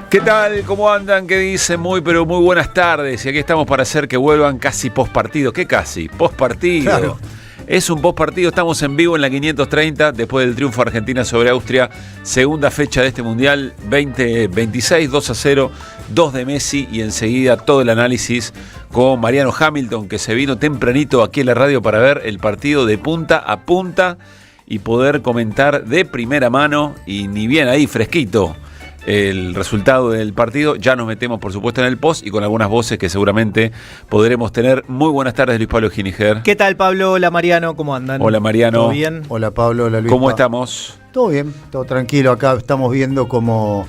¿Qué tal? ¿Cómo andan? ¿Qué dicen? Muy buenas tardes. Y aquí estamos para hacer que vuelvan casi postpartido. ¿Qué casi? Postpartido. Claro. Es un postpartido. Estamos en vivo en la 530 después del triunfo Argentina sobre Austria. Segunda fecha de este Mundial 2026, 2-0, 2 de Messi. Y enseguida todo el análisis con Mariano Hamilton, que se vino tempranito aquí en la radio para ver el partido de punta a punta y poder comentar de primera mano y ni bien ahí fresquito el resultado del partido. Ya nos metemos por supuesto en el post y con algunas voces que seguramente podremos tener. Muy buenas tardes, Luis Pablo Giniger. ¿Qué tal, Pablo? Hola, Mariano, ¿cómo andan? Hola, Mariano. ¿Todo bien? Hola, Pablo. Hola, Luis. ¿Cómo estamos? Todo bien, todo tranquilo. Acá estamos viendo cómo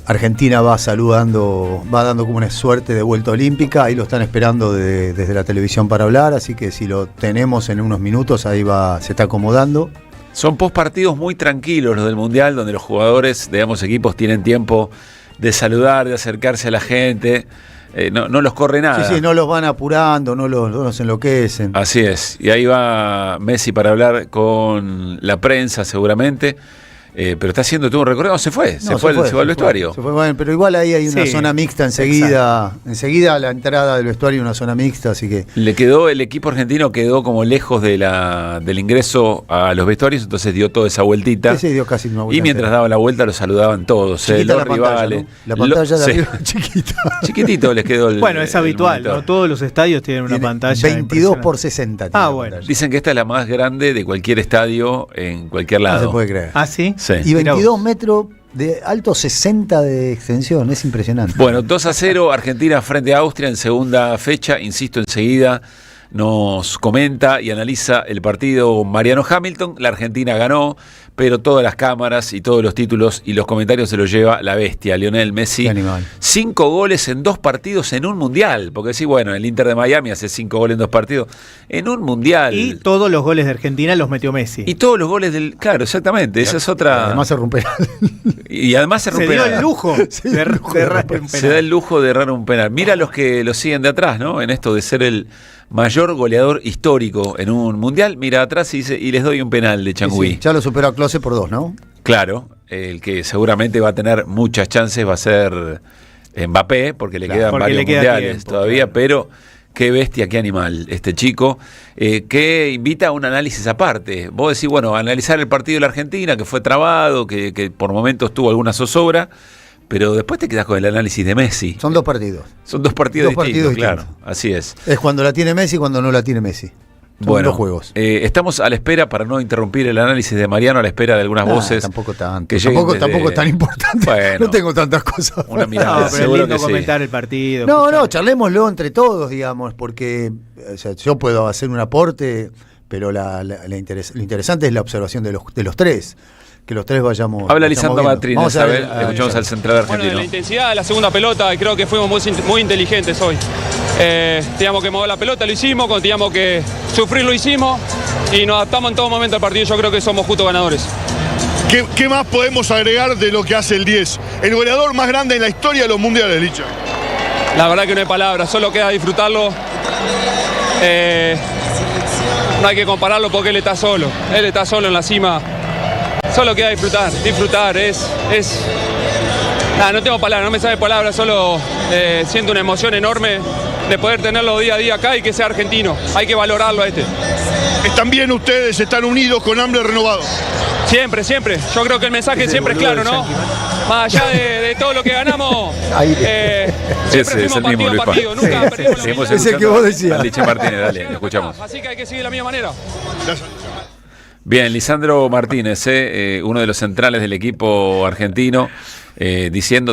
Argentina va dando como una suerte de vuelta olímpica. Ahí lo están esperando desde la televisión para hablar, así que si lo tenemos en unos minutos, ahí se está acomodando. Son postpartidos muy tranquilos los del Mundial, donde los jugadores de ambos equipos tienen tiempo de saludar, de acercarse a la gente. No los corre nada. Sí, no los van apurando, no los enloquecen. Así es. Y ahí va Messi para hablar con la prensa seguramente. Pero está haciendo todo un recorrido. Se fue al vestuario. Se fue, bueno, pero igual ahí hay una zona mixta enseguida. Exacto. Enseguida a la entrada del vestuario una zona mixta, así que. El equipo argentino quedó como lejos del ingreso a los vestuarios, entonces dio toda esa vueltita. Sí, dio casi una vuelta. Y mientras daba la vuelta los saludaban todos. Los rivales. La pantalla de arriba chiquita. Chiquitito les quedó Bueno, es habitual, ¿no? Todos los estadios tienen una pantalla. 22 por 60. Bueno. Dicen que esta es la más grande de cualquier estadio en cualquier lado. No se puede creer. ¿Ah, sí? Sí. Y 22 metros de alto, 60 de extensión, es impresionante. Bueno, 2-0 Argentina frente a Austria en segunda fecha, insisto, enseguida nos comenta y analiza el partido Mariano Hamilton. La Argentina ganó, pero todas las cámaras y todos los títulos y los comentarios se los lleva la bestia, Lionel Messi. Qué animal. 5 goles en 2 partidos en un Mundial, porque sí, bueno, el Inter de Miami hace 5 goles en 2 partidos, en un Mundial. Y todos los goles de Argentina los metió Messi. Y todos los goles claro, exactamente, esa es otra. Además se rompe. Y además se rompe. Se dio el lujo de errar un penal. Se da el lujo de errar un penal. Mira los que lo siguen de atrás, ¿no? En esto de ser el mayor goleador histórico en un Mundial. Mira atrás y dice, y les doy un penal de Changui. Sí, ya lo superó a Klose por 2, ¿no? Claro, el que seguramente va a tener muchas chances va a ser Mbappé, porque le quedan varios mundiales tiempo, todavía, pero qué bestia, qué animal este chico, que invita a un análisis aparte. Vos decís, bueno, analizar el partido de la Argentina, que fue trabado, que por momentos tuvo alguna zozobra, pero después te quedás con el análisis de Messi. Son 2 partidos. Son 2 partidos distintos, claro. Así es. Es cuando la tiene Messi y cuando no la tiene Messi. Son 2 juegos. Estamos a la espera, para no interrumpir el análisis de Mariano, a la espera de algunas voces. Tampoco tanto. Tampoco es tan importante. Bueno, no tengo tantas cosas. Una mirada. Pero es lindo comentar el partido. No, charlémoslo entre todos, digamos, porque yo puedo hacer un aporte, pero lo interesante es la observación de los tres. Que los tres vayamos. Habla Lisandro Martínez, vamos a ver, escuchamos al central argentino. Bueno, de la intensidad de la segunda pelota, creo que fuimos muy inteligentes hoy. Teníamos que mover la pelota, lo hicimos, cuando teníamos que sufrir, lo hicimos, y nos adaptamos en todo momento al partido. Yo creo que somos justos ganadores. ¿Qué más podemos agregar de lo que hace el 10? El goleador más grande en la historia de los mundiales, Licha. La verdad que no hay palabras, solo queda disfrutarlo. No hay que compararlo porque él está solo en la cima. Solo queda disfrutar, no tengo palabras, no me sale palabras, solo siento una emoción enorme de poder tenerlo día a día acá y que sea argentino, hay que valorarlo a este. Están bien ustedes, están unidos con hambre renovado. Siempre, yo creo que el mensaje siempre es claro, ¿no? Más allá de todo lo que ganamos, siempre fuimos partido a partido, nunca perdimos. Es el que vos decías. Licha Martínez, dale, lo escuchamos. Así que hay que seguir de la misma manera. Bien, Lisandro Martínez, uno de los centrales del equipo argentino,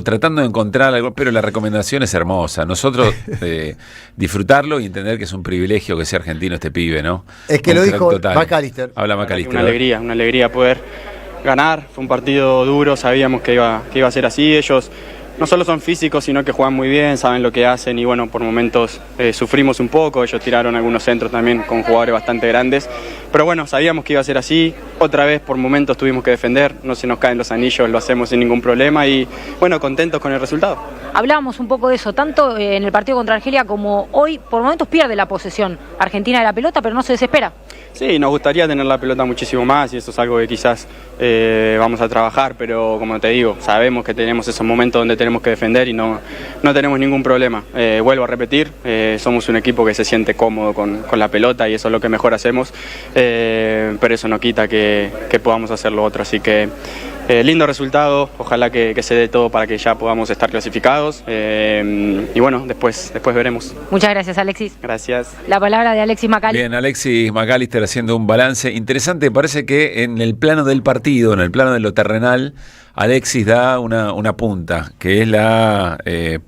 tratando de encontrar algo, pero la recomendación es hermosa. Nosotros disfrutarlo y entender que es un privilegio que sea argentino este pibe, ¿no? Es que lo dijo McAllister. Habla McAllister. Una alegría poder ganar. Fue un partido duro, sabíamos que iba a ser así. Ellos no solo son físicos, sino que juegan muy bien, saben lo que hacen y bueno, por momentos sufrimos un poco. Ellos tiraron algunos centros también con jugadores bastante grandes, pero bueno, sabíamos que iba a ser así. Otra vez por momentos tuvimos que defender, no se nos caen los anillos, lo hacemos sin ningún problema y bueno, contentos con el resultado. Hablábamos un poco de eso, tanto en el partido contra Argelia como hoy, por momentos pierde la posesión Argentina de la pelota, pero no se desespera. Sí, nos gustaría tener la pelota muchísimo más y eso es algo que quizás vamos a trabajar, pero como te digo, sabemos que tenemos esos momentos donde tenemos que defender y no tenemos ningún problema. Vuelvo a repetir, somos un equipo que se siente cómodo con la pelota y eso es lo que mejor hacemos, pero eso no quita que podamos hacer lo otro, así que lindo resultado, ojalá que se dé todo para que ya podamos estar clasificados y bueno, después veremos. Muchas gracias, Alexis. Gracias. La palabra de Alexis McAllister. Bien, Alexis McAllister haciendo un balance interesante. Parece que en el plano del partido, en el plano de lo terrenal, Alexis da una punta, que es la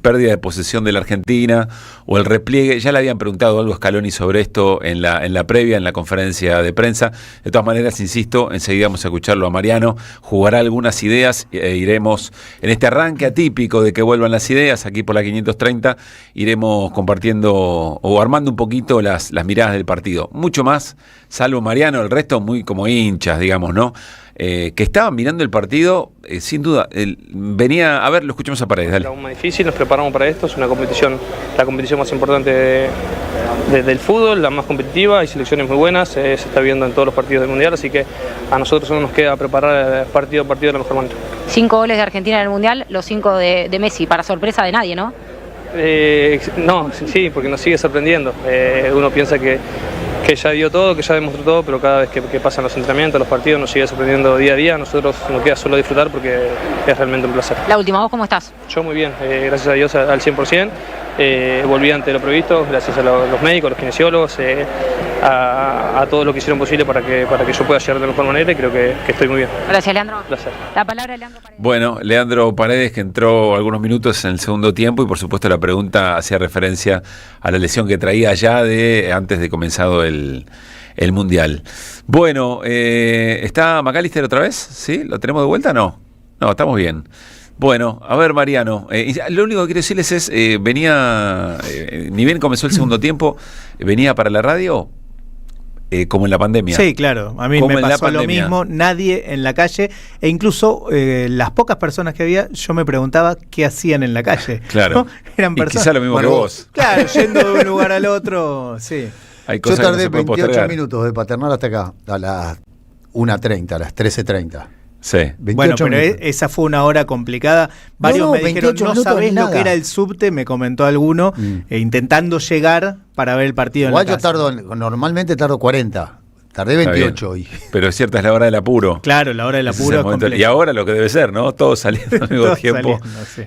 pérdida de posesión de la Argentina o el repliegue. Ya le habían preguntado algo a Scaloni sobre esto en la previa, en la conferencia de prensa. De todas maneras, insisto, enseguida vamos a escucharlo a Mariano. Jugará algunas ideas e iremos, en este arranque atípico de que vuelvan las ideas, aquí por la 530, iremos compartiendo o armando un poquito las miradas del partido. Mucho más, salvo Mariano, el resto muy como hinchas, digamos, ¿no? Que estaban mirando el partido, sin duda, venía, a ver, lo escuchamos a Paredes, dale. Es muy difícil, nos preparamos para esto, es una competición, la competición más importante del fútbol, la más competitiva, hay selecciones muy buenas, se está viendo en todos los partidos del Mundial, así que a nosotros solo nos queda preparar partido a partido de la mejor manera. 5 goles de Argentina en el Mundial, los 5 de Messi, para sorpresa de nadie, ¿no? No, sí, porque nos sigue sorprendiendo, uno piensa que ya dio todo, que ya demostró todo, pero cada vez que pasan los entrenamientos, los partidos, nos sigue sorprendiendo día a día. A nosotros nos queda solo disfrutar porque es realmente un placer. La última, ¿vos cómo estás? Yo muy bien, gracias a Dios al 100%. Volví ante lo previsto, gracias a los médicos, los kinesiólogos, a todos los que hicieron posible para que yo pueda llegar de la mejor manera y creo que estoy muy bien. Gracias, Leandro. Placer. La palabra de Leandro Paredes. Bueno, Leandro Paredes, que entró algunos minutos en el segundo tiempo y por supuesto la pregunta hacía referencia a la lesión que traía ya antes de comenzado el Mundial. Bueno, ¿está McAllister otra vez? ¿Sí? ¿Lo tenemos de vuelta? No, estamos bien. Bueno, a ver, Mariano, lo único que quiero decirles es, venía, ni bien comenzó el segundo tiempo, venía para la radio como en la pandemia. Sí, claro, a mí me pasó lo mismo, nadie en la calle, e incluso las pocas personas que había, yo me preguntaba qué hacían en la calle. Claro, ¿no? Eran personas, y quizá lo mismo que vos. Claro, yendo de un lugar al otro, sí. Hay yo cosas tardé que no se pueden 28 postergar. minutos de Paternal hasta acá, a las 1:30, a las 13:30. Sí. Bueno, pero esa fue una hora complicada. Varios me dijeron, no sabés lo que era el subte, me comentó alguno, intentando llegar para ver el partido Igual en la casa. Normalmente tardo 40, tardé 28 hoy. Pero es cierto, es la hora del apuro. Claro, la hora del apuro es compleja. Y ahora lo que debe ser, ¿no? Todos saliendo al mismo tiempo. Sí.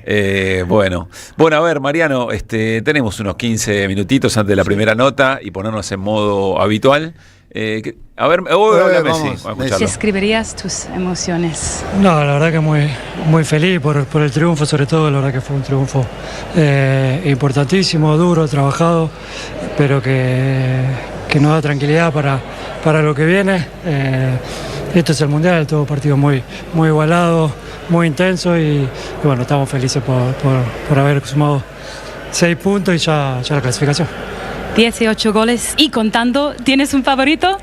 Bueno, a ver, Mariano, tenemos unos 15 minutitos antes de la primera nota y ponernos en modo habitual. A ver, habla Messi. Vamos a escucharlo. ¿Describirías tus emociones? No, la verdad que muy feliz por el triunfo, sobre todo. La verdad que fue un triunfo importantísimo, duro, trabajado, pero que nos da tranquilidad para lo que viene. Esto es el Mundial, todo partido muy igualado, muy intenso y bueno, estamos felices por haber sumado 6 puntos y ya la clasificación. 18 goles y contando, ¿tienes un favorito?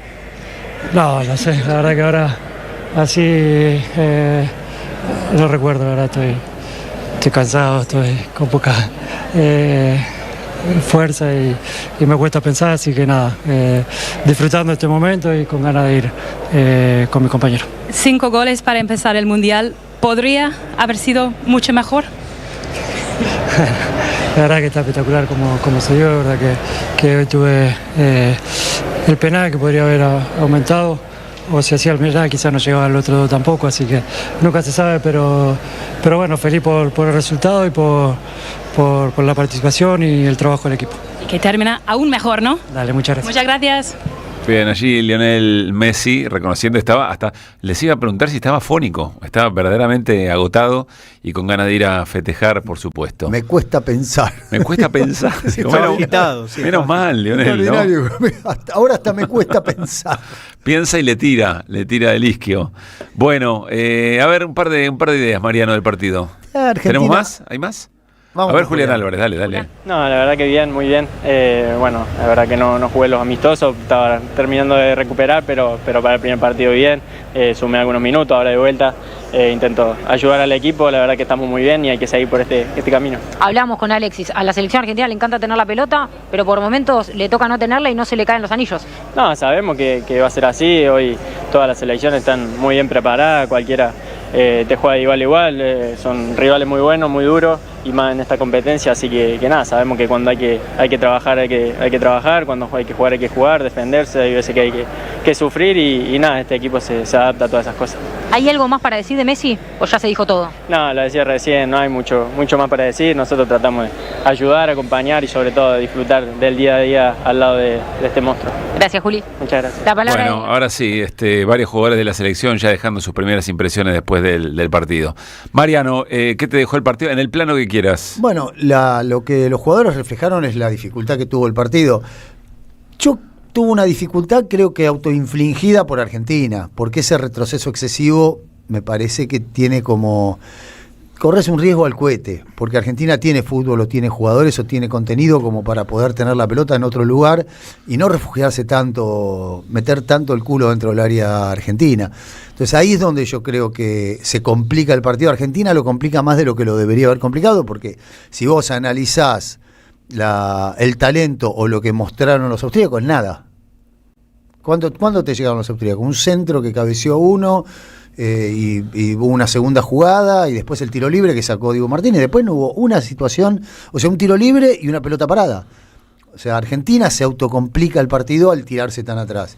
No sé, la verdad que ahora así no recuerdo, la verdad estoy cansado, estoy con poca fuerza y me cuesta pensar, así que nada, disfrutando este momento y con ganas de ir con mi compañero. 5 goles para empezar el Mundial, ¿podría haber sido mucho mejor? La verdad que está espectacular como se dio, la verdad que hoy tuve el penal que podría haber aumentado, o si hacía el penal quizás no llegaba al otro tampoco, así que nunca se sabe, pero bueno, feliz por el resultado y por la participación y el trabajo del equipo. Y que termina aún mejor, ¿no? Dale, muchas gracias. Muchas gracias. Bien, allí Lionel Messi reconociendo, les iba a preguntar si estaba afónico, estaba verdaderamente agotado y con ganas de ir a festejar, por supuesto. Me cuesta pensar. Sí, estaba agitado. Sí, menos mal, Lionel, ¿no? Ahora hasta me cuesta pensar. Piensa y le tira del isquio. Bueno, a ver, un par de ideas, Mariano, del partido. Argentina, ¿tenemos más? ¿Hay más? A ver, Julián Álvarez, dale. No, la verdad que bien, muy bien. Bueno, la verdad que no jugué los amistosos, estaba terminando de recuperar, pero para el primer partido bien. Sumé algunos minutos, ahora de vuelta. Intento ayudar al equipo, la verdad que estamos muy bien y hay que seguir por este camino. Hablamos con Alexis, a la selección argentina le encanta tener la pelota, pero por momentos le toca no tenerla y no se le caen los anillos. No, sabemos que va a ser así, hoy todas las selecciones están muy bien preparadas, cualquiera te juega de igual a igual, son rivales muy buenos, muy duros y más en esta competencia, así que nada, sabemos que cuando hay que trabajar, hay que trabajar, cuando hay que jugar, defenderse, hay veces que hay que sufrir y nada, este equipo se adapta a todas esas cosas. ¿Hay algo más para decir de Messi o ya se dijo todo? No, lo decía recién, no hay mucho más para decir, nosotros tratamos de ayudar, acompañar y sobre todo de disfrutar del día a día al lado de este monstruo. Gracias, Juli. Muchas gracias. La palabra bueno, ahora sí, varios jugadores de la selección ya dejando sus primeras impresiones después del partido. Mariano, ¿qué te dejó el partido? En el plano que quieras. Bueno, lo que los jugadores reflejaron es la dificultad que tuvo el partido. Yo tuve una dificultad creo que autoinfligida por Argentina, porque ese retroceso excesivo me parece que tiene como... corres un riesgo al cohete, porque Argentina tiene fútbol o tiene jugadores o tiene contenido como para poder tener la pelota en otro lugar y no refugiarse tanto, meter tanto el culo dentro del área argentina. Entonces ahí es donde yo creo que se complica el partido. Argentina lo complica más de lo que lo debería haber complicado, porque si vos analizás el talento o lo que mostraron los austríacos, nada. ¿Cuándo te llegaron los austríacos? Un centro que cabeció uno... y hubo una segunda jugada y después el tiro libre que sacó Diego Martínez. Después no hubo una situación, o sea, un tiro libre y una pelota parada. O sea, Argentina se autocomplica el partido al tirarse tan atrás.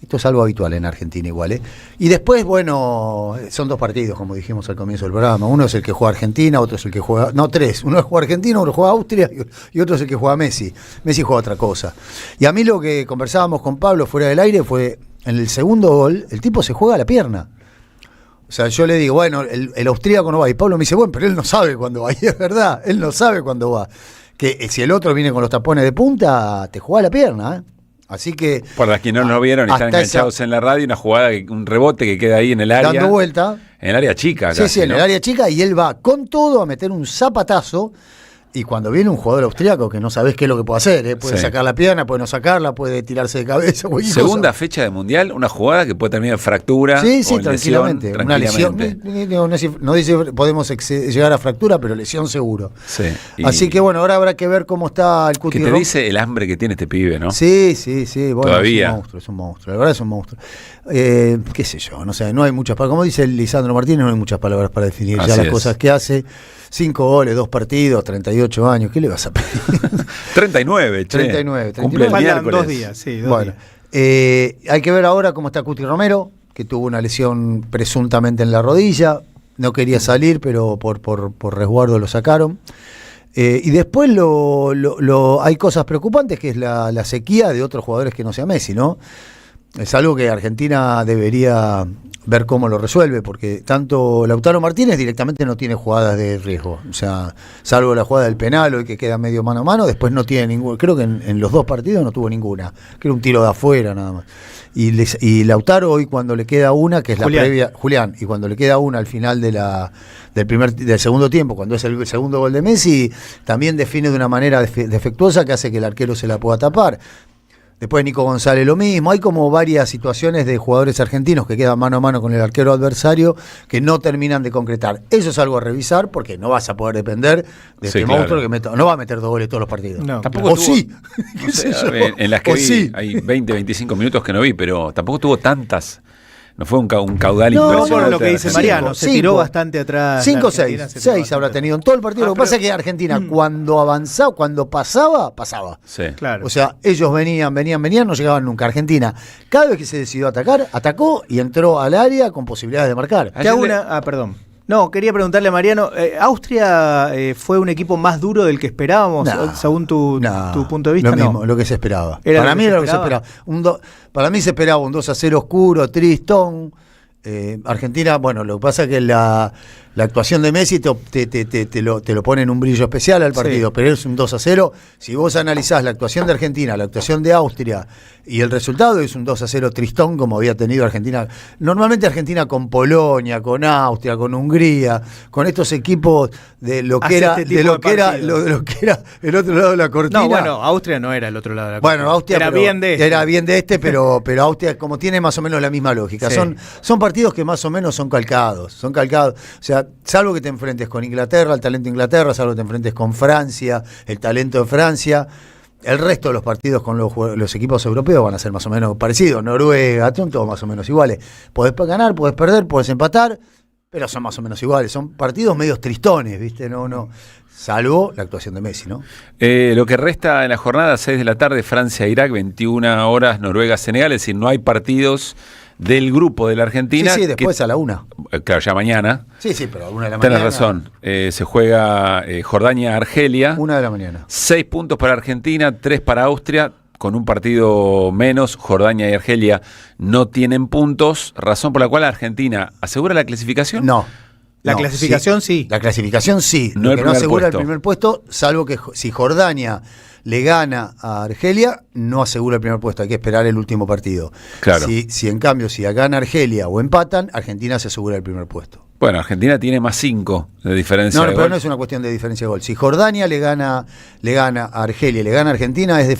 Esto es algo habitual en Argentina igual, ¿eh? Y después, bueno, son dos partidos, como dijimos al comienzo del programa. Uno es el que juega Argentina, otro es el que juega... No, tres. Uno es juega Argentina, otro juega Austria y otro es el que juega Messi. Messi juega otra cosa. Y a mí lo que conversábamos con Pablo fuera del aire fue, en el segundo gol, el tipo se juega a la pierna. O sea, yo le digo, bueno, el austríaco no va. Y Pablo me dice, bueno, pero él no sabe cuándo va. Y es verdad, él no sabe cuándo va. Que si el otro viene con los tapones de punta, te juega la pierna, ¿eh? Así que... Para los que no lo vieron, están enganchados en la radio, una jugada, un rebote que queda ahí en el área. Dando vuelta. En el área chica. Sí, casi, en el área chica, y él va con todo a meter un zapatazo. Y cuando viene un jugador austríaco que no sabés qué es lo que puede hacer, ¿eh? Puede sacar la pierna, puede no sacarla, puede tirarse de cabeza. Segunda fecha de Mundial, una jugada que puede terminar en fractura. Sí, o en tranquilamente. Lesión, una lesión. No dice podemos llegar a fractura, pero lesión seguro. Sí. Así que bueno, ahora habrá que ver cómo está el Cuti. Que te dice el hambre que tiene este pibe, ¿no? Sí. Bueno, todavía. Es un monstruo. La verdad es un monstruo. Qué sé yo, no sé, no hay muchas palabras. Como dice Lisandro Martínez, no hay muchas palabras para definir ya las cosas que hace. 5 goles, 2 partidos, 38 años. ¿Qué le vas a pedir? 39, che. 39. Cumple el miércoles. 2 días, sí, 2 bueno, días. Hay que ver ahora cómo está Cuti Romero, que tuvo una lesión presuntamente en la rodilla. No quería salir, pero por resguardo lo sacaron. Y después hay cosas preocupantes, que es la sequía de otros jugadores que no sea Messi, ¿no? Es algo que Argentina debería ver cómo lo resuelve, porque tanto Lautaro Martínez directamente no tiene jugadas de riesgo, o sea, salvo la jugada del penal hoy que queda medio mano a mano, después no tiene ningún, creo que en los 2 partidos no tuvo ninguna, que era un tiro de afuera nada más. Y Lautaro hoy cuando le queda una, que es Julián. La previa, Julián, y cuando le queda una al final del segundo tiempo, cuando es el segundo gol de Messi, también define de una manera defectuosa que hace que el arquero se la pueda tapar. Después Nico González lo mismo. Hay como varias situaciones de jugadores argentinos que quedan mano a mano con el arquero adversario que no terminan de concretar. Eso es algo a revisar, porque no vas a poder depender de este monstruo que no va a meter 2 goles todos los partidos. No. Tampoco sí. No sé, en las que vi hay 20, 25 minutos que no vi, pero tampoco tuvo tantas. No fue un caudal impresionante. No, por lo que dice Mariano, se tiró bastante atrás. 5 o 6 habrá tenido en todo el partido. Lo que pasa es que Argentina cuando avanzaba, cuando pasaba. Sí. Claro. O sea, ellos venían, no llegaban nunca. Argentina, cada vez que se decidió atacar, atacó y entró al área con posibilidades de marcar. Perdón. No, quería preguntarle a Mariano, ¿Austria fue un equipo más duro del que esperábamos, según tu punto de vista? Lo mismo, lo que se esperaba. Para mí era lo que se esperaba. Para mí se esperaba un 2-0 oscuro, tristón. Argentina, bueno, lo que pasa es que la La actuación de Messi te lo pone en un brillo especial al partido, pero es un 2-0. Si vos analizás la actuación de Argentina, la actuación de Austria, y el resultado es un 2-0 tristón como había tenido Argentina. Normalmente Argentina con Polonia, con Austria, con Hungría, con estos equipos de lo que era el otro lado de la cortina. No, bueno, Austria no era el otro lado de la cortina. Bueno, Austria era bien de este. pero Austria como tiene más o menos la misma lógica. Sí. Son partidos que más o menos son calcados. O sea, salvo que te enfrentes con Inglaterra, el talento de Inglaterra, salvo que te enfrentes con Francia, el talento de Francia. El resto de los partidos con los equipos europeos van a ser más o menos parecidos. Noruega, son todos más o menos iguales. Podés ganar, podés perder, podés empatar, pero son más o menos iguales. Son partidos medios tristones, ¿viste? No. Salvo la actuación de Messi, ¿no? Lo que resta en la jornada, 6 de la tarde, Francia-Irak, 21 horas, Noruega-Senegal. Es decir, no hay partidos del grupo de la Argentina. Sí, después a la 1. Claro, ya mañana. Sí, pero a la 1 de la mañana. Tenés razón. Se juega Jordania-Argelia. 1 de la mañana. 6 puntos para Argentina, 3 para Austria. Con un partido menos, Jordania y Argelia no tienen puntos. Razón por la cual Argentina asegura la clasificación. No. La clasificación sí. La clasificación sí. No lo que no asegura puesto. El primer puesto, salvo que si Jordania le gana a Argelia, no asegura el primer puesto. Hay que esperar el último partido. Claro. Si en cambio, si gana Argelia o empatan, Argentina se asegura el primer puesto. Bueno, Argentina tiene más 5 de diferencia. No, pero no es una cuestión de diferencia de gol. Si Jordania le gana a Argelia y le gana a Argentina, es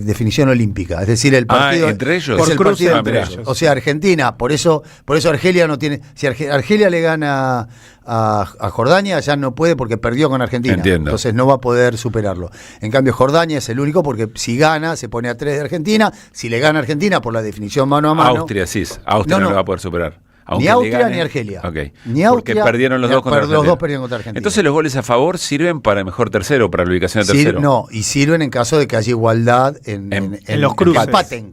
definición olímpica. Es decir, el partido entre ellos. Es el Por partido cruce entre entre ellos. ellos. O sea, Argentina, por eso Argelia no tiene. Si Argelia le gana a Jordania, ya no puede porque perdió con Argentina. Entiendo. Entonces no va a poder superarlo. En cambio, Jordania es el único porque si gana, se pone a 3 de Argentina. Si le gana a Argentina, por la definición mano a mano. Austria, sí. Austria no lo va a poder superar. Aunque ni Austria ni Argelia. Okay. Ni Austria, porque perdieron los dos contra Argentina. Los dos perdieron contra Argentina. Entonces los goles a favor sirven para el mejor tercero, para la ubicación de tercero. No, y sirven en caso de que haya igualdad en los cruces.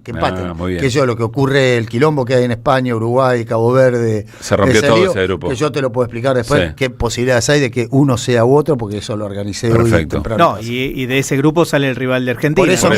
Que empaten. Muy bien. Que eso es lo que ocurre, el quilombo que hay en España, Uruguay, Cabo Verde. Se rompió todo ese grupo. Que yo te lo puedo explicar después, sí. Qué posibilidades hay de que uno sea u otro, porque eso lo organicé hoy temprano. No, y de ese grupo sale el rival de Argentina. Por eso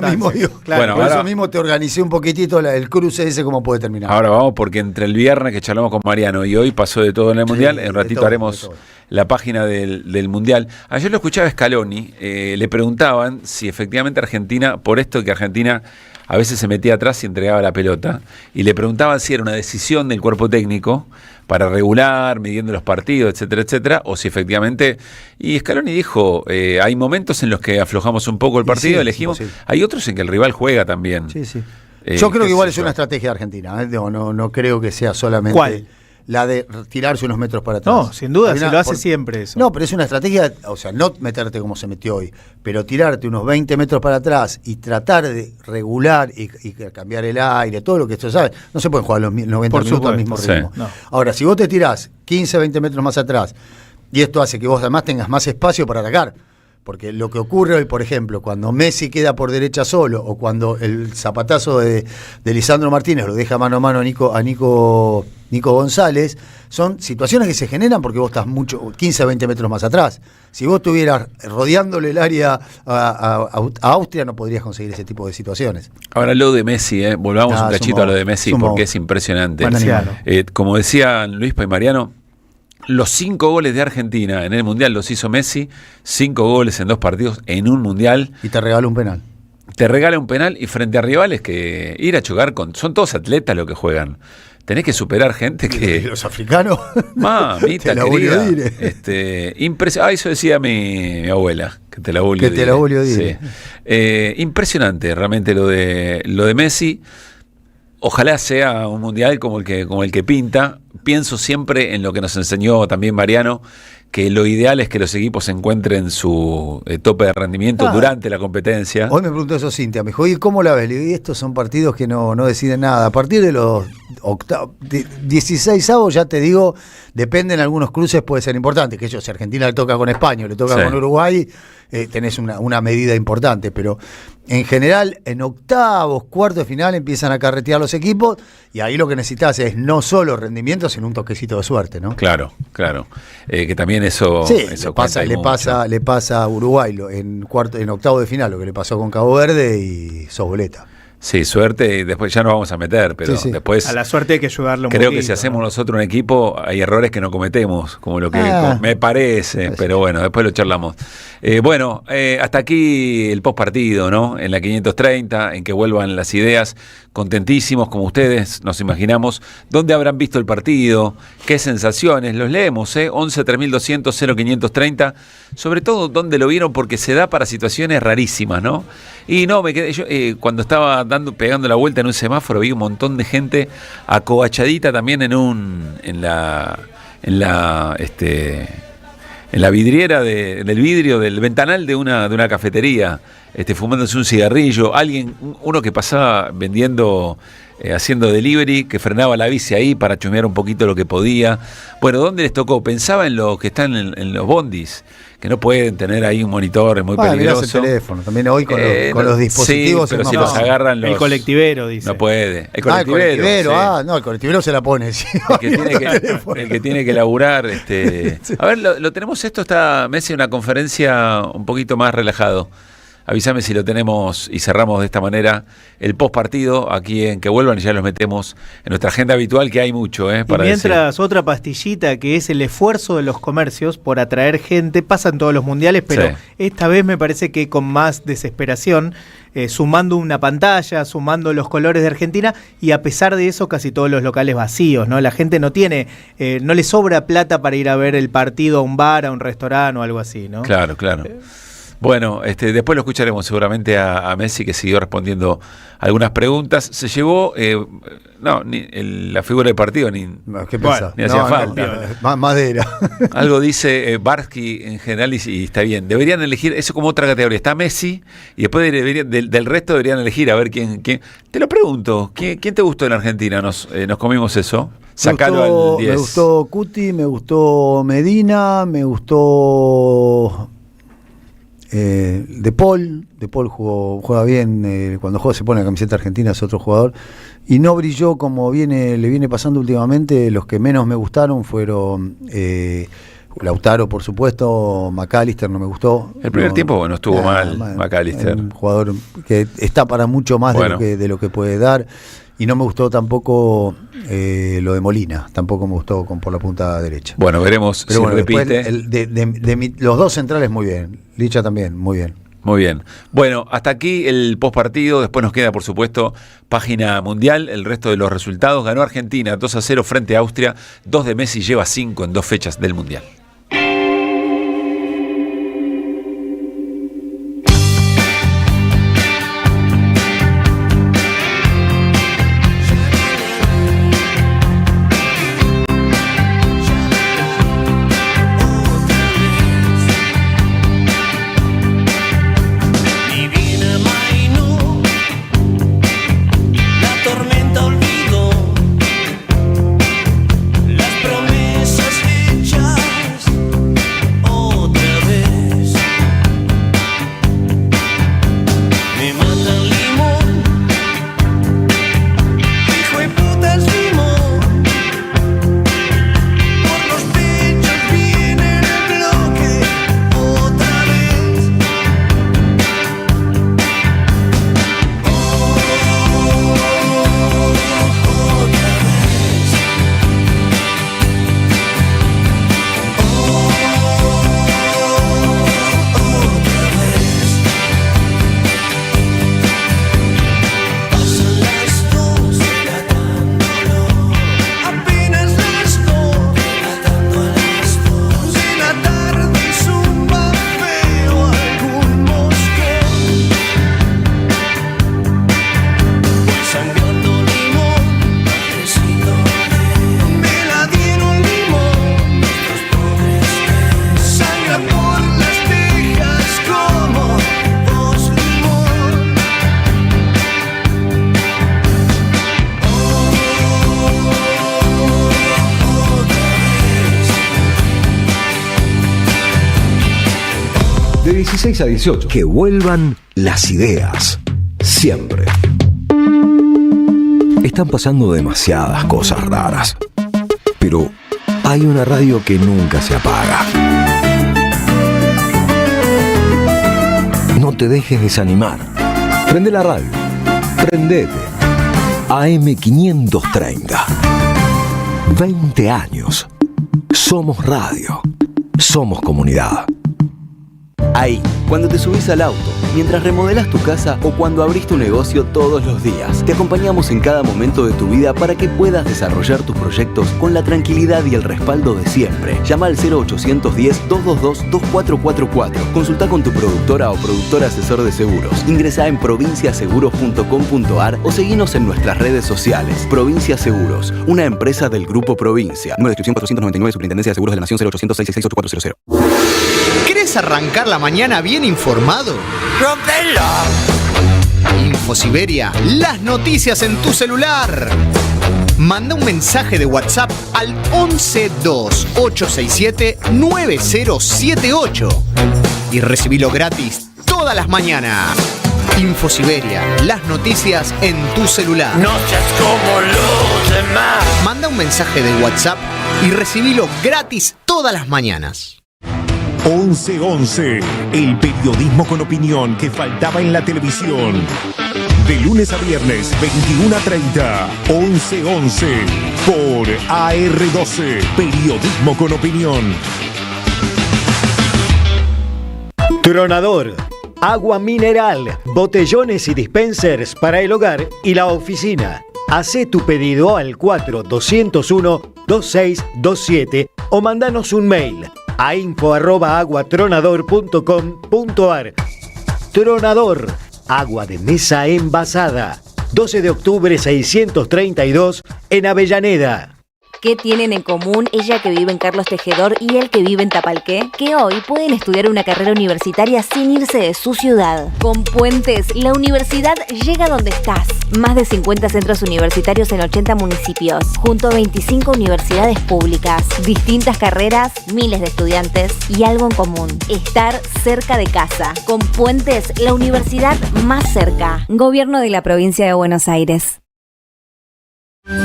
mismo digo. Claro, bueno, por ahora, eso mismo te organicé un poquitito el cruce ese, cómo puede terminar. Ahora vamos, porque entre el viernes que charlamos con Mariano y hoy pasó de todo en el Mundial, en un ratito haremos la página del Mundial. Ayer lo escuchaba Scaloni, le preguntaban si efectivamente Argentina, por esto que Argentina a veces se metía atrás y entregaba la pelota, y le preguntaban si era una decisión del cuerpo técnico para regular, midiendo los partidos, etcétera, etcétera, o si efectivamente... Y Scaloni dijo, hay momentos en los que aflojamos un poco el partido, elegimos, hay otros en que el rival juega también. Sí. Yo creo que igual es una estrategia de Argentina, no creo que sea solamente... ¿Cuál? La de tirarse unos metros para atrás. No, sin duda, se lo hace siempre eso. No, pero es una estrategia, o sea, no meterte como se metió hoy, pero tirarte unos 20 metros para atrás y tratar de regular y cambiar el aire, todo lo que esto sabe. No se pueden jugar los 90 minutos al mismo ritmo. Sí. No. Ahora, si vos te tirás 15, 20 metros más atrás, y esto hace que vos además tengas más espacio para atacar. Porque lo que ocurre hoy, por ejemplo, cuando Messi queda por derecha solo, o cuando el zapatazo de Lisandro Martínez lo deja mano a mano a Nico González, son situaciones que se generan porque vos estás 15 a 20 metros más atrás. Si vos estuvieras rodeándole el área a Austria, no podrías conseguir ese tipo de situaciones. Ahora lo de Messi, volvamos un cachito a lo de Messi, porque es impresionante. Como decían Luispa y Mariano, los 5 goles de Argentina en el Mundial los hizo Messi, 5 goles en 2 partidos en un Mundial. Y te regala un penal. Te regala un penal y frente a rivales que ir a chocar con... Son todos atletas los que juegan. Tenés que superar gente que... ¿Y los africanos? Mamita querida. Eso decía mi abuela, que te la volvió a decir. Impresionante realmente lo de Messi. Ojalá sea un mundial como el que pinta. Pienso siempre en lo que nos enseñó también Mariano, que lo ideal es que los equipos encuentren su tope de rendimiento durante la competencia. Hoy me preguntó eso Cintia, me dijo, ¿y cómo la ves? Le digo, y estos son partidos que no deciden nada. A partir de los 16avos, ya te digo, dependen algunos cruces, puede ser importante. Que si Argentina le toca con España, le toca con Uruguay, tenés una medida importante. Pero en general, en octavos, cuartos de final empiezan a carretear los equipos, y ahí lo que necesitas es no solo rendimiento, sino un toquecito de suerte, ¿no? Claro. Que también eso le pasa a Uruguay en octavo de final lo que le pasó con Cabo Verde y sos boleta. Sí, suerte, y después ya nos vamos a meter, pero después... A la suerte hay que ayudarlo un Creo poquito, que si hacemos nosotros un equipo, hay errores que no cometemos, como lo que me parece, pero bueno, después lo charlamos. Hasta aquí el postpartido, ¿no? En la 530, en que vuelvan las ideas, contentísimos como ustedes, nos imaginamos. ¿Dónde habrán visto el partido? ¿Qué sensaciones? Los leemos, 11 3200 0530. Sobre todo, ¿dónde lo vieron? Porque se da para situaciones rarísimas, ¿no? Y no, me quedé yo, cuando estaba pegando la vuelta en un semáforo, vi un montón de gente acobachadita también en la vidriera del vidrio del ventanal de una cafetería, fumándose un cigarrillo, uno que pasaba vendiendo, haciendo delivery, que frenaba la bici ahí para chumear un poquito lo que podía. Bueno, ¿dónde les tocó? Pensaba en los que están en los bondis, que no pueden tener ahí un monitor, es muy peligroso. Mirás el teléfono, también hoy con los dispositivos. Sí, pero si los agarran los... El colectivero, dice. No puede. El colectivero, el colectivero se la pone. Sí. El que tiene que laburar. A ver, lo tenemos esto, está Messi en una conferencia un poquito más relajado. Avísame si lo tenemos y cerramos de esta manera el post partido aquí en Que Vuelvan, y ya los metemos en nuestra agenda habitual, que hay mucho para y mientras decir. Otra pastillita, que es el esfuerzo de los comercios por atraer gente, pasa en todos los mundiales, pero esta vez me parece que con más desesperación, sumando una pantalla, sumando los colores de Argentina, y a pesar de eso casi todos los locales vacíos, ¿no? La gente no tiene, no le sobra plata para ir a ver el partido a un bar, a un restaurante o algo así, ¿no? Claro. Bueno, después lo escucharemos seguramente a Messi, que siguió respondiendo algunas preguntas. Se llevó, la figura del partido ni hacía falta. Madera. Algo dice Barsky en general y está bien. Deberían elegir eso como otra categoría. Está Messi y después del resto deberían elegir a ver quién. Te lo pregunto, ¿quién te gustó en Argentina? Nos comimos eso. Sacalo al 10. Me gustó Cuti, me gustó Medina, me gustó... De Paul juega bien, cuando juega se pone la camiseta argentina, es otro jugador, y no brilló como le viene pasando últimamente. Los que menos me gustaron fueron Lautaro, por supuesto, McAllister no me gustó. El primer tiempo estuvo mal McAllister. Un jugador que está para mucho más de lo que puede dar. Y no me gustó tampoco lo de Molina, tampoco me gustó por la punta derecha. Bueno, veremos si repite. Los dos centrales muy bien, Licha también, muy bien. Muy bien. Bueno, hasta aquí el postpartido. Después nos queda, por supuesto, página mundial, el resto de los resultados. Ganó Argentina 2-0 frente a Austria. 2 de Messi, lleva 5 en 2 fechas del Mundial. De 16 a 18. Que vuelvan las ideas. Siempre. Están pasando demasiadas cosas raras. Pero hay una radio que nunca se apaga. No te dejes desanimar. Prende la radio. Prendete. AM530. 20 años. Somos radio. Somos comunidad. Ahí, cuando te subís al auto, mientras remodelás tu casa o cuando abrís tu negocio todos los días. Te acompañamos en cada momento de tu vida para que puedas desarrollar tus proyectos con la tranquilidad y el respaldo de siempre. Llama al 0810-222-2444. Consulta con tu productora o productor asesor de seguros. Ingresá en provinciaseguros.com.ar o seguinos en nuestras redes sociales. Provincia Seguros, una empresa del Grupo Provincia. Número de inscripción 499, Superintendencia de Seguros de la Nación, 0800-666-8400. ¿Querés arrancar la mañana bien informado? ¡Rompelo! InfoSiberia, las noticias en tu celular. Manda un mensaje de WhatsApp al 1128679078 y recibilo gratis todas las mañanas. InfoSiberia, las noticias en tu celular. No seas como los demás. Manda un mensaje de WhatsApp y recibilo gratis todas las mañanas. 1111, el periodismo con opinión que faltaba en la televisión. De lunes a viernes, 21:30, 1111, por AR12, periodismo con opinión. Tronador, agua mineral, botellones y dispensers para el hogar y la oficina. Hacé tu pedido al 4201-2627 o mandanos un mail a info@aguatronador.com.ar. Tronador, agua de mesa envasada. 12 de octubre 632 en Avellaneda. ¿Qué tienen en común ella que vive en Carlos Tejedor y él que vive en Tapalqué? Que hoy pueden estudiar una carrera universitaria sin irse de su ciudad. Con Puentes, la universidad llega donde estás. Más de 50 centros universitarios en 80 municipios, junto a 25 universidades públicas. Distintas carreras, miles de estudiantes y algo en común: estar cerca de casa. Con Puentes, la universidad más cerca. Gobierno de la Provincia de Buenos Aires.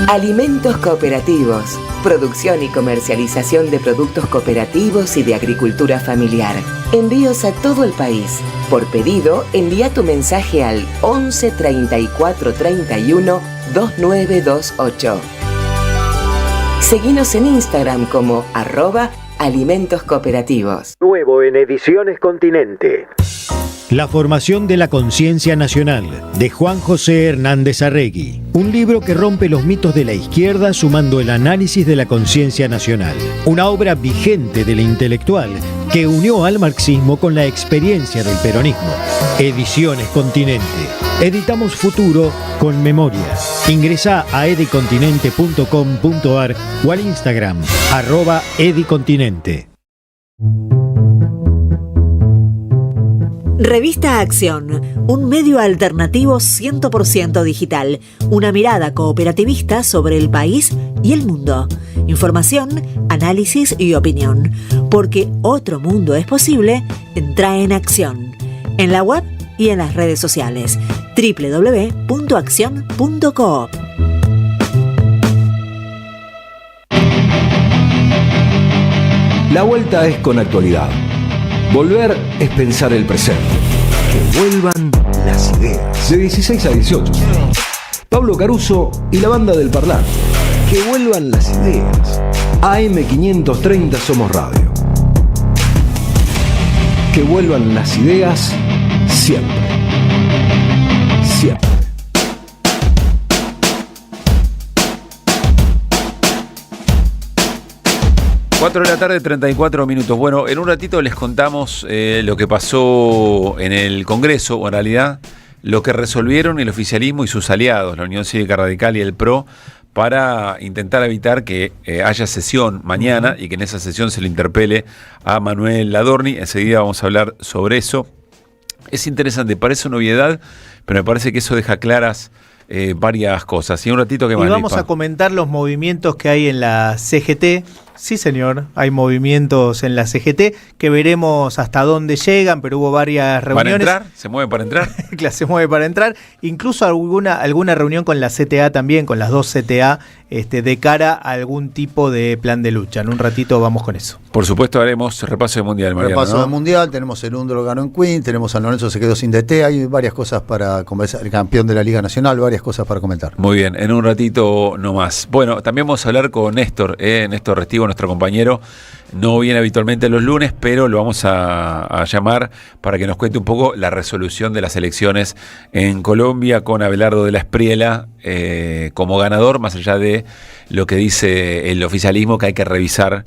Alimentos cooperativos, producción y comercialización de productos cooperativos y de agricultura familiar. Envíos a todo el país. Por pedido, envía tu mensaje al 11 34 31 2928. Seguinos en Instagram como @alimentos cooperativos. Nuevo en Ediciones Continente. La formación de la conciencia nacional, de Juan José Hernández Arregui. Un libro que rompe los mitos de la izquierda sumando el análisis de la conciencia nacional. Una obra vigente del intelectual que unió al marxismo con la experiencia del peronismo. Ediciones Continente. Editamos futuro con memoria. Ingresá a edicontinente.com.ar o al Instagram @edicontinente. Revista Acción, un medio alternativo 100% digital, una mirada cooperativista sobre el país y el mundo. Información, análisis y opinión. Porque otro mundo es posible, entra en Acción. En la web y en las redes sociales. www.accion.coop. La vuelta es con actualidad. Volver es pensar el presente. Que vuelvan las ideas. De 16 a 18. Pablo Caruso y la banda del Parlante. Que vuelvan las ideas. AM530 Somos Radio. Que vuelvan las ideas siempre. Siempre. Cuatro de la tarde, 34 minutos. Bueno, en un ratito les contamos lo que pasó en el Congreso, o en realidad lo que resolvieron el oficialismo y sus aliados, la Unión Cívica Radical y el PRO, para intentar evitar que haya sesión mañana y que en esa sesión se le interpele a Manuel Ladorni. Enseguida vamos a hablar sobre eso. Es interesante, parece una obviedad, pero me parece que eso deja claras varias cosas. Y un ratito que más. Y vamos a comentar los movimientos que hay en la CGT. Sí, señor, hay movimientos en la CGT que veremos hasta dónde llegan, pero hubo varias reuniones. ¿Para entrar? ¿Se mueve para entrar? Claro, se mueve para entrar. Incluso alguna reunión con la CTA también, con las dos CTA de cara a algún tipo de plan de lucha. En un ratito vamos con eso. Por supuesto haremos repaso de Mundial, Mariano, repaso ¿no? de Mundial, tenemos el Undo lo ganó en Queen, tenemos a Lorenzo se quedó sin DT, hay varias cosas para conversar, el campeón de la Liga Nacional, varias cosas para comentar. Muy bien, en un ratito nomás. Bueno, también vamos a hablar con Néstor, Néstor Restivo, nuestro compañero. No viene habitualmente los lunes, pero lo vamos a llamar para que nos cuente un poco la resolución de las elecciones en Colombia con Abelardo de la Espriella como ganador, más allá de lo que dice el oficialismo, que hay que revisar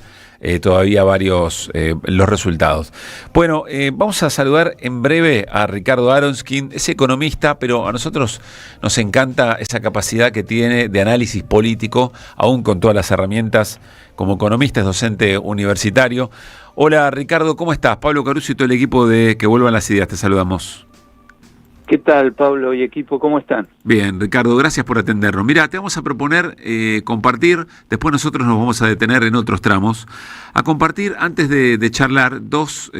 todavía varios los resultados. Bueno, vamos a saludar en breve a Ricardo Aronskin, es economista, pero a nosotros nos encanta esa capacidad que tiene de análisis político, aún con todas las herramientas. Como economista, es docente universitario. Hola Ricardo, ¿cómo estás? Pablo Caruso y todo el equipo de Que Vuelvan las Ideas, te saludamos. ¿Qué tal, Pablo y equipo? ¿Cómo están? Bien, Ricardo, gracias por atendernos. Mira, te vamos a proponer compartir, después nosotros nos vamos a detener en otros tramos, a compartir, antes de charlar, dos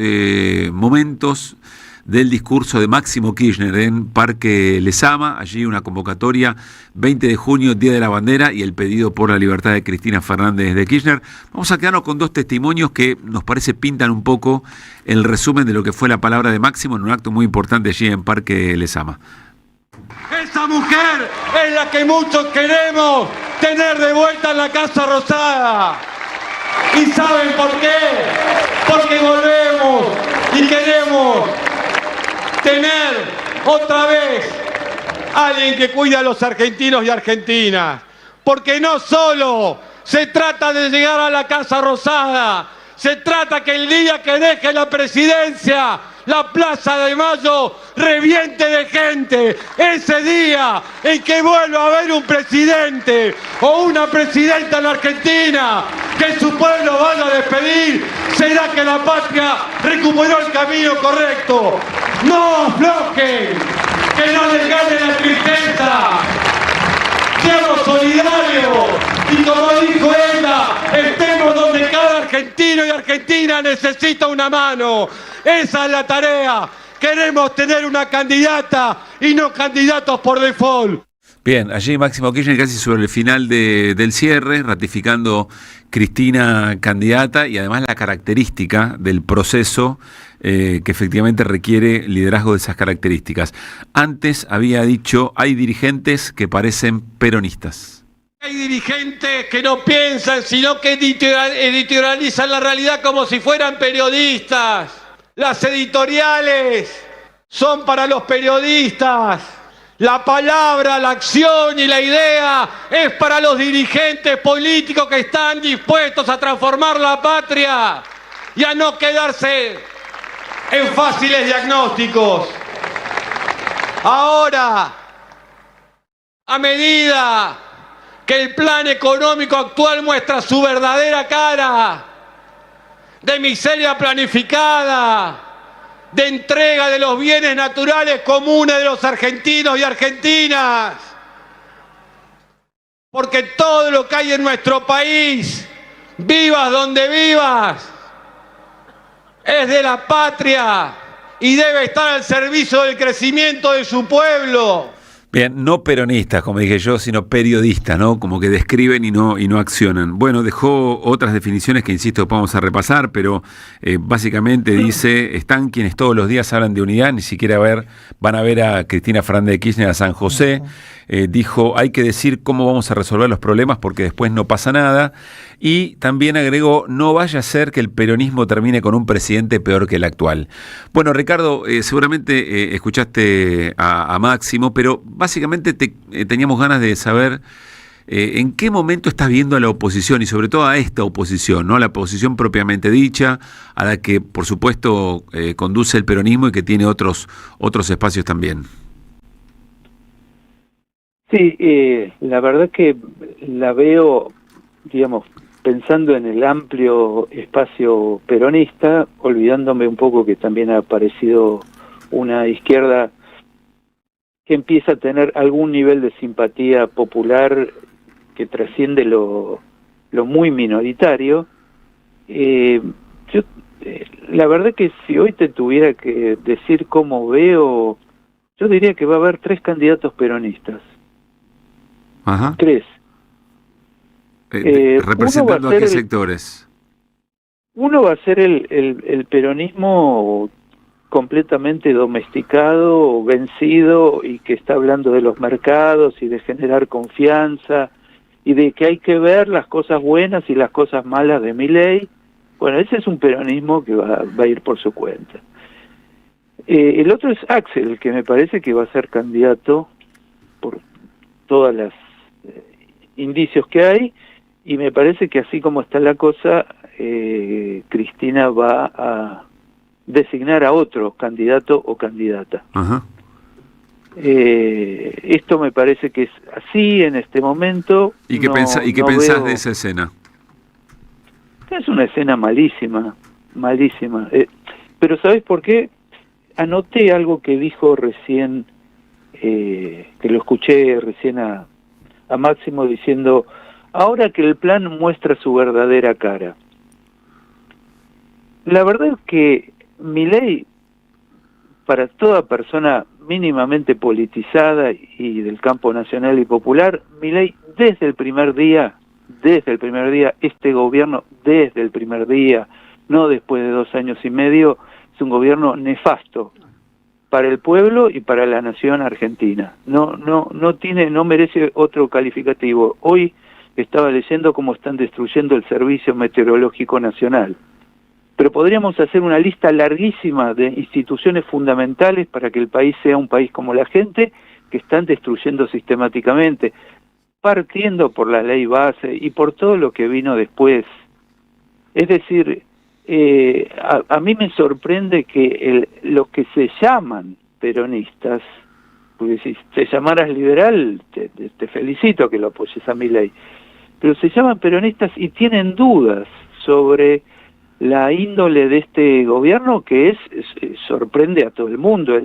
momentos del discurso de Máximo Kirchner en Parque Lezama, allí una convocatoria, 20 de junio, Día de la Bandera, y el pedido por la libertad de Cristina Fernández de Kirchner. Vamos a quedarnos con dos testimonios que nos parece pintan un poco el resumen de lo que fue la palabra de Máximo en un acto muy importante allí en Parque Lezama. Esa mujer es la que muchos queremos tener de vuelta en la Casa Rosada. ¿Y saben por qué? Porque volvemos y queremos tener otra vez a alguien que cuide a los argentinos y argentinas. Porque no solo se trata de llegar a la Casa Rosada, se trata que el día que deje la presidencia, la Plaza de Mayo reviente de gente. Ese día en que vuelva a haber un presidente o una presidenta en la Argentina, que su pueblo vaya a despedir, será que la patria recuperó el camino correcto. No aflojen, que no les gane la tristeza. Seamos solidarios y, como dijo ella, estemos donde cada argentino y argentina necesita una mano. Esa es la tarea. Queremos tener una candidata y no candidatos por default. Bien, allí Máximo Kirchner casi sobre el final del cierre, ratificando Cristina candidata y además la característica del proceso que efectivamente requiere liderazgo de esas características. Antes había dicho, hay dirigentes que parecen peronistas. Hay dirigentes que no piensan, sino que editorializan la realidad como si fueran periodistas. Las editoriales son para los periodistas. La palabra, la acción y la idea es para los dirigentes políticos que están dispuestos a transformar la patria y a no quedarse en fáciles diagnósticos. Ahora, a medida que el plan económico actual muestra su verdadera cara de miseria planificada, de entrega de los bienes naturales comunes de los argentinos y argentinas, porque todo lo que hay en nuestro país, vivas donde vivas, es de la patria y debe estar al servicio del crecimiento de su pueblo. Bien, no peronistas, como dije yo, sino periodistas, ¿no? Como que describen y no accionan. Bueno, dejó otras definiciones que, insisto, vamos a repasar, pero básicamente dice, están quienes todos los días hablan de unidad, ni siquiera van a ver a Cristina Fernández de Kirchner a San José. Dijo, hay que decir cómo vamos a resolver los problemas porque después no pasa nada. Y también agregó, no vaya a ser que el peronismo termine con un presidente peor que el actual. Bueno, Ricardo, seguramente escuchaste a Máximo, pero básicamente teníamos ganas de saber en qué momento estás viendo a la oposición y sobre todo a esta oposición, ¿no? A la oposición propiamente dicha, a la que por supuesto conduce el peronismo y que tiene otros espacios también. Sí, la verdad que la veo, digamos, pensando en el amplio espacio peronista, olvidándome un poco que también ha aparecido una izquierda que empieza a tener algún nivel de simpatía popular que trasciende lo muy minoritario. La verdad que si hoy te tuviera que decir cómo veo, yo diría que va a haber 3 candidatos peronistas. Ajá. 3. ¿Representando a qué sectores? Uno va a ser el peronismo completamente domesticado, vencido, y que está hablando de los mercados y de generar confianza y de que hay que ver las cosas buenas y las cosas malas de Milei. Bueno, ese es un peronismo que va a ir por su cuenta. El otro es Axel, que me parece que va a ser candidato por todas las indicios que hay, y me parece que así como está la cosa, Cristina va a designar a otro candidato o candidata. Ajá. Esto me parece que es así en este momento. ¿Y qué pensás de esa escena? Es una escena malísima, malísima. Pero ¿sabés por qué? Anoté algo que dijo recién, que lo escuché recién a Máximo diciendo: ahora que el plan muestra su verdadera cara. La verdad es que Milei, para toda persona mínimamente politizada y del campo nacional y popular, Milei desde el primer día, este gobierno desde el primer día, no después de 2 años y medio, es un gobierno nefasto para el pueblo y para la nación argentina. No merece otro calificativo. Hoy estaba leyendo cómo están destruyendo el Servicio Meteorológico Nacional. Pero podríamos hacer una lista larguísima de instituciones fundamentales para que el país sea un país como la gente, que están destruyendo sistemáticamente, partiendo por la ley base y por todo lo que vino después. Es decir, a mí me sorprende que los que se llaman peronistas, porque si te llamaras liberal, te felicito que lo apoyes a Milei, pero se llaman peronistas y tienen dudas sobre la índole de este gobierno, que sorprende a todo el mundo.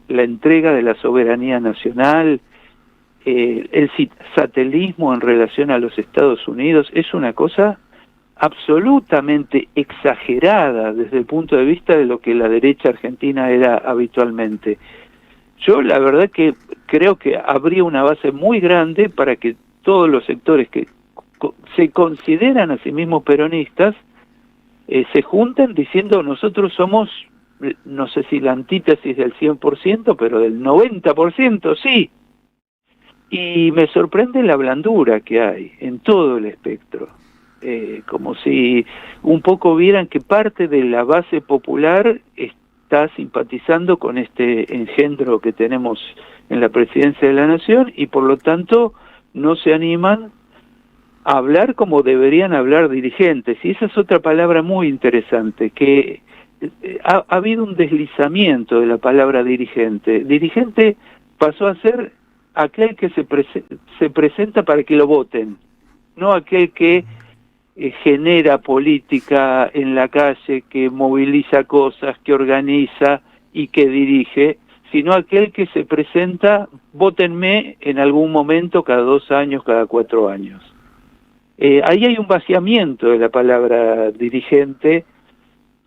La entrega de la soberanía nacional, el satelismo en relación a los Estados Unidos, es una cosa absolutamente exagerada desde el punto de vista de lo que la derecha argentina era habitualmente. Yo la verdad que creo que habría una base muy grande para que todos los sectores que se consideran a sí mismos peronistas se junten diciendo: nosotros somos, no sé si la antítesis del 100%, pero del 90%, sí. Y me sorprende la blandura que hay en todo el espectro. Como si un poco vieran que parte de la base popular está simpatizando con este engendro que tenemos en la presidencia de la Nación, y por lo tanto no se animan a hablar como deberían hablar dirigentes. Y esa es otra palabra muy interesante, que ha habido un deslizamiento de la palabra dirigente. Dirigente pasó a ser aquel que se presenta para que lo voten, no aquel que genera política en la calle, que moviliza cosas, que organiza y que dirige, sino aquel que se presenta: vótenme en algún momento, cada 2 años, cada 4 años. Ahí hay un vaciamiento de la palabra dirigente.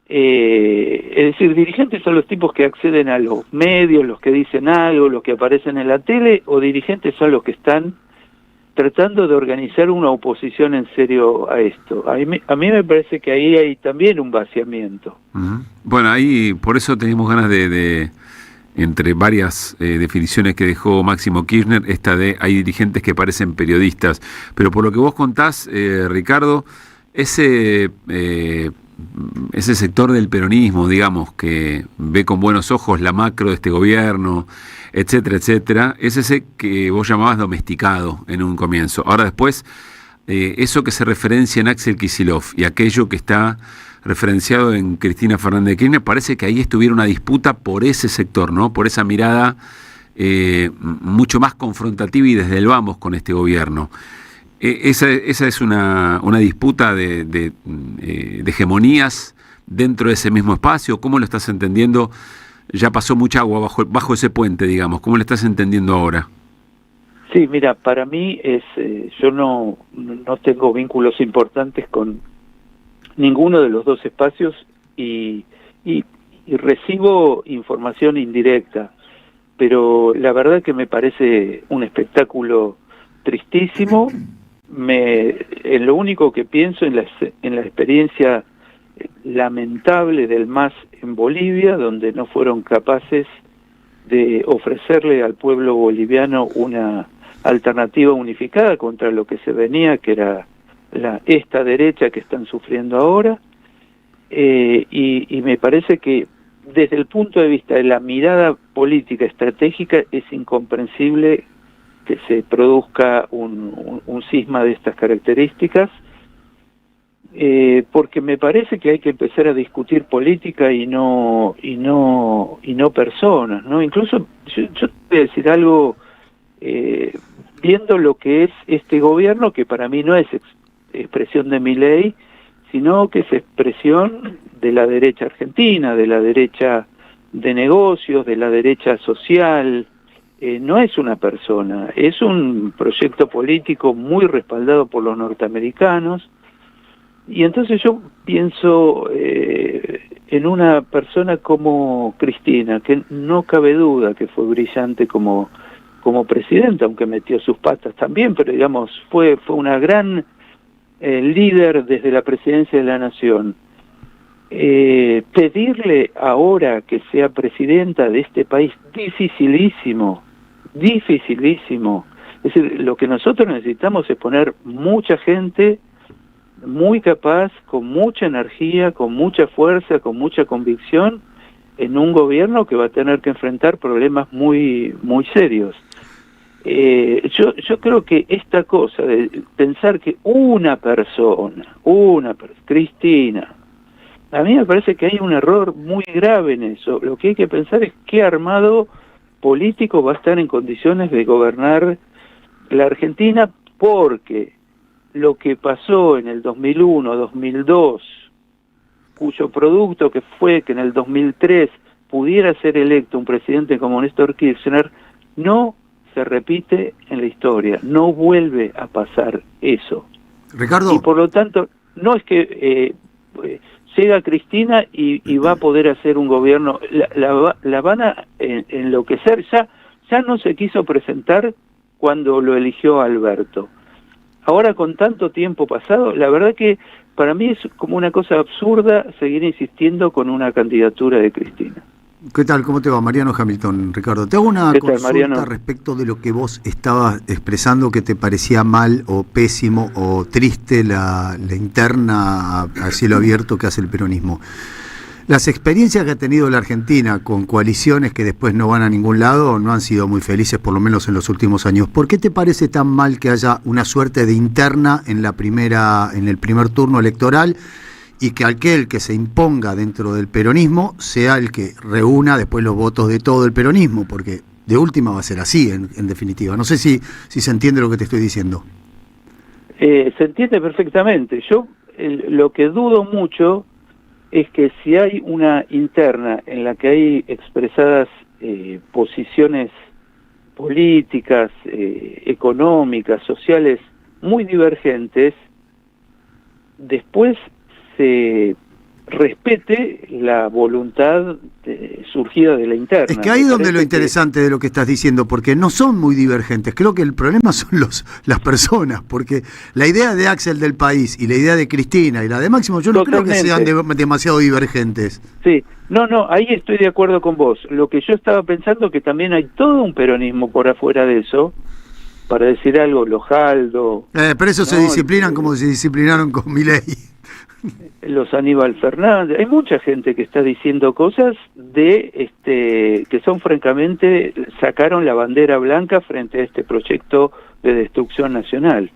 Es decir, dirigentes son los tipos que acceden a los medios, los que dicen algo, los que aparecen en la tele, o dirigentes son los que están tratando de organizar una oposición en serio a esto. A mí me parece que ahí hay también un vaciamiento. Uh-huh. Bueno, ahí por eso teníamos ganas de entre varias definiciones que dejó Máximo Kirchner, esta de hay dirigentes que parecen periodistas. Pero por lo que vos contás, Ricardo, ese sector del peronismo, digamos, que ve con buenos ojos la macro de este gobierno, etcétera, etcétera, es ese que vos llamabas domesticado en un comienzo. Ahora después, eso que se referencia en Axel Kicillof y aquello que está referenciado en Cristina Fernández de Kirchner, parece que ahí estuviera una disputa por ese sector, ¿no? Por esa mirada mucho más confrontativa y desde el vamos con este gobierno. Esa es una disputa de hegemonías dentro de ese mismo espacio. ¿Cómo lo estás entendiendo? Ya pasó mucha agua bajo ese puente, digamos. ¿Cómo lo estás entendiendo ahora? Sí, mira, para mí yo no tengo vínculos importantes con ninguno de los dos espacios y recibo información indirecta, pero la verdad que me parece un espectáculo tristísimo, lo único que pienso en la experiencia lamentable del MAS en Bolivia, donde no fueron capaces de ofrecerle al pueblo boliviano una alternativa unificada contra lo que se venía, que era esta derecha que están sufriendo ahora, y me parece que desde el punto de vista de la mirada política estratégica es incomprensible que se produzca un cisma de estas características, porque me parece que hay que empezar a discutir política y no personas, ¿no? Incluso yo te voy a decir algo, viendo lo que es este gobierno, que para mí no es expresión de Milei, sino que es expresión de la derecha argentina, de la derecha de negocios, de la derecha social. No es una persona, es un proyecto político muy respaldado por los norteamericanos. Y entonces yo pienso en una persona como Cristina, que no cabe duda que fue brillante como presidenta, aunque metió sus patas también, pero digamos, fue una gran líder desde la presidencia de la Nación. Pedirle ahora que sea presidenta de este país dificilísimo, es decir, lo que nosotros necesitamos es poner mucha gente muy capaz, con mucha energía, con mucha fuerza, con mucha convicción, en un gobierno que va a tener que enfrentar problemas muy serios. Yo creo que esta cosa de pensar que una persona, Cristina, a mí me parece que hay un error muy grave en eso. Lo que hay que pensar es qué armado político va a estar en condiciones de gobernar la Argentina, porque lo que pasó en el 2001, 2002, cuyo producto que fue que en el 2003 pudiera ser electo un presidente como Néstor Kirchner, no se repite en la historia, no vuelve a pasar eso. Ricardo. Y por lo tanto, no es que llega Cristina y va a poder hacer un gobierno, la van a enloquecer. Ya no se quiso presentar cuando lo eligió Alberto. Ahora, con tanto tiempo pasado, la verdad que para mí es como una cosa absurda seguir insistiendo con una candidatura de Cristina. ¿Qué tal? ¿Cómo te va? Mariano Hamilton, Ricardo. Te hago una consulta respecto de lo que vos estabas expresando, que te parecía mal o pésimo o triste la interna a cielo abierto que hace el peronismo. Las experiencias que ha tenido la Argentina con coaliciones que después no van a ningún lado no han sido muy felices, por lo menos en los últimos años. ¿Por qué te parece tan mal que haya una suerte de interna en el primer turno electoral y que aquel que se imponga dentro del peronismo sea el que reúna después los votos de todo el peronismo? Porque de última va a ser así, en definitiva. No sé si se entiende lo que te estoy diciendo. Se entiende perfectamente. Yo lo que dudo mucho es que si hay una interna en la que hay expresadas posiciones políticas, económicas, sociales muy divergentes, después se respete la voluntad surgida de la interna. Es que ahí es donde lo interesante de lo que estás diciendo, porque no son muy divergentes. Creo que el problema son las personas, porque la idea de Axel del país y la idea de Cristina y la de Máximo, yo no creo que sean demasiado divergentes. Sí, no, ahí estoy de acuerdo con vos. Lo que yo estaba pensando que también hay todo un peronismo por afuera de eso, para decir algo, los Jaldo. Pero eso se disciplinan como se disciplinaron con Milei. Los Aníbal Fernández, hay mucha gente que está diciendo cosas que son francamente, sacaron la bandera blanca frente a este proyecto de destrucción nacional.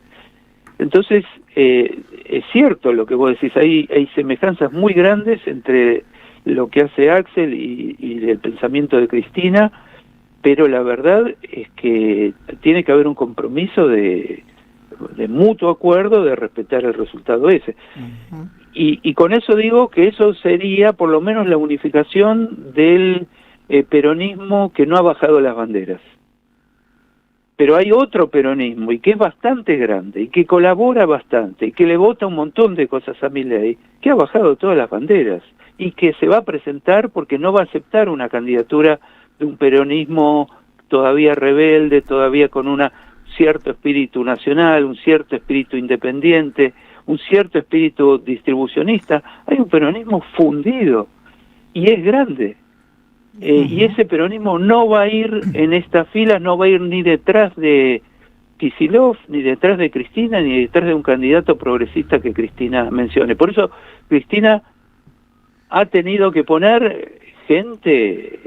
Entonces, es cierto lo que vos decís, hay semejanzas muy grandes entre lo que hace Axel y el pensamiento de Cristina, pero la verdad es que tiene que haber un compromiso de mutuo acuerdo de respetar el resultado ese. Uh-huh. Y con eso digo que eso sería por lo menos la unificación del peronismo que no ha bajado las banderas. Pero hay otro peronismo, y que es bastante grande, y que colabora bastante, y que le vota un montón de cosas a Milei, que ha bajado todas las banderas, y que se va a presentar porque no va a aceptar una candidatura de un peronismo todavía rebelde, todavía con una cierto espíritu nacional, un cierto espíritu independiente, un cierto espíritu distribucionista. Hay un peronismo fundido y es grande. Y ese peronismo no va a ir en esta fila, no va a ir ni detrás de Kicillof, ni detrás de Cristina, ni detrás de un candidato progresista que Cristina mencione. Por eso Cristina ha tenido que poner gente,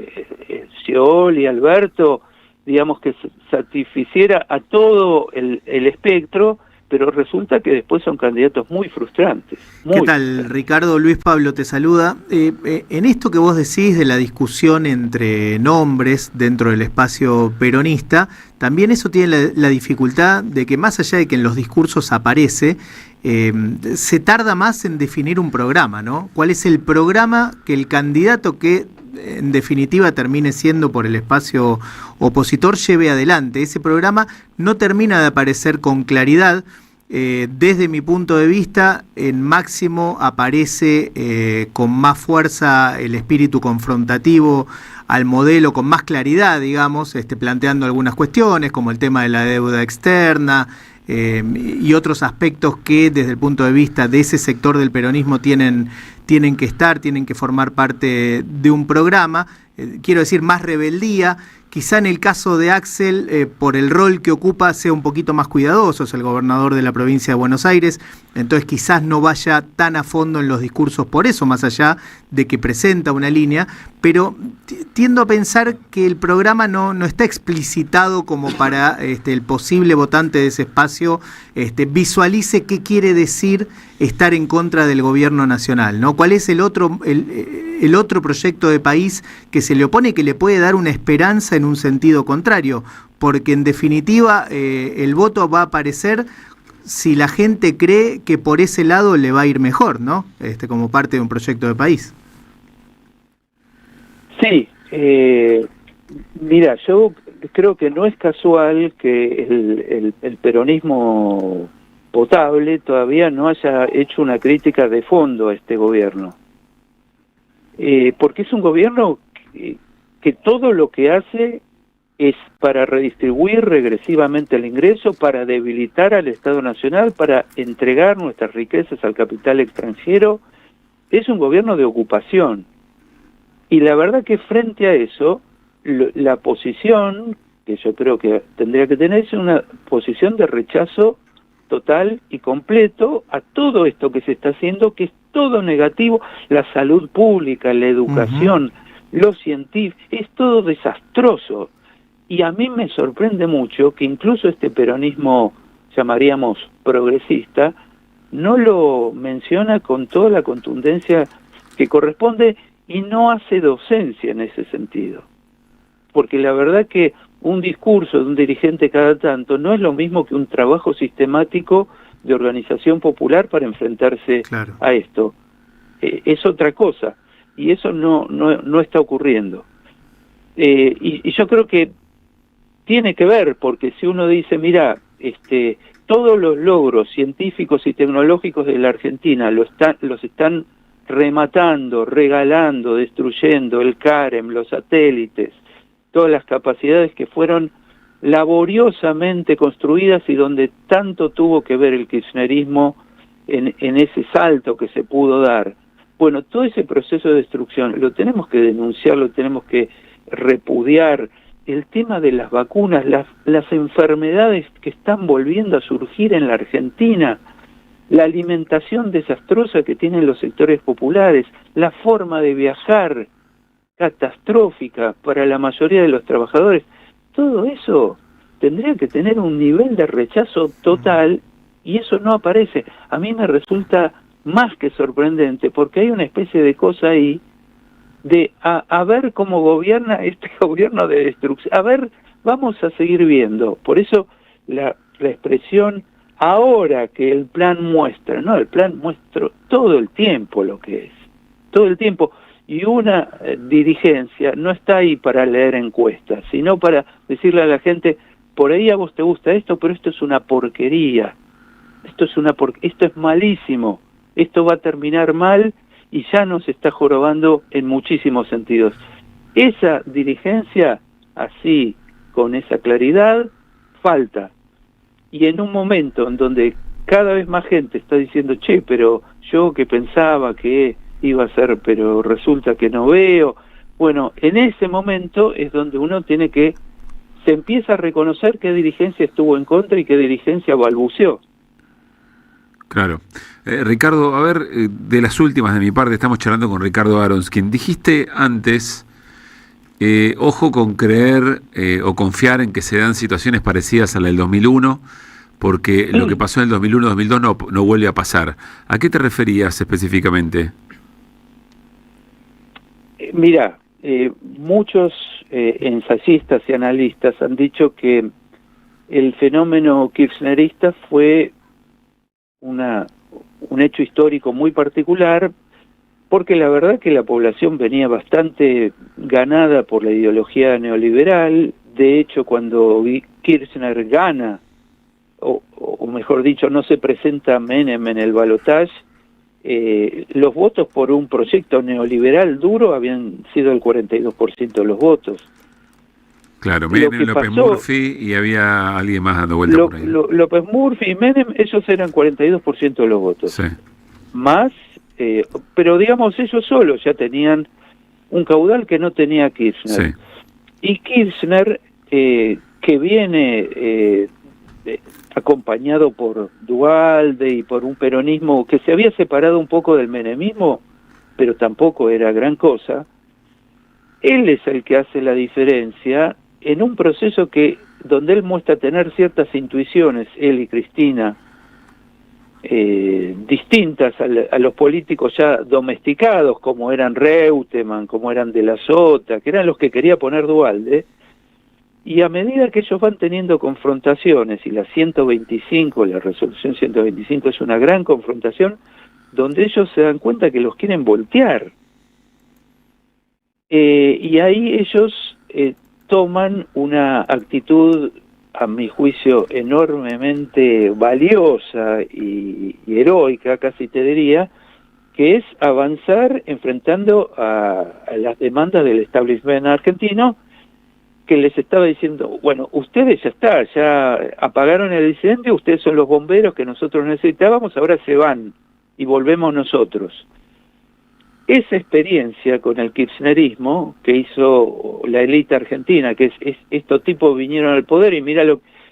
Scioli, Alberto, digamos, que satisficiera a todo el espectro, pero resulta que después son candidatos muy frustrantes. ¿Qué tal, Ricardo? Luis Pablo te saluda. En esto que vos decís de la discusión entre nombres dentro del espacio peronista, también eso tiene la dificultad de que, más allá de que en los discursos aparece, se tarda más en definir un programa, ¿no? ¿Cuál es el programa que el candidato que en definitiva termine siendo por el espacio opositor lleve adelante? Ese programa no termina de aparecer con claridad. Desde mi punto de vista, en Máximo aparece con más fuerza el espíritu confrontativo al modelo, con más claridad, digamos, planteando algunas cuestiones como el tema de la deuda externa y otros aspectos que desde el punto de vista de ese sector del peronismo tienen que formar parte de un programa. Quiero decir, más rebeldía. Quizá en el caso de Axel, por el rol que ocupa, sea un poquito más cuidadoso, es el gobernador de la provincia de Buenos Aires, entonces quizás no vaya tan a fondo en los discursos por eso, más allá de que presenta una línea, pero tiendo a pensar que el programa no está explicitado como para el posible votante de ese espacio visualice qué quiere decir estar en contra del gobierno nacional, ¿no? ¿Cuál es el otro proyecto de país que se le opone y que le puede dar una esperanza en un sentido contrario? Porque en definitiva el voto va a aparecer si la gente cree que por ese lado le va a ir mejor, ¿no? Como parte de un proyecto de país. Sí, mira, yo creo que no es casual que el peronismo potable todavía no haya hecho una crítica de fondo a este gobierno. Porque es un gobierno que todo lo que hace es para redistribuir regresivamente el ingreso, para debilitar al Estado Nacional, para entregar nuestras riquezas al capital extranjero. Es un gobierno de ocupación. Y la verdad que frente a eso, la posición que yo creo que tendría que tener es una posición de rechazo total y completo a todo esto que se está haciendo, que es todo negativo, la salud pública, la educación, los científicos, es todo desastroso. Y a mí me sorprende mucho que incluso este peronismo, llamaríamos progresista, no lo menciona con toda la contundencia que corresponde y no hace docencia en ese sentido. Porque la verdad que un discurso de un dirigente cada tanto no es lo mismo que un trabajo sistemático de organización popular para enfrentarse a esto. Es otra cosa, y eso no está ocurriendo. Y yo creo que tiene que ver, porque si uno dice, mira, todos los logros científicos y tecnológicos de la Argentina los están rematando, regalando, destruyendo, el CAREM, los satélites, todas las capacidades que fueron laboriosamente construidas y donde tanto tuvo que ver el kirchnerismo en ese salto que se pudo dar. Bueno, todo ese proceso de destrucción lo tenemos que denunciar, lo tenemos que repudiar. El tema de las vacunas, las enfermedades que están volviendo a surgir en la Argentina, la alimentación desastrosa que tienen los sectores populares, la forma de viajar catastrófica para la mayoría de los trabajadores, todo eso tendría que tener un nivel de rechazo total y eso no aparece. A mí me resulta más que sorprendente porque hay una especie de cosa ahí de a ver cómo gobierna este gobierno de destrucción. A ver, vamos a seguir viendo. Por eso la expresión ahora que el plan muestra, no, el plan muestra todo el tiempo lo que es, todo el tiempo. Y una dirigencia no está ahí para leer encuestas, sino para decirle a la gente, por ahí a vos te gusta esto, pero esto es una porquería, esto es malísimo, esto va a terminar mal y ya nos está jorobando en muchísimos sentidos. Esa dirigencia, así, con esa claridad, falta. y en un momento en donde cada vez más gente está diciendo, che, pero yo que pensaba que iba a ser, pero resulta que no veo. Bueno, en ese momento es donde uno se empieza a reconocer qué dirigencia estuvo en contra y qué dirigencia balbuceó. Claro. Ricardo, a ver, de las últimas de mi parte, estamos charlando con Ricardo Aronskin. Dijiste antes, ojo con creer o confiar en que se dan situaciones parecidas a la del 2001, porque lo que pasó en el 2001-2002 no vuelve a pasar. ¿A qué te referías específicamente? Mira, muchos ensayistas y analistas han dicho que el fenómeno kirchnerista fue un hecho histórico muy particular, porque la verdad que la población venía bastante ganada por la ideología neoliberal. De hecho, cuando Kirchner gana, o mejor dicho, no se presenta Menem en el balotaje, los votos por un proyecto neoliberal duro habían sido el 42% de los votos. Claro, Menem, López Murphy y había alguien más dando vueltas por ahí. López Murphy y Menem, ellos eran 42% de los votos. Sí. Más, pero digamos, ellos solos ya tenían un caudal que no tenía Kirchner. Sí. Y Kirchner, que viene acompañado por Duhalde y por un peronismo que se había separado un poco del menemismo, pero tampoco era gran cosa, él es el que hace la diferencia en un proceso donde él muestra tener ciertas intuiciones, él y Cristina, distintas a los políticos ya domesticados, como eran Reutemann, como eran De la Sota, que eran los que quería poner Duhalde. Y a medida que ellos van teniendo confrontaciones, y la resolución 125 es una gran confrontación, donde ellos se dan cuenta que los quieren voltear. Y ahí ellos toman una actitud, a mi juicio, enormemente valiosa y heroica, casi te diría, que es avanzar enfrentando a las demandas del establishment argentino, que les estaba diciendo, bueno, ustedes ya apagaron el incendio, ustedes son los bomberos que nosotros necesitábamos, ahora se van y volvemos nosotros. Esa experiencia con el kirchnerismo que hizo la élite argentina, que estos tipos vinieron al poder y mira,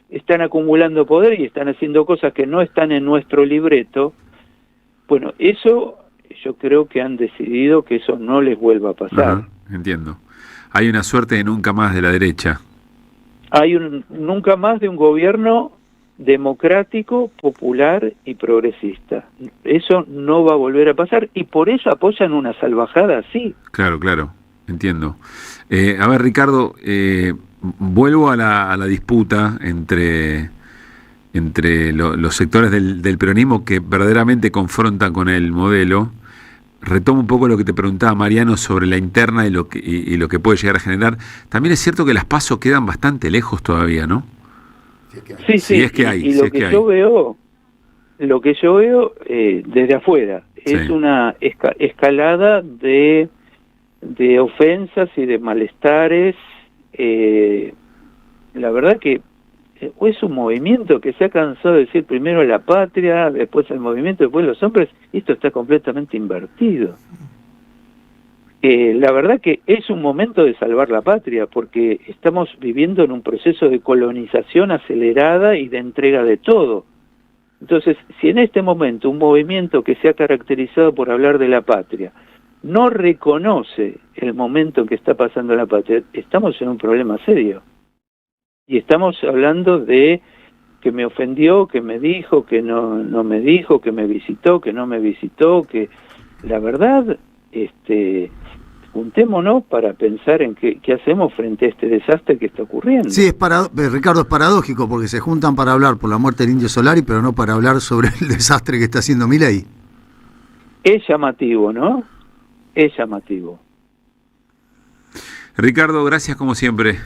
están acumulando poder y están haciendo cosas que no están en nuestro libreto, bueno, eso yo creo que han decidido que eso no les vuelva a pasar. Ajá, entiendo. Hay una suerte de nunca más de la derecha. Hay nunca más de un gobierno democrático, popular y progresista. Eso no va a volver a pasar y por eso apoyan una salvajada así. Claro, entiendo. A ver, Ricardo, vuelvo a la disputa entre los sectores del peronismo que verdaderamente confrontan con el modelo. Retomo un poco lo que te preguntaba Mariano sobre la interna y lo que puede llegar a generar. También es cierto que las PASO quedan bastante lejos todavía, ¿no? Sí, si es que hay. Y lo que yo veo desde afuera es una escalada de ofensas y de malestares. La verdad que es un movimiento que se ha cansado de decir primero la patria, después el movimiento, después los hombres. Esto está completamente invertido. La verdad que es un momento de salvar la patria, porque estamos viviendo en un proceso de colonización acelerada y de entrega de todo. Entonces, si en este momento un movimiento que se ha caracterizado por hablar de la patria no reconoce el momento en que está pasando la patria, estamos en un problema serio. Y estamos hablando de que me ofendió, que me dijo, que no me dijo, que me visitó, que no me visitó, que la verdad, juntémonos para pensar en qué hacemos frente a este desastre que está ocurriendo. Sí, Ricardo, es paradójico porque se juntan para hablar por la muerte del Indio Solari, pero no para hablar sobre el desastre que está haciendo Milei. Es llamativo, ¿no? Es llamativo. Ricardo, gracias como siempre.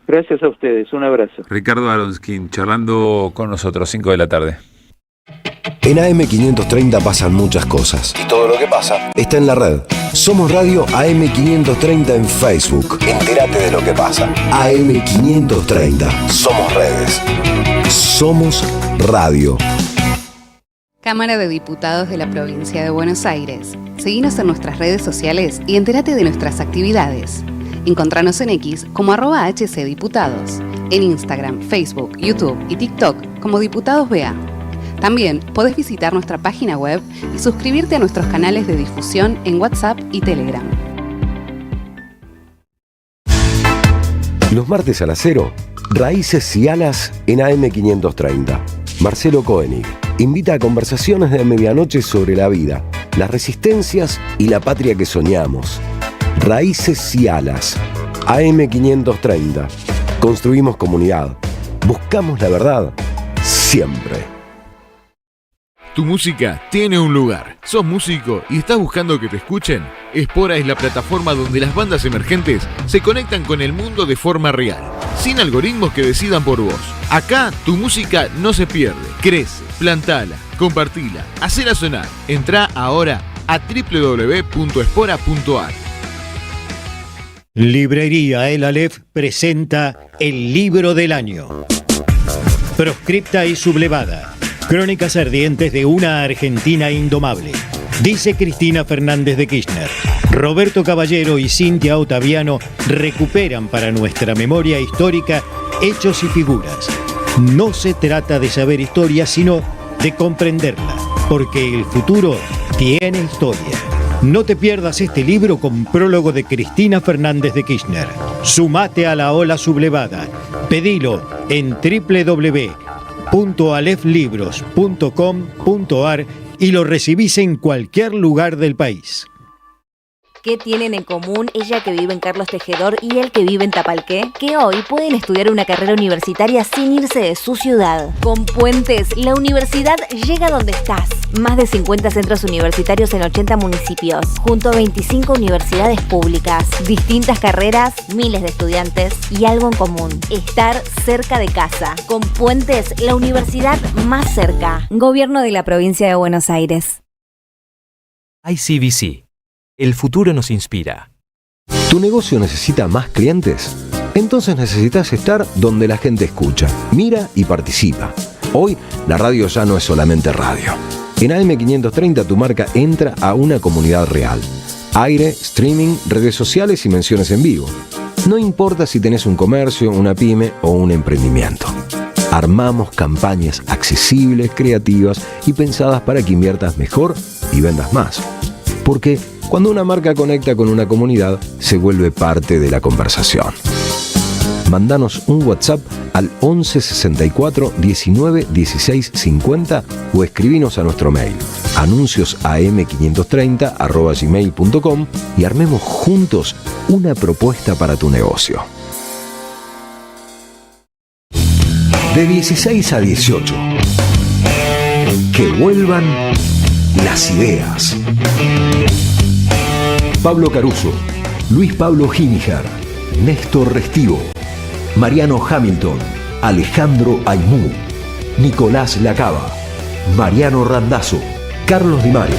Gracias a ustedes, un abrazo. Ricardo Aronskin, charlando con nosotros, 5 de la tarde. En AM530 pasan muchas cosas. Y todo lo que pasa está en la red. Somos Radio AM530 en Facebook. Entérate de lo que pasa. AM530. Somos redes. Somos Radio. Cámara de Diputados de la Provincia de Buenos Aires. Seguinos en nuestras redes sociales y entérate de nuestras actividades. Encontranos en X como @HCDiputados, en Instagram, Facebook, YouTube y TikTok como Diputados BA. También podés visitar nuestra página web y suscribirte a nuestros canales de difusión en WhatsApp y Telegram. Los martes a las 0, Raíces y Alas en AM530. Marcelo Koenig invita a conversaciones de medianoche sobre la vida, las resistencias y la patria que soñamos. Raíces y Alas, AM530. Construimos comunidad. Buscamos la verdad siempre. Tu música tiene un lugar. ¿Sos músico y estás buscando que te escuchen? Espora es la plataforma donde las bandas emergentes se conectan con el mundo de forma real, sin algoritmos que decidan por vos. Acá tu música no se pierde, crece, plantala, compartila, hacela sonar. Entrá ahora a www.espora.ar. Librería El Aleph presenta el libro del año. Proscripta y sublevada. Crónicas ardientes de una Argentina indomable. Dice Cristina Fernández de Kirchner. Roberto Caballero y Cintia Ottaviano recuperan para nuestra memoria histórica hechos y figuras. No se trata de saber historia, sino de comprenderla, porque el futuro tiene historia. No te pierdas este libro con prólogo de Cristina Fernández de Kirchner. Sumate a la ola sublevada. Pedilo en www.aleflibros.com.ar y lo recibís en cualquier lugar del país. ¿Qué tienen en común ella que vive en Carlos Tejedor y él que vive en Tapalqué? Que hoy pueden estudiar una carrera universitaria sin irse de su ciudad. Con Puentes, la universidad llega donde estás. Más de 50 centros universitarios en 80 municipios, junto a 25 universidades públicas. Distintas carreras, miles de estudiantes y algo en común: estar cerca de casa. Con Puentes, la universidad más cerca. Gobierno de la Provincia de Buenos Aires. ICBC. El futuro nos inspira. ¿Tu negocio necesita más clientes? Entonces necesitas estar donde la gente escucha, mira y participa. Hoy, la radio ya no es solamente radio. En AM530 tu marca entra a una comunidad real. Aire, streaming, redes sociales y menciones en vivo. No importa si tenés un comercio, una pyme o un emprendimiento. Armamos campañas accesibles, creativas y pensadas para que inviertas mejor y vendas más. Porque cuando una marca conecta con una comunidad, se vuelve parte de la conversación. Mándanos un WhatsApp al 11 64 19 16 50 o escribinos a nuestro mail anunciosam530@gmail.com y armemos juntos una propuesta para tu negocio. De 16 a 18. Que vuelvan las ideas. Pablo Caruso, Luis Pablo Giniger, Néstor Restivo, Mariano Hamilton, Alejandro Aymú, Nicolás Lacaba, Mariano Randazzo, Carlos Di Mario.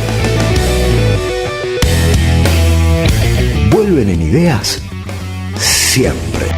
Vuelven en ideas siempre.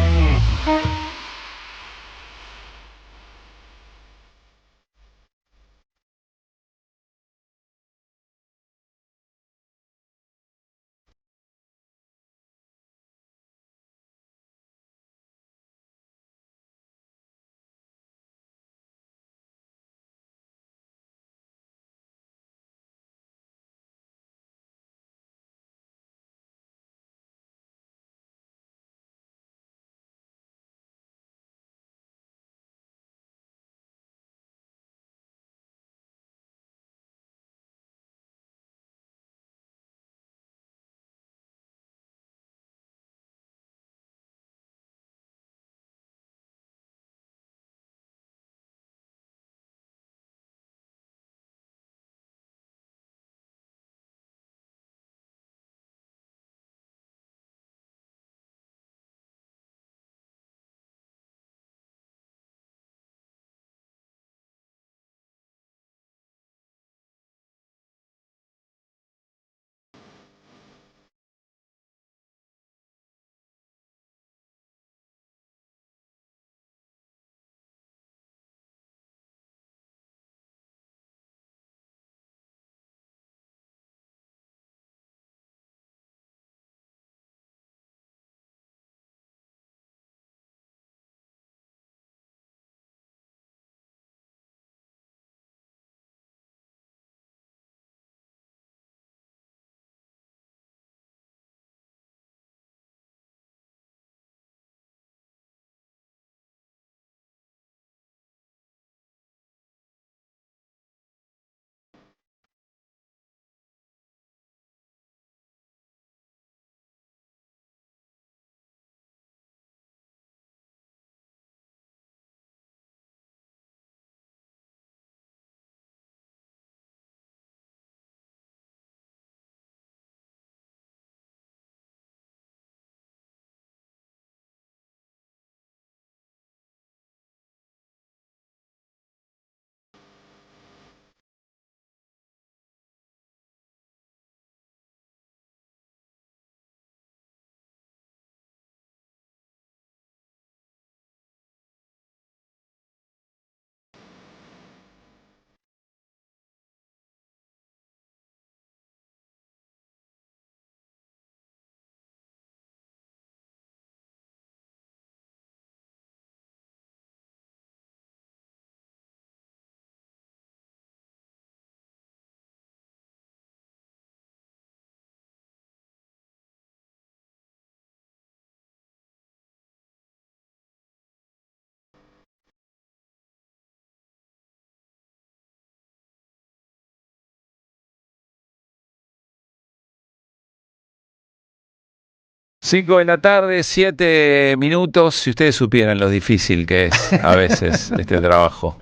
5 de la tarde, 7 minutos. Si ustedes supieran lo difícil que es a veces este trabajo.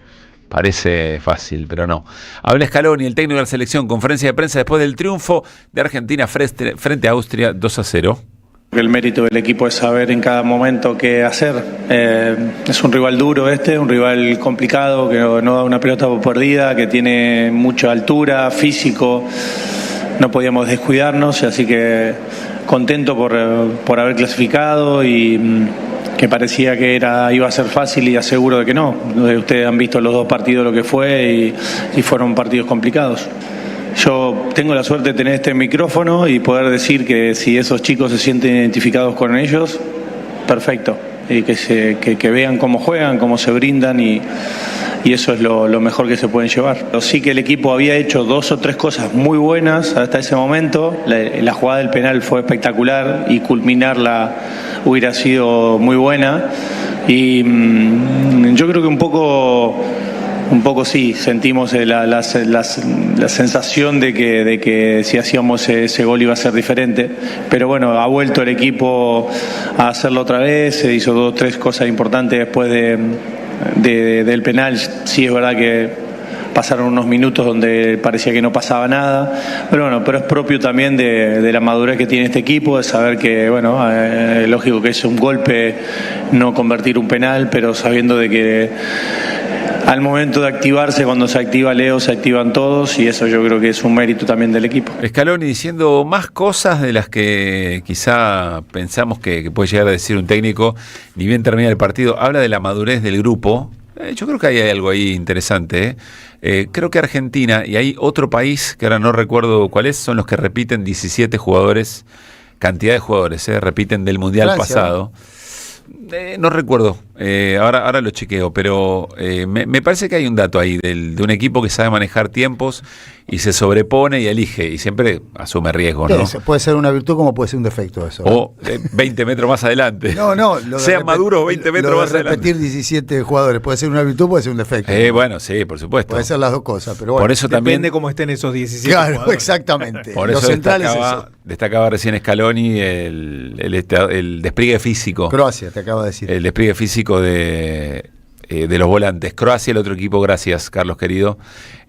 Parece fácil, pero no. Habla Scaloni, el técnico de la selección, conferencia de prensa después del triunfo de Argentina frente a Austria 2-0. El mérito del equipo es saber en cada momento qué hacer. Es un rival duro un rival complicado, que no da una pelota por perdida, que tiene mucha altura, físico. No podíamos descuidarnos, así que contento por haber clasificado y que parecía que iba a ser fácil y aseguro de que no. Ustedes han visto los dos partidos lo que fue y fueron partidos complicados. Yo tengo la suerte de tener este micrófono y poder decir que si esos chicos se sienten identificados con ellos, perfecto. Y que vean cómo juegan, cómo se brindan y eso es lo mejor que se pueden llevar. Pero sí que el equipo había hecho 2 o 3 cosas muy buenas hasta ese momento. La jugada del penal fue espectacular y culminarla hubiera sido muy buena. Y yo creo que un poco sí, sentimos la sensación de que si hacíamos ese gol iba a ser diferente, pero bueno, ha vuelto el equipo a hacerlo otra vez, se hizo 2 o 3 cosas importantes después del penal. Sí, es verdad que pasaron unos minutos donde parecía que no pasaba nada, pero es propio también de la madurez que tiene este equipo, de saber que, lógico que es un golpe no convertir un penal, pero sabiendo de que al momento de activarse, cuando se activa Leo, se activan todos y eso yo creo que es un mérito también del equipo. Scaloni diciendo más cosas de las que quizá pensamos que puede llegar a decir un técnico, ni bien termina el partido. Habla de la madurez del grupo. Yo creo que hay algo ahí interesante. Creo que Argentina y hay otro país, que ahora no recuerdo cuál es, son los que repiten 17 jugadores, cantidad de jugadores, repiten del Mundial Francia, pasado. No recuerdo, ahora lo chequeo, pero me parece que hay un dato ahí de un equipo que sabe manejar tiempos y se sobrepone y elige y siempre asume riesgos, ¿no? Puede ser una virtud como puede ser un defecto eso. O 20 metros más adelante. No, sean maduros 20 metros más adelante. Repetir 17 jugadores puede ser una virtud, puede ser un defecto. Bueno, sí, por supuesto. Puede ser las dos cosas, pero bueno. Por eso depende también, cómo estén esos 17 claro, jugadores. Exactamente. Por eso destacaba recién Scaloni el despliegue físico. Croacia, te acaba de decir. El despliegue físico de los volantes. Croacia, el otro equipo, gracias Carlos querido.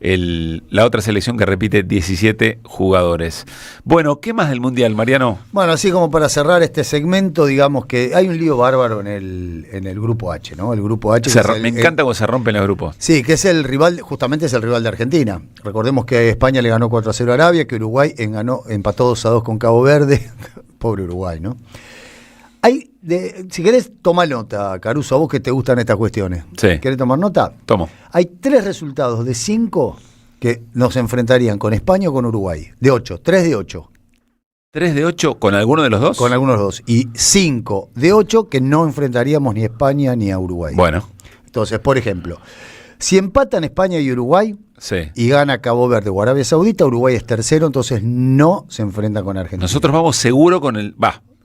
La otra selección que repite 17 jugadores. Bueno, ¿qué más del Mundial, Mariano? Bueno, así como para cerrar este segmento, digamos que hay un lío bárbaro en el grupo H, ¿no? El grupo H. Me encanta cuando se rompen los grupos. Sí, que es el rival, justamente es el rival de Argentina. Recordemos que España le ganó 4-0 a Arabia, que Uruguay empató 2-2 con Cabo Verde. Pobre Uruguay, ¿no? Si querés, toma nota, Caruso, a vos que te gustan estas cuestiones. Sí. ¿Querés tomar nota? Tomo. Hay 3 resultados de 5 que nos enfrentarían con España o con Uruguay. De 8, 3 de 8. 3 de 8 con alguno de los dos. Con alguno de los dos. Y 5 de 8 que no enfrentaríamos ni a España ni a Uruguay. Bueno. Entonces, por ejemplo, si empatan España y Uruguay y gana Cabo Verde o Arabia Saudita, Uruguay es tercero, entonces no se enfrenta con Argentina. Nosotros vamos seguro con el...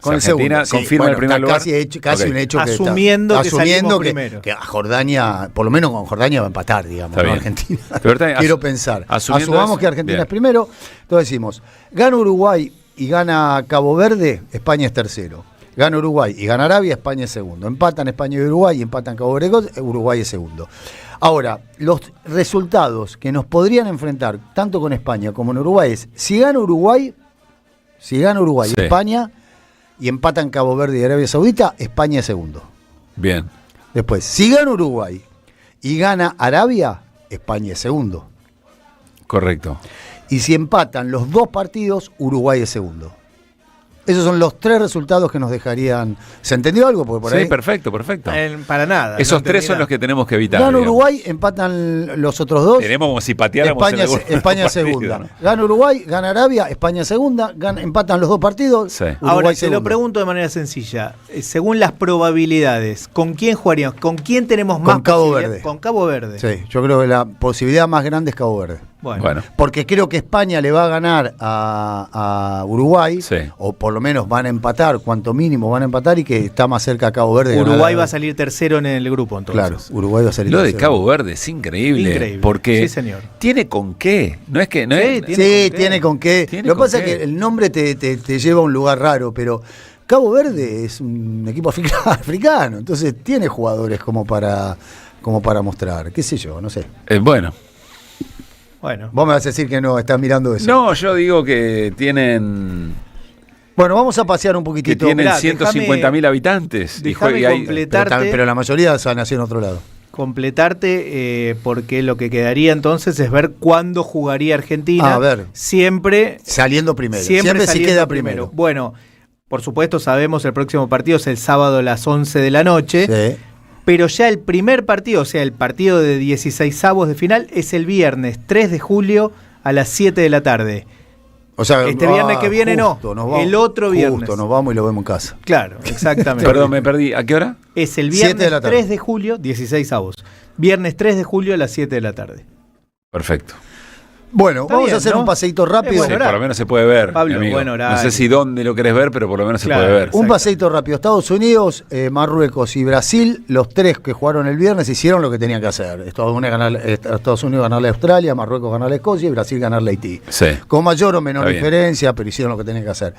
Con Argentina segundo, confirma el primer lugar. Casi un hecho que asumiendo que primero. Que a Jordania, por lo menos con Jordania va a empatar, digamos, ¿no? Argentina. Quiero pensar. Asumamos que Argentina es primero, entonces decimos, gana Uruguay y gana Cabo Verde, España es tercero. Gana Uruguay y gana Arabia, España es segundo. Empatan España y Uruguay y empatan Cabo Verde, Uruguay es segundo. Ahora, los resultados que nos podrían enfrentar tanto con España como en Uruguay es, si gana Uruguay y España y empatan Cabo Verde y Arabia Saudita, España es segundo. Bien. Después, si gana Uruguay y gana Arabia, España es segundo. Correcto. Y si empatan los 2 partidos, Uruguay es segundo. Esos son los 3 resultados que nos dejarían... ¿Se entendió algo? Porque por ahí... perfecto. Para nada. Esos 3 son los que tenemos que evitar. Gana Uruguay, empatan los otros 2. Tenemos como si pateáramos España segunda. ¿No? Gana Uruguay, gana Arabia, España segunda. Empatan los 2 partidos. Sí. Uruguay ahora, segundo. te lo pregunto de manera sencilla. Según las probabilidades, ¿con quién jugaríamos? ¿Con quién tenemos más posibilidades? Con Cabo Verde. Sí, yo creo que la posibilidad más grande es Cabo Verde. Bueno. Porque creo que España le va a ganar a Uruguay, o por lo menos van a empatar, cuanto mínimo van a empatar, y que está más cerca a Cabo Verde. Uruguay va a salir tercero en el grupo, entonces. Claro, Uruguay va a salir tercero. Lo de Cabo Verde es increíble. Porque sí, señor. Tiene con qué. No es que. Tiene con qué. Lo que pasa es que el nombre te lleva a un lugar raro, pero Cabo Verde es un equipo africano, entonces tiene jugadores como para mostrar, qué sé yo, no sé. Bueno. Vos me vas a decir que no, estás mirando eso. No, yo digo que tienen... Bueno, vamos a pasear un poquitito. Que tienen 150.000 habitantes. Pero la mayoría nació en otro lado. Completarte, porque lo que quedaría entonces es ver cuándo jugaría Argentina. A ver. Siempre saliendo primero. Siempre si queda primero. Bueno, por supuesto sabemos el próximo partido es el sábado a las 11 de la noche. Sí. Pero ya el primer partido, o sea, el partido de 16avos de final, es el viernes 3 de julio a las 7 de la tarde. O sea, este viernes que viene el otro viernes. Justo, nos vamos y lo vemos en casa. Claro, exactamente. Perdón, me perdí. ¿A qué hora? Es el viernes 3 de julio, 16avos. Viernes 3 de julio a las 7 de la tarde. Perfecto. Bueno, vamos a hacer un paseíto rápido. Sí, por lo menos se puede ver, Pablo, mi amigo. buen horario. No sé si dónde lo querés ver, pero por lo menos se puede ver. Un paseíto rápido. Estados Unidos, Marruecos y Brasil, los tres que jugaron el viernes hicieron lo que tenían que hacer. Estados Unidos ganarle a Australia, Marruecos ganarle a Escocia y Brasil ganarle a Haití. Sí. Con mayor o menor diferencia, pero hicieron lo que tenían que hacer.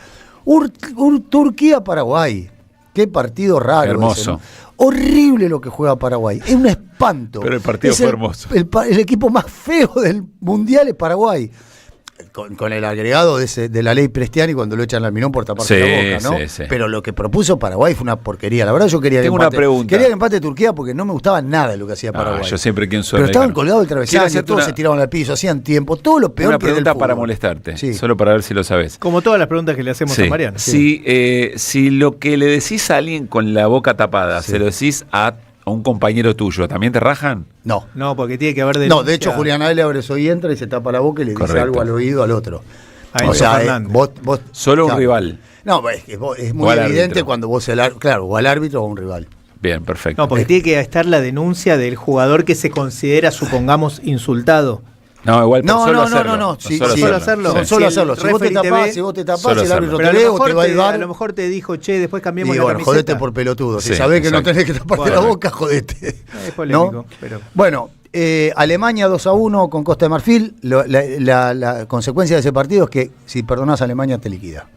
Turquía-Paraguay. Qué partido raro. Hermoso. Ese, ¿no? Horrible lo que juega Paraguay. Es un espanto. Pero el partido fue hermoso. El equipo más feo del Mundial es Paraguay. Con el agregado de la ley Prestiani cuando lo echan al Minón por taparse la boca, ¿no? Sí. Pero lo que propuso Paraguay fue una porquería. La verdad yo quería Tengo una pregunta. Quería que empate Turquía porque no me gustaba nada de lo que hacía Paraguay. Yo siempre quiero Pero estaban colgados del travesaño, todos se tiraban al piso, hacían tiempo, todo lo peor una que del pregunta fútbol. para molestarte, solo para ver si lo sabes. Como todas las preguntas que le hacemos a Mariano. Si lo que le decís a alguien con la boca tapada, se lo decís a un compañero tuyo, ¿también te rajan? No. No, porque tiene que haber denuncia. No, de hecho Julián Álvarez hoy entra y se tapa la boca y le dice algo al oído al otro. O sea, vos solo un rival. No, es muy evidente cuando vos o al árbitro o a un rival. Bien, perfecto. No, porque tiene que estar la denuncia del jugador que se considera, supongamos, insultado. No, igual no. Solo hacerlo. Solo hacerlo. Si vos te tapás, el árbitro te lee o te va a ir. A lo mejor te dijo, después cambiamos la camiseta. Jodete por pelotudo. Si sabés que no tenés que taparte la boca, jodete. Es polémico, pero... Bueno, Alemania 2-1 con Costa de Marfil. La consecuencia de ese partido es que si perdonás a Alemania te liquida.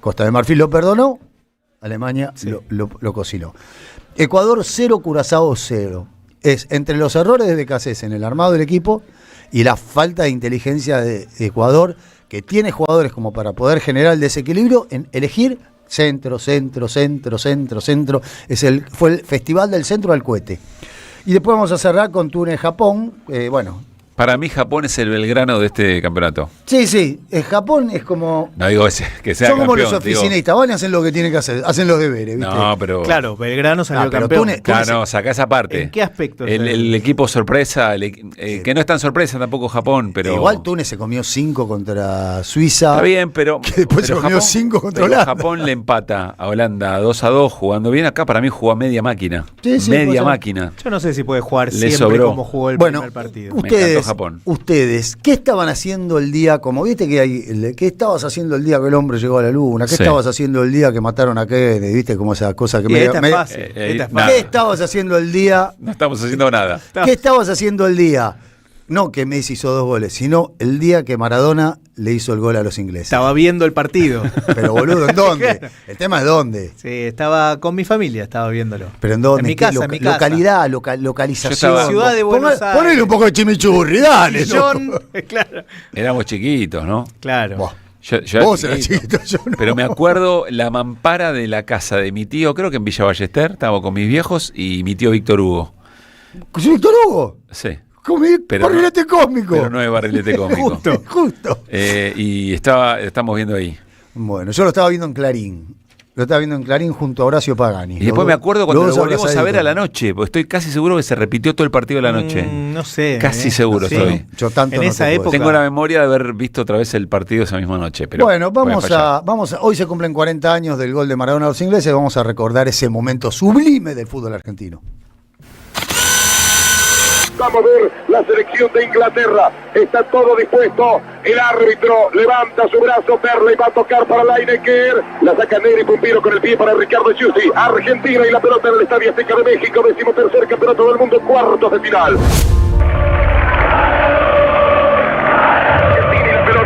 Costa de Marfil lo perdonó, Alemania lo cocinó. Ecuador 0, Curazao 0. Es entre los errores de Becasés en el armado del equipo y la falta de inteligencia de Ecuador, que tiene jugadores como para poder generar el desequilibrio en elegir centro. Fue el festival del centro al cohete. Y después vamos a cerrar con Túnez-Japón. Para mí Japón es el Belgrano de este campeonato. Sí. Japón es como... No digo que sea son como campeón, los oficinistas, van y hacen lo que tienen que hacer, hacen los deberes, ¿viste? No, pero... Claro, Belgrano salió campeón. Sacá esa parte. ¿En qué aspecto? El equipo sorpresa, que no es tan sorpresa tampoco Japón, pero... Igual Túnez se comió 5 contra Suiza. Está bien, pero... Que después se comió 5 contra Holanda. Japón le empata a Holanda 2-2 jugando bien. Acá para mí jugó a media máquina. Sí, media máquina. Yo no sé si puede jugar Le siempre sobró. como jugó el primer partido. Ustedes, ¿qué estaban haciendo el día, como viste qué estabas haciendo el día que el hombre llegó a la luna? ¿Qué estabas haciendo el día que mataron a Kennedy? ¿Viste? Como esa cosa que esta es fácil. ¿Qué estabas haciendo el día? No estamos haciendo nada. ¿Qué estabas haciendo el día? No que Messi hizo 2 goles, sino el día que Maradona le hizo el gol a los ingleses. Estaba viendo el partido. Pero boludo, ¿en dónde? El tema es dónde. Sí, estaba con mi familia, estaba viéndolo. ¿Pero en dónde? En mi casa, Localidad, localización. Ciudad de Buenos Aires. Ponele un poco de chimichurri, dale. Claro. Éramos chiquitos, ¿no? Claro. Vos eras chiquito, yo no. Pero me acuerdo la mampara de la casa de mi tío, creo que en Villa Ballester, estábamos con mis viejos y mi tío Víctor Hugo. ¿Víctor Hugo? Sí. Barrilete cósmico. Pero no es barrilete cósmico. Justo. Y estamos viendo ahí. Bueno, yo lo estaba viendo en Clarín. Lo estaba viendo en Clarín junto a Horacio Pagani. Y después me acuerdo cuando lo volvimos a ver a la noche, porque estoy casi seguro que se repitió todo el partido de la noche. No sé. Casi seguro estoy. Yo tanto en esa época. Tengo la memoria de haber visto otra vez el partido esa misma noche. Pero bueno, vamos a. Hoy se cumplen 40 años del gol de Maradona a los ingleses. Vamos a recordar ese momento sublime del fútbol argentino. Vamos a ver la selección de Inglaterra. Está todo dispuesto. El árbitro levanta su brazo. Perley va a tocar para Lineker. La saca Neri Pumpiro con el pie para Ricardo Giusti. Argentina y la pelota en el Estadio Azteca de México. 13º campeonato del mundo, cuartos de final.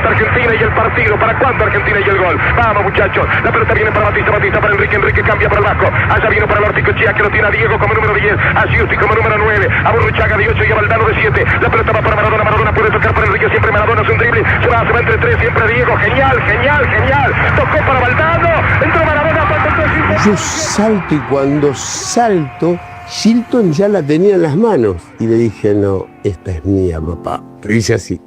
Argentina y el partido. ¿Para cuándo Argentina y el gol? Vamos, muchachos. La pelota viene para Batista para Enrique cambia para el Vasco. Allá vino para el Orticochea, que lo tiene a Diego como número 10, a Giusti como número 9, a Burruchaga de 8 y a Valdano de 7. La pelota va para Maradona puede tocar para Enrique, siempre Maradona es un drible, se va entre 3, siempre Diego, genial. Tocó para Valdano, entró Maradona, yo salto y cuando salto, Shilton ya la tenía en las manos. Y le dije, no, esta es mía, papá. Le hice así.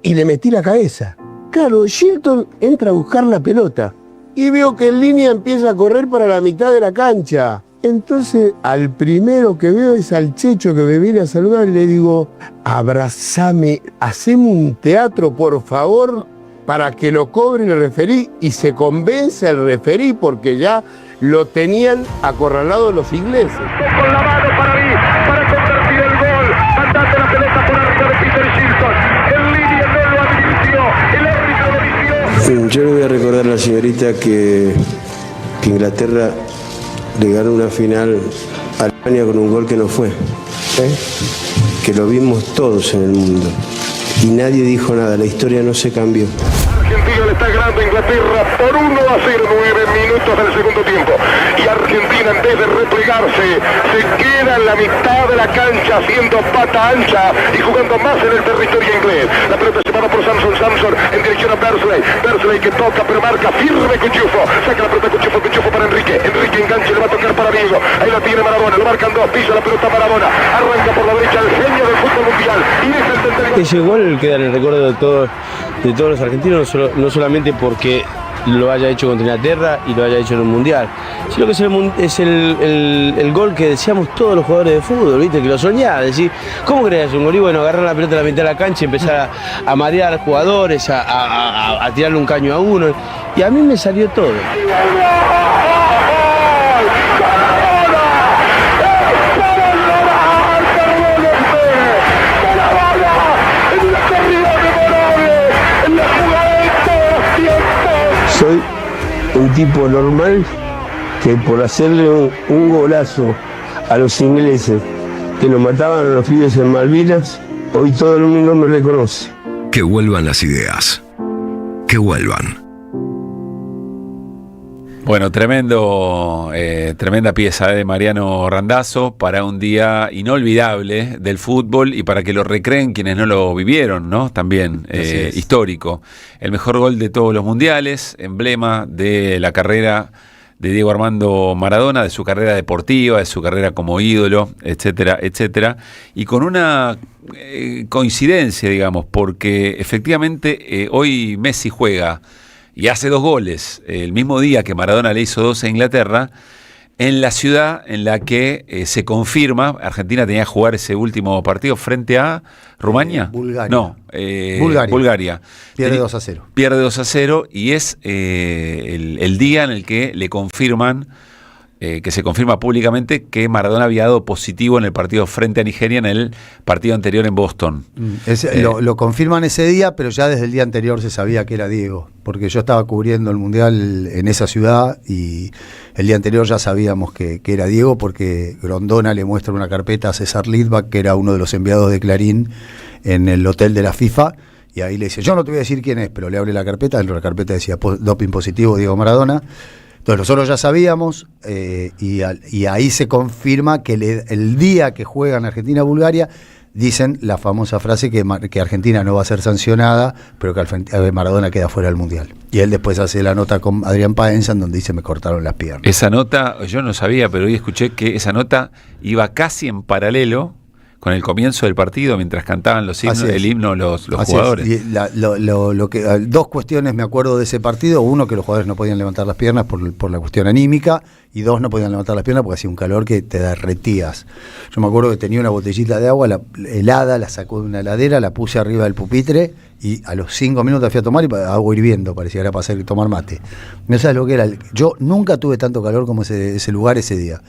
Y le metí la cabeza. Claro, Shilton entra a buscar la pelota. Y veo que en línea empieza a correr para la mitad de la cancha. Entonces, al primero que veo es al Checho que me viene a saludar y le digo, abrazame, haceme un teatro, por favor, para que lo cobre el referí. Y se convence el referí porque ya lo tenían acorralado los ingleses. Con la mano para mí, para convertir el gol. Mandate la pelota por arriba de Peter Shilton. En línea no lo advirtió, el árbitro lo advirtió. Yo le voy a recordar a la señorita que Inglaterra le ganó una final a Alemania con un gol que no fue. Que lo vimos todos en el mundo. Y nadie dijo nada, la historia no se cambió. Argentina le está ganando a Inglaterra por 1-0, 9 minutos del segundo tiempo. Y Argentina, en vez de replegarse, se queda en la mitad de la cancha haciendo pata ancha y jugando más en el territorio inglés. La pelota llevada por Samson en dirección a Bersley que toca pero marca firme Cuchufo. Saca la pelota Cuchufo para Enrique engancha, le va a tocar para Diego. Ahí lo tiene Maradona, lo marcan dos, pisa la pelota Maradona. Arranca por la derecha el genio del fútbol mundial. Y es el tercer. Ese gol queda en el recuerdo de todos los argentinos, no solamente porque lo haya hecho contra Inglaterra y lo haya hecho en un mundial, sino que es el gol que deseamos todos los jugadores de fútbol, ¿viste? Que lo soñaba, decir, ¿cómo crees un gol? Y bueno, agarrar la pelota a la mitad de la cancha y empezar a marear a los jugadores, a tirarle un caño a uno, y a mí me salió todo. Soy un tipo normal que por hacerle un golazo a los ingleses que nos mataban a los pibes en Malvinas, hoy todo el mundo me reconoce. Que vuelvan las ideas. Que vuelvan. Bueno, tremenda pieza de Mariano Randazzo para un día inolvidable del fútbol y para que lo recreen quienes no lo vivieron, ¿no? También histórico. El mejor gol de todos los mundiales, emblema de la carrera de Diego Armando Maradona, de su carrera deportiva, de su carrera como ídolo, etcétera, etcétera. Y con una coincidencia, digamos, porque efectivamente hoy Messi juega y hace 2 goles el mismo día que Maradona le hizo 2 a Inglaterra, en la ciudad en la que se confirma, Argentina tenía que jugar ese último partido frente a Rumania. Bulgaria. No, Bulgaria. Pierde 2-0. Pierde 2-0 y es el día en el que le confirman, que se confirma públicamente que Maradona había dado positivo en el partido frente a Nigeria en el partido anterior en Boston. Lo confirman ese día, pero ya desde el día anterior se sabía que era Diego, porque yo estaba cubriendo el Mundial en esa ciudad y el día anterior ya sabíamos que era Diego, porque Grondona le muestra una carpeta a César Lidbach, que era uno de los enviados de Clarín en el hotel de la FIFA, y ahí le dice, yo no te voy a decir quién es, pero le abre la carpeta, la carpeta decía doping positivo Diego Maradona. Entonces nosotros ya sabíamos y ahí se confirma que el día que juegan Argentina-Bulgaria dicen la famosa frase que Argentina no va a ser sancionada, pero que Maradona queda fuera del Mundial. Y él después hace la nota con Adrián Paenza en donde dice me cortaron las piernas. Esa nota, yo no sabía, pero hoy escuché que esa nota iba casi en paralelo con el comienzo del partido, mientras cantaban los himnos, el himno los jugadores. Y dos cuestiones me acuerdo de ese partido. Uno, que los jugadores no podían levantar las piernas por la cuestión anímica, y dos, no podían levantar las piernas porque hacía un calor que te derretías. Yo me acuerdo que tenía una botellita de agua helada, la sacó de una heladera, la puse arriba del pupitre y a los 5 minutos la fui a tomar y agua hirviendo, parecía que era para hacer tomar mate. No sabes lo que era. Yo nunca tuve tanto calor como ese lugar ese día.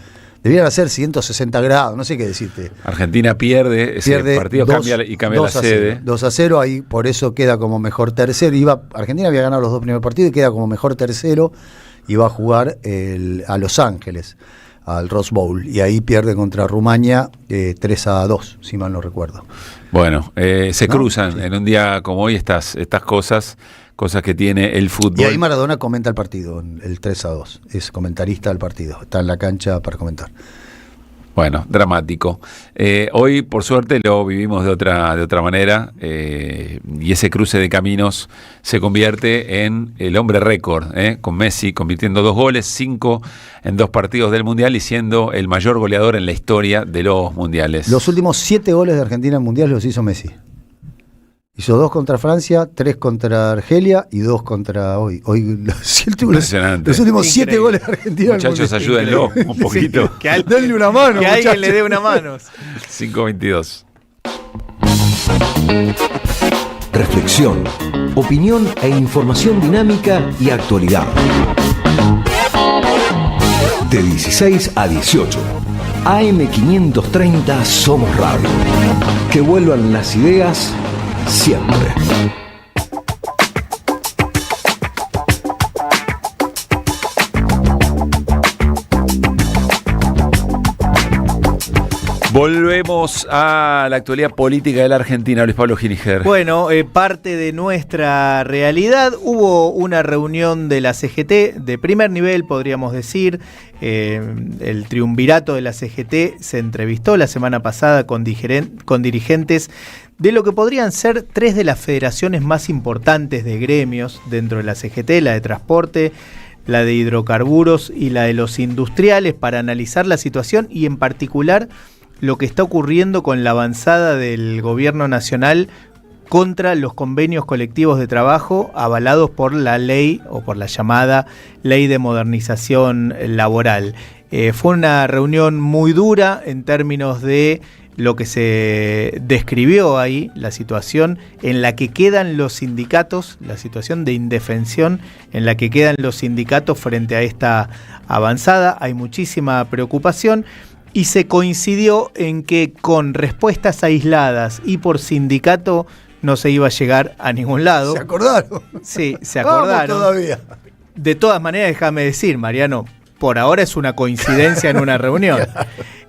Debían ser 160 grados, no sé qué decirte. Argentina pierde ese partido, cambia la sede. 2-0, ahí por eso queda como mejor tercero. Argentina había ganado los 2 primeros partidos y queda como mejor tercero y va a jugar a Los Ángeles, al Rose Bowl. Y ahí pierde contra Rumania 3-2, si mal no recuerdo. Bueno, se cruzan en un día como hoy estas cosas cosas que tiene el fútbol. Y ahí Maradona comenta el partido, el 3-2. Es comentarista del partido. Está en la cancha para comentar. Bueno, dramático. Hoy, por suerte, lo vivimos de otra manera, y ese cruce de caminos se convierte en el hombre récord, con Messi convirtiendo 2 goles, 5 en 2 partidos del Mundial y siendo el mayor goleador en la historia de los Mundiales. Los últimos 7 goles de Argentina en Mundial los hizo Messi. Hizo 2 contra Francia, 3 contra Argelia y 2 contra hoy. Impresionante. Los últimos 7 goles de Argentina. Muchachos, ayúdenlo un poquito. Sí, denle una mano. Que alguien le dé una mano. 5:22. Reflexión, opinión e información dinámica y actualidad. De 16 a 18. AM530 Somos Radio. Que vuelvan las ideas siempre. Volvemos a la actualidad política de la Argentina, Luis Pablo Giniger. Bueno, parte de nuestra realidad. Hubo una reunión de la CGT de primer nivel, podríamos decir. El triunvirato de la CGT se entrevistó la semana pasada con dirigentes de lo que podrían ser 3 de las federaciones más importantes de gremios dentro de la CGT, la de transporte, la de hidrocarburos y la de los industriales, para analizar la situación y en particular lo que está ocurriendo con la avanzada del gobierno nacional contra los convenios colectivos de trabajo avalados por la ley o por la llamada Ley de Modernización Laboral. Fue una reunión muy dura en términos de lo que se describió ahí, la situación en la que quedan los sindicatos, la situación de indefensión en la que quedan los sindicatos frente a esta avanzada. Hay muchísima preocupación. Y se coincidió en que con respuestas aisladas y por sindicato no se iba a llegar a ningún lado. ¿Se acordaron? Sí, se acordaron. Vamos todavía. De todas maneras, déjame decir, Mariano, por ahora es una coincidencia en una reunión.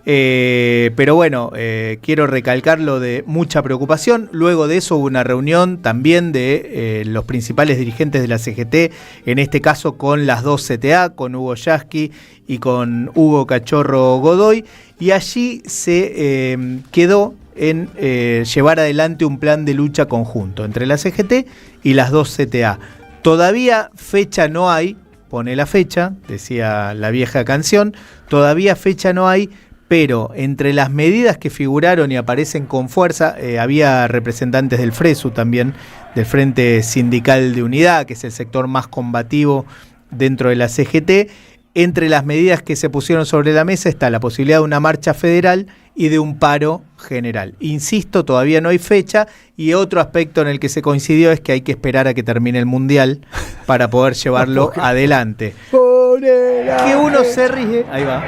Pero bueno, quiero recalcar lo de mucha preocupación. Luego de eso hubo una reunión también de los principales dirigentes de la CGT, en este caso con las 2 CTA, con Hugo Yasky y con Hugo Cachorro Godoy, y allí se quedó en llevar adelante un plan de lucha conjunto entre la CGT y las 2 CTA. Todavía fecha no hay, pone la fecha, decía la vieja canción, todavía fecha no hay, pero entre las medidas que figuraron y aparecen con fuerza, había representantes del FRESU también, del Frente Sindical de Unidad, que es el sector más combativo dentro de la CGT. Entre las medidas que se pusieron sobre la mesa está la posibilidad de una marcha federal y de un paro general. Insisto, todavía no hay fecha, y otro aspecto en el que se coincidió es que hay que esperar a que termine el Mundial para poder llevarlo adelante. Que uno se ríe. Ahí va.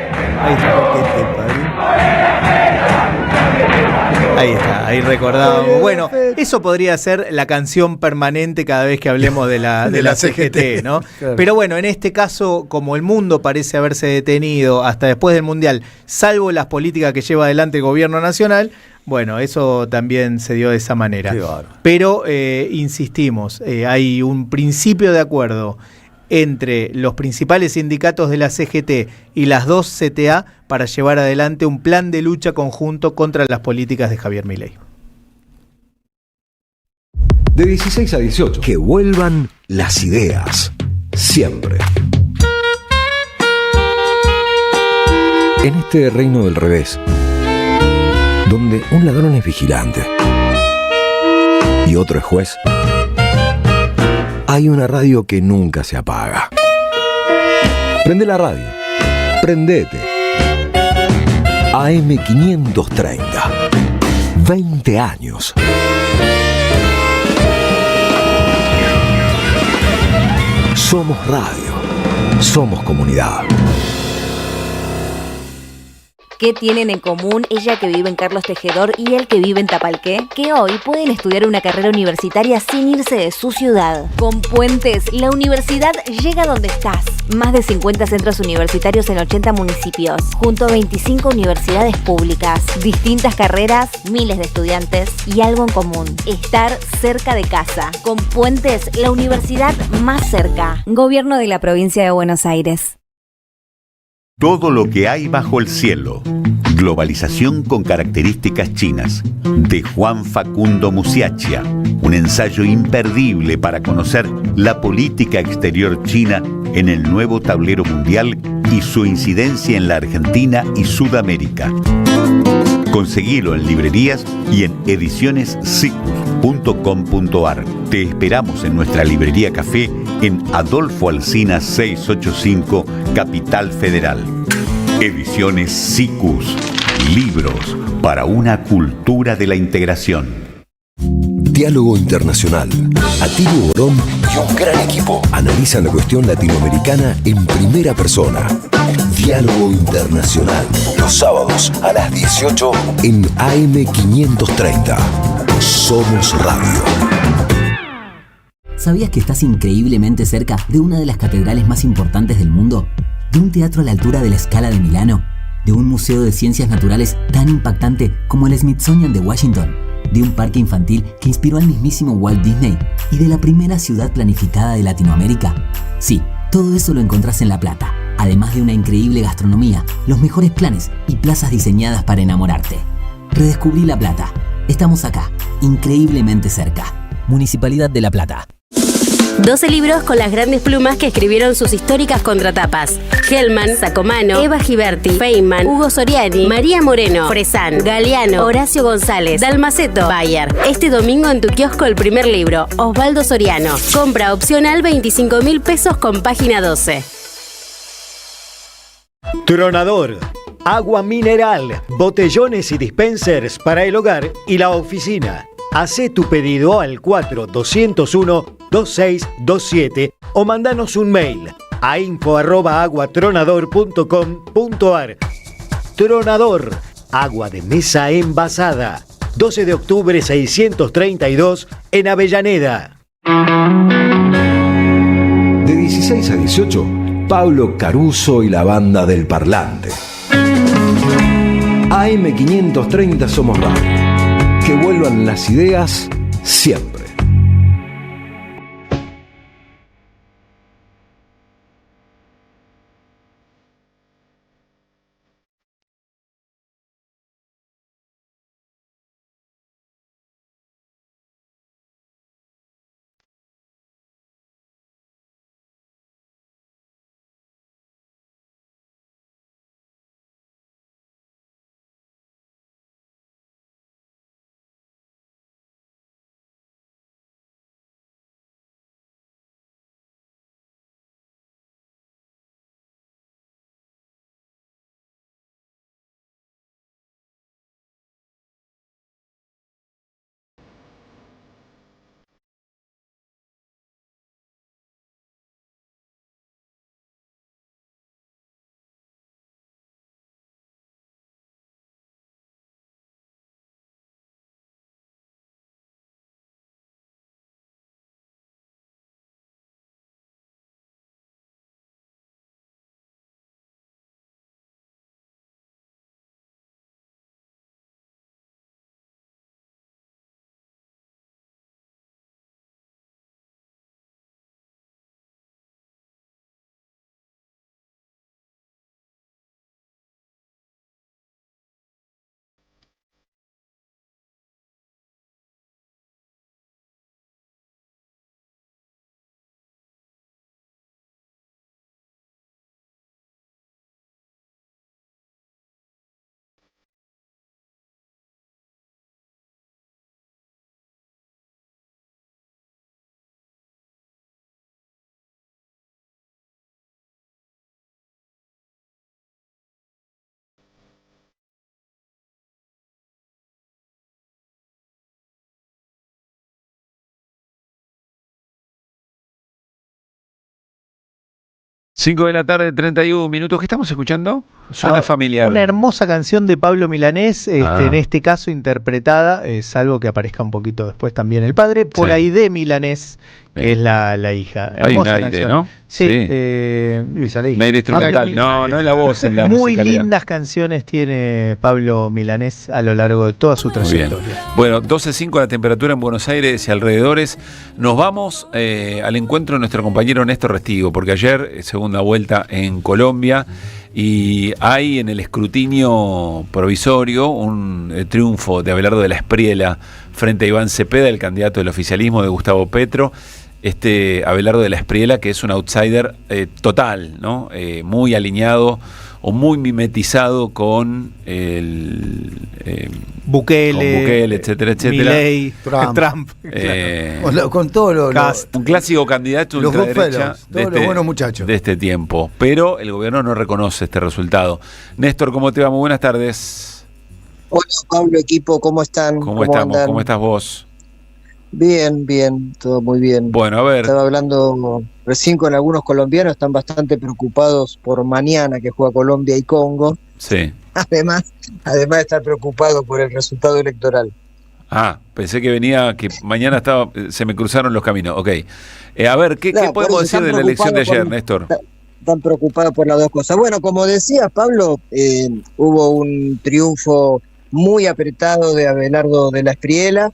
Ahí está, ahí recordábamos. Bueno, eso podría ser la canción permanente cada vez que hablemos de la CGT, ¿no? Claro. Pero bueno, en este caso, como el mundo parece haberse detenido hasta después del Mundial, salvo las políticas que lleva adelante el gobierno nacional, bueno, eso también se dio de esa manera. Pero, insistimos, hay un principio de acuerdo entre los principales sindicatos de la CGT y las 2 CTA para llevar adelante un plan de lucha conjunto contra las políticas de Javier Milei. De 16 a 18. Que vuelvan las ideas. Siempre. En este reino del revés, donde un ladrón es vigilante y otro es juez, hay una radio que nunca se apaga. Prende la radio. Prendete. AM530. 20 años. Somos radio. Somos comunidad. ¿Qué tienen en común ella que vive en Carlos Tejedor y él que vive en Tapalqué? Que hoy pueden estudiar una carrera universitaria sin irse de su ciudad. Con Puentes, la universidad llega donde estás. Más de 50 centros universitarios en 80 municipios, junto a 25 universidades públicas, distintas carreras, miles de estudiantes y algo en común: estar cerca de casa. Con Puentes, la universidad más cerca. Gobierno de la Provincia de Buenos Aires. Todo lo que hay bajo el cielo. Globalización con características chinas. De Juan Facundo Musiacchia. Un ensayo imperdible para conocer la política exterior china en el nuevo tablero mundial y su incidencia en la Argentina y Sudamérica. Conseguilo en librerías y en edicionessicus.com.ar. Te esperamos en nuestra librería café en Adolfo Alsina 685, Capital Federal. Ediciones Sicus. Libros para una cultura de la integración. Diálogo Internacional. Atilio Borón y un gran equipo analizan la cuestión latinoamericana en primera persona. Diálogo Internacional. Los sábados a las 18 en AM530. Somos Radio. ¿Sabías que estás increíblemente cerca de una de las catedrales más importantes del mundo? ¿De un teatro a la altura de la Scala de Milano? ¿De un museo de ciencias naturales tan impactante como el Smithsonian de Washington? ¿De un parque infantil que inspiró al mismísimo Walt Disney? ¿Y de la primera ciudad planificada de Latinoamérica? Sí, todo eso lo encontrás en La Plata, además de una increíble gastronomía, los mejores planes y plazas diseñadas para enamorarte. Redescubrí La Plata. Estamos acá, increíblemente cerca. Municipalidad de La Plata. 12 libros con las grandes plumas que escribieron sus históricas contratapas: Hellman, Sacomano, Eva Giberti, Feynman, Hugo Soriani, María Moreno, Fresán, Galeano, Horacio González, Dalmaceto, Bayer. Este domingo en tu kiosco el primer libro, Osvaldo Soriano. Compra opcional 25.000 pesos con página 12. Tronador. Agua mineral, botellones y dispensers para el hogar y la oficina. Hacé tu pedido al 4201-2627 o mandanos un mail a info@aguatronador.com.ar. Tronador, agua de mesa envasada. 12 de octubre 632 en Avellaneda. De 16 a 18, Pablo Caruso y la banda del Parlante. AM530 Somos Radio. Que vuelvan las ideas siempre. Cinco de la tarde, 31 minutos. ¿Qué estamos escuchando? Suena familiar. Una hermosa canción de Pablo Milanés, en este caso interpretada, salvo que aparezca un poquito después también el padre, por Aide Milanés, que es la hija. Hay Hermosa una Aide, ¿no? Sí, Luisa Ley. Medio instrumental. No es la voz. En la muy musicalidad. lindas canciones tiene Pablo Milanés a lo largo de toda su trayectoria. Bueno, 12.5 la temperatura en Buenos Aires y alrededores. Nos vamos al encuentro de nuestro compañero Néstor Restivo, porque ayer, segunda vuelta en Colombia, y hay en el escrutinio provisorio un triunfo de Abelardo de la Espriella frente a Iván Cepeda, el candidato del oficialismo de Gustavo Petro. Abelardo de la Espriella, que es un outsider total, ¿no? Muy alineado o muy mimetizado con el Bukele, etcétera, Milei, Trump. Con todo lo un clásico candidato los ultraderecha todos los buenos muchachos de este tiempo. Pero el gobierno no reconoce este resultado. Néstor, ¿cómo te va? Muy buenas tardes. Hola Pablo, equipo, ¿cómo están? ¿Cómo estamos? Andan? ¿Cómo estás vos? Bien, todo muy bien. Bueno, a ver. Estaba hablando recién con algunos colombianos, están bastante preocupados por mañana que juega Colombia y Congo. Sí. Además de estar preocupados por el resultado electoral. Pensé que venía, que mañana se me cruzaron los caminos. Ok. A ver, ¿qué podemos decir de la elección de ayer, Néstor? Están preocupados por las dos cosas. Bueno, como decía Pablo, hubo un triunfo muy apretado de Abelardo de la Espriella,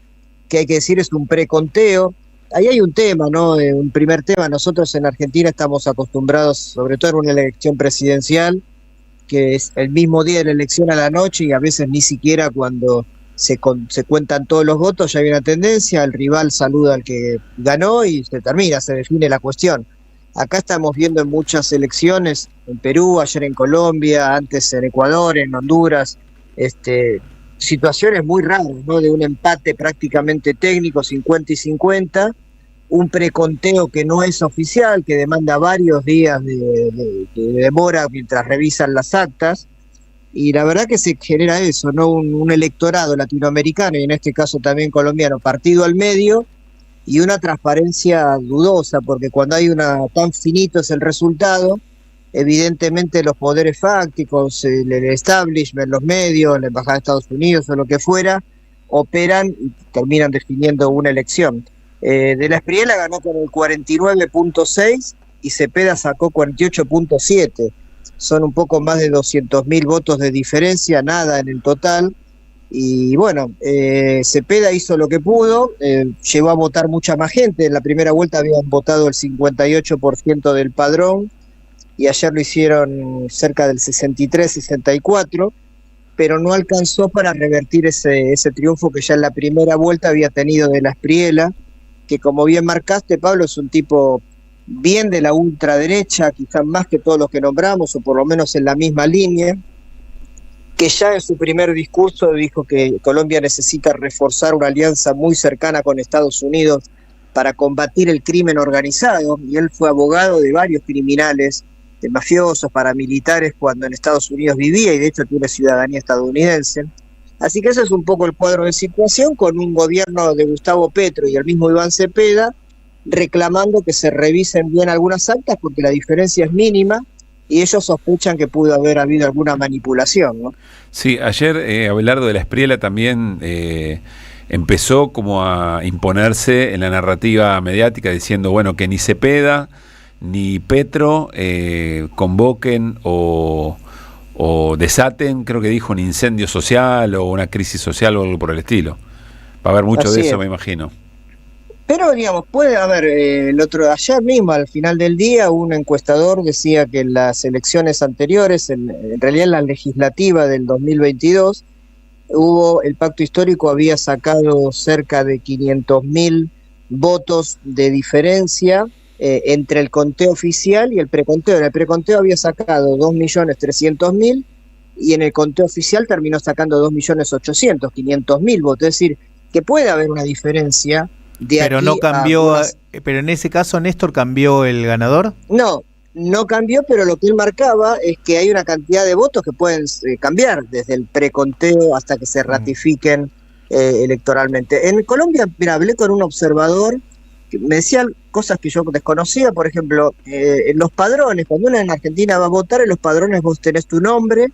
que hay que decir es un preconteo. Ahí hay un tema, ¿no? Un primer tema. Nosotros en Argentina estamos acostumbrados, sobre todo en una elección presidencial, que es el mismo día de la elección a la noche y a veces ni siquiera cuando se cuentan todos los votos ya hay una tendencia, el rival saluda al que ganó y se define la cuestión. Acá estamos viendo en muchas elecciones, en Perú, ayer en Colombia, antes en Ecuador, en Honduras, situaciones muy raras, ¿no? De un empate prácticamente técnico, 50 y 50, un preconteo que no es oficial, que demanda varios días de demora mientras revisan las actas, y la verdad que se genera eso, ¿no? Un electorado latinoamericano, y en este caso también colombiano, partido al medio, y una transparencia dudosa, porque cuando hay tan finito es el resultado, evidentemente los poderes fácticos, el establishment, los medios, la Embajada de Estados Unidos o lo que fuera, operan y terminan definiendo una elección. De la Espriella ganó con el 49.6 y Cepeda sacó 48.7. Son un poco más de 200.000 votos de diferencia, nada en el total. Y bueno, Cepeda hizo lo que pudo, llegó a votar mucha más gente. En la primera vuelta habían votado el 58% del padrón, y ayer lo hicieron cerca del 63-64, pero no alcanzó para revertir ese triunfo que ya en la primera vuelta había tenido de la Espriella, que como bien marcaste, Pablo, es un tipo bien de la ultraderecha, quizás más que todos los que nombramos, o por lo menos en la misma línea, que ya en su primer discurso dijo que Colombia necesita reforzar una alianza muy cercana con Estados Unidos para combatir el crimen organizado, y él fue abogado de varios criminales, de mafiosos, paramilitares, cuando en Estados Unidos vivía, y de hecho tiene ciudadanía estadounidense. Así que ese es un poco el cuadro de situación, con un gobierno de Gustavo Petro y el mismo Iván Cepeda reclamando que se revisen bien algunas actas porque la diferencia es mínima, y ellos sospechan que pudo haber habido alguna manipulación, ¿no? Sí, ayer Abelardo de la Espriella también empezó como a imponerse en la narrativa mediática, diciendo, bueno, que ni Cepeda ni Petro convoquen o desaten, creo que dijo, un incendio social o una crisis social o algo por el estilo. Va a haber mucho de eso, me imagino. Pero, digamos, puede haber, ayer mismo, al final del día, un encuestador decía que en las elecciones anteriores, en realidad en la legislativa del 2022, el pacto histórico había sacado cerca de 500.000 votos de diferencia entre el conteo oficial y el preconteo. En el preconteo había sacado 2.300.000 y en el conteo oficial terminó sacando 2.800.000, 500.000 votos. Es decir, que puede haber una diferencia. Pero no cambió, pero en ese caso, Néstor, ¿cambió el ganador? No cambió, pero lo que él marcaba es que hay una cantidad de votos que pueden cambiar desde el preconteo hasta que se ratifiquen electoralmente. En Colombia, mira, hablé con un observador que me decía cosas que yo desconocía, por ejemplo, en los padrones, cuando uno en Argentina va a votar, en los padrones vos tenés tu nombre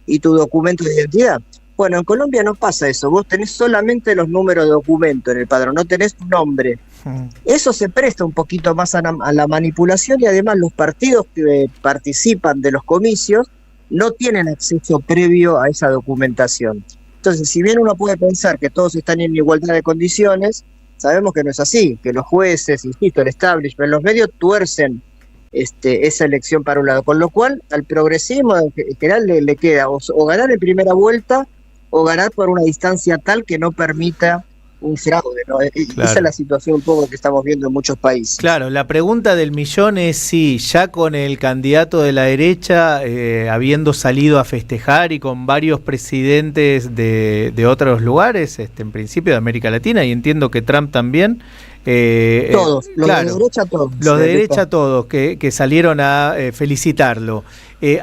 y tu documento de identidad. Bueno, en Colombia no pasa eso, vos tenés solamente los números de documento en el padrón, no tenés tu nombre. Eso se presta un poquito más a la manipulación, y además los partidos que participan de los comicios no tienen acceso previo a esa documentación. Entonces, si bien uno puede pensar que todos están en igualdad de condiciones, sabemos que no es así, que los jueces, insisto, el establishment, los medios tuercen esa elección para un lado, con lo cual al progresismo en general le queda o ganar en primera vuelta o ganar por una distancia tal que no permita un fraude, ¿no? Claro. Esa es la situación un poco que estamos viendo en muchos países. Claro, la pregunta del millón es si ya con el candidato de la derecha habiendo salido a festejar y con varios presidentes de otros lugares, en principio de América Latina, y entiendo que Trump también, todos, los de derecha todos. Los de derecha todos, que salieron a felicitarlo.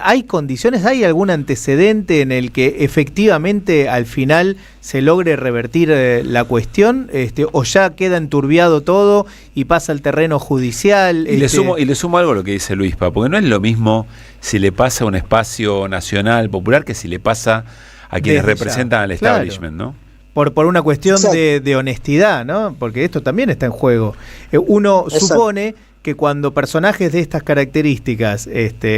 ¿Hay condiciones, hay algún antecedente en el que efectivamente al final se logre revertir la cuestión, o ya queda enturbiado todo y pasa al terreno judicial? Y le sumo algo a lo que dice Luispa, porque no es lo mismo si le pasa a un espacio nacional, popular, que si le pasa a quienes representan al establishment, claro. ¿no? Por una cuestión de honestidad, ¿no? Porque esto también está en juego. Uno supone que cuando personajes de estas características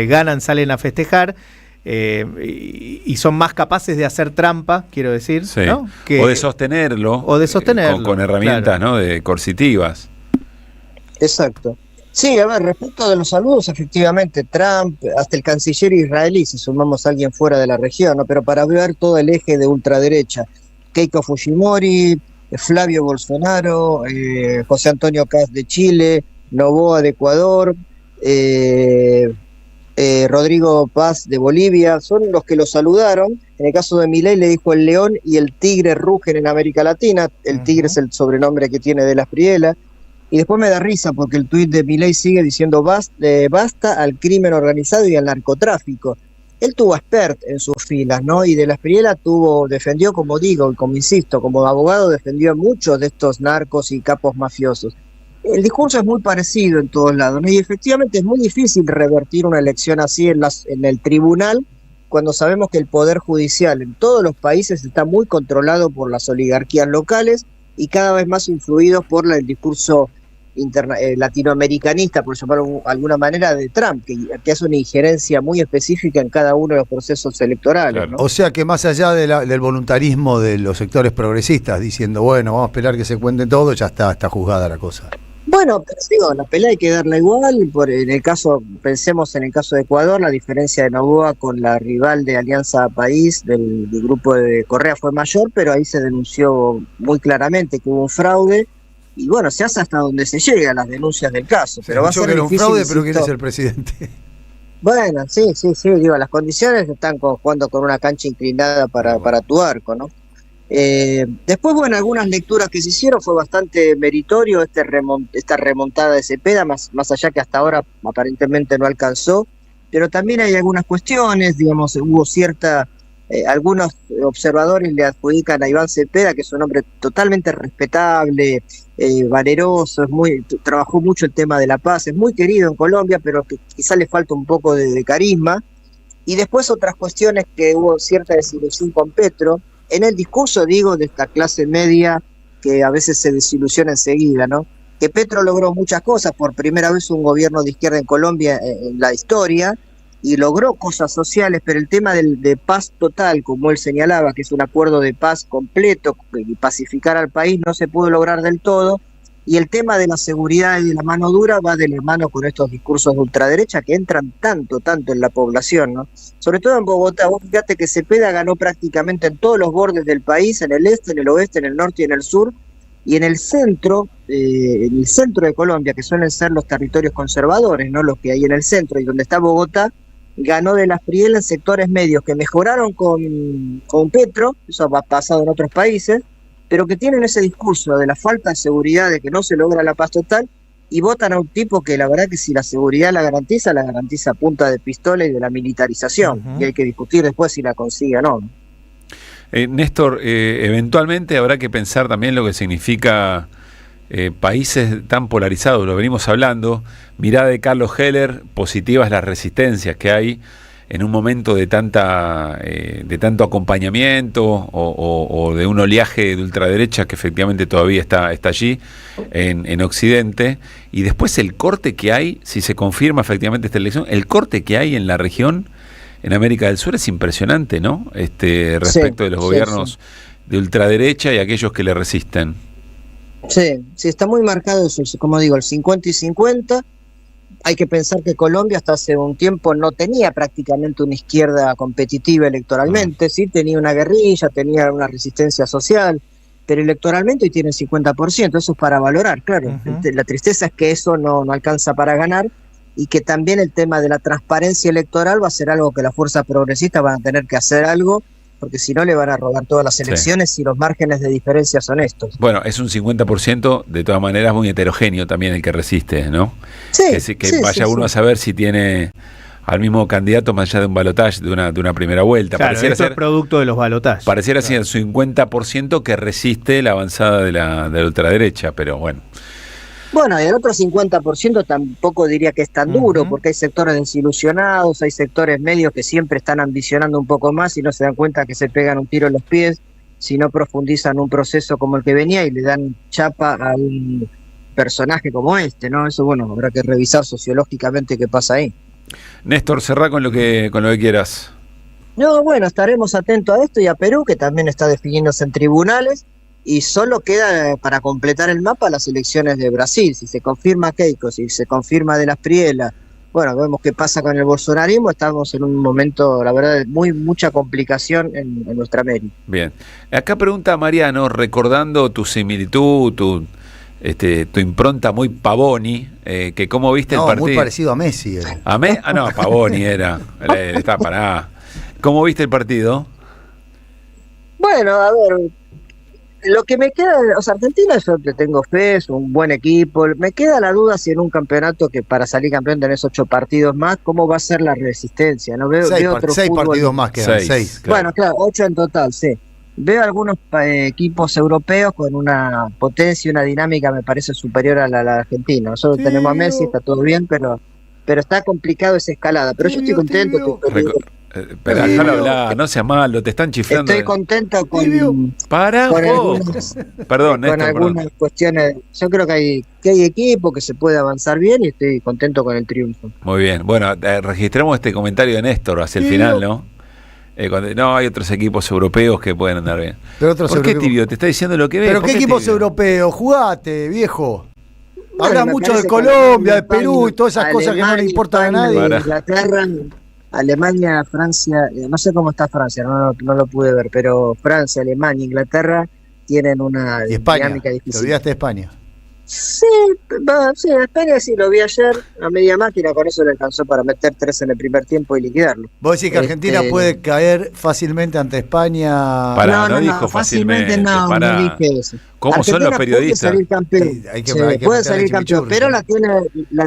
ganan, salen a festejar, y son más capaces de hacer trampa, quiero decir, sí. ¿no? O de sostenerlo. Con herramientas, claro. ¿no? Coercitivas. Exacto. Sí, a ver, respecto de los saludos, efectivamente, Trump, hasta el canciller israelí, si sumamos a alguien fuera de la región, ¿no? Pero para ver todo el eje de ultraderecha, Keiko Fujimori, Flavio Bolsonaro, José Antonio Kast de Chile, Noboa de Ecuador, Rodrigo Paz de Bolivia, son los que lo saludaron. En el caso de Milei le dijo el león y el tigre rugen en América Latina, el tigre es el sobrenombre que tiene de la Espriella, y después me da risa porque el tuit de Milei sigue diciendo basta al crimen organizado y al narcotráfico. Él tuvo a Spert en sus filas, ¿no? Y de la Espriella defendió, como digo, y como insisto, como abogado defendió a muchos de estos narcos y capos mafiosos. El discurso es muy parecido en todos lados, ¿no? Y efectivamente es muy difícil revertir una elección así en el tribunal, cuando sabemos que el poder judicial en todos los países está muy controlado por las oligarquías locales y cada vez más influidos por el discurso latinoamericanista, por llamarlo de alguna manera, de Trump, que hace una injerencia muy específica en cada uno de los procesos electorales. Claro. ¿no? O sea que más allá del voluntarismo de los sectores progresistas, diciendo, bueno, vamos a esperar que se cuente todo, ya está juzgada la cosa. Bueno, pero digo, la pelea hay que darla igual. Pensemos en el caso de Ecuador, la diferencia de Noboa con la rival de Alianza País del grupo de Correa fue mayor, pero ahí se denunció muy claramente que hubo un fraude. Y bueno, se hace hasta donde se llega las denuncias del caso. Pero va a ser difícil, un fraude, pero ¿quién es el presidente? Bueno, sí, digo, las condiciones están jugando con una cancha inclinada para tu arco, ¿no? Después, bueno, algunas lecturas que se hicieron fue bastante meritorio esta remontada de Cepeda, más allá que hasta ahora aparentemente no alcanzó, pero también hay algunas cuestiones, digamos, hubo algunos observadores le adjudican a Iván Cepeda, que es un hombre totalmente respetable, valeroso, trabajó mucho el tema de la paz, es muy querido en Colombia, pero que quizá le falta un poco de carisma. Y después otras cuestiones que hubo cierta desilusión con Petro, en el discurso, digo, de esta clase media que a veces se desilusiona enseguida, ¿no? Que Petro logró muchas cosas, por primera vez un gobierno de izquierda en Colombia en la historia, y logró cosas sociales, pero el tema de paz total, como él señalaba, que es un acuerdo de paz completo y pacificar al país, no se pudo lograr del todo, y el tema de la seguridad y de la mano dura va de la mano con estos discursos de ultraderecha que entran tanto en la población, ¿no? Sobre todo en Bogotá, vos fíjate que Cepeda ganó prácticamente en todos los bordes del país, en el este, en el oeste, en el norte y en el sur, y en el centro de Colombia, que suelen ser los territorios conservadores, ¿no? Los que hay en el centro y donde está Bogotá, ganó de la Espriella en sectores medios que mejoraron con Petro, eso ha pasado en otros países, pero que tienen ese discurso de la falta de seguridad, de que no se logra la paz total, y votan a un tipo que la verdad que si la seguridad la garantiza a punta de pistola y de la militarización, y hay que discutir después si la consigue o no. Néstor, eventualmente habrá que pensar también lo que significa países tan polarizados, lo venimos hablando. Mirá de Carlos Heller, positivas las resistencias que hay en un momento de tanto acompañamiento o de un oleaje de ultraderecha que efectivamente todavía está allí en Occidente, y después el corte que hay, si se confirma efectivamente esta elección, el corte que hay en la región, en América del Sur, es impresionante, ¿no? Respecto de los gobiernos de ultraderecha y aquellos que le resisten. Sí, está muy marcado eso, como digo, el 50 y 50. Hay que pensar que Colombia hasta hace un tiempo no tenía prácticamente una izquierda competitiva electoralmente, sí tenía una guerrilla, tenía una resistencia social, pero electoralmente hoy tiene el 50%, eso es para valorar, claro. La tristeza es que eso no alcanza para ganar, y que también el tema de la transparencia electoral va a ser algo que las fuerzas progresistas van a tener que hacer algo, porque si no le van a robar todas las elecciones y los márgenes de diferencia son estos. Bueno, es un 50% de todas maneras muy heterogéneo también el que resiste, ¿no? Que vaya uno a saber si tiene al mismo candidato más allá de un balotaje, de una primera vuelta. Claro, eso es producto de los balotajes. Pareciera ser el 50% que resiste la avanzada de la ultraderecha, pero bueno. Bueno, y el otro 50% tampoco diría que es tan duro, porque hay sectores desilusionados, hay sectores medios que siempre están ambicionando un poco más y no se dan cuenta que se pegan un tiro en los pies si no profundizan un proceso como el que venía y le dan chapa a un personaje como este, ¿no? Eso, bueno, habrá que revisar sociológicamente qué pasa ahí. Néstor, cerrá con lo que quieras. No, bueno, estaremos atentos a esto y a Perú, que también está definiéndose en tribunales. Y solo queda para completar el mapa las elecciones de Brasil. Si se confirma Keiko, si se confirma De la Espriella, bueno, vemos qué pasa con el bolsonarismo. Estamos en un momento, la verdad, de mucha complicación en nuestra América. Bien. Acá pregunta Mariano, recordando tu similitud, tu impronta muy Pavoni, que cómo viste el partido. Muy parecido a Messi. ¿A Messi? Ah, no, Pavoni era. Estaba parada. ¿Cómo viste el partido? Bueno, a ver, lo que me queda, o sea, Argentina, yo le tengo fe, es un buen equipo. Me queda la duda si en un campeonato que para salir campeón tenés 8 partidos más, ¿cómo va a ser la resistencia? ¿No? Veo 6 partidos más quedan, 6. Claro. Bueno, claro, 8 en total, sí. Veo algunos equipos europeos con una potencia y una dinámica, me parece, superior a la Argentina. Nosotros tenemos a Messi, está todo bien, pero está complicado esa escalada. Pero yo estoy contento. Pero déjalo hablar, no seas malo, te están chiflando. Estoy contento con algunas cuestiones. Yo creo que hay equipo que se puede avanzar bien y estoy contento con el triunfo. Muy bien, bueno, registramos este comentario de Néstor hacia el final, ¿no? No, hay otros equipos europeos que pueden andar bien. ¿Por qué tibio? Te está diciendo lo que ves. ¿Pero qué equipos europeos? Jugate, viejo. Hablas mucho de Colombia, de Perú y todas esas cosas que no le importan a nadie. Inglaterra, Alemania, Francia, no sé cómo está Francia, no lo pude ver, pero Francia, Alemania, Inglaterra tienen una dinámica difícil. ¿Te olvidaste de España? Sí, España sí, lo vi ayer a media máquina, con eso le alcanzó para meter 3 en el primer tiempo y liquidarlo. ¿Vos decís que Argentina puede caer fácilmente ante España? No dijo fácilmente. No dije eso. ¿Cómo Argentina son los periodistas? Puede salir campeón, puede salir campeón, pero la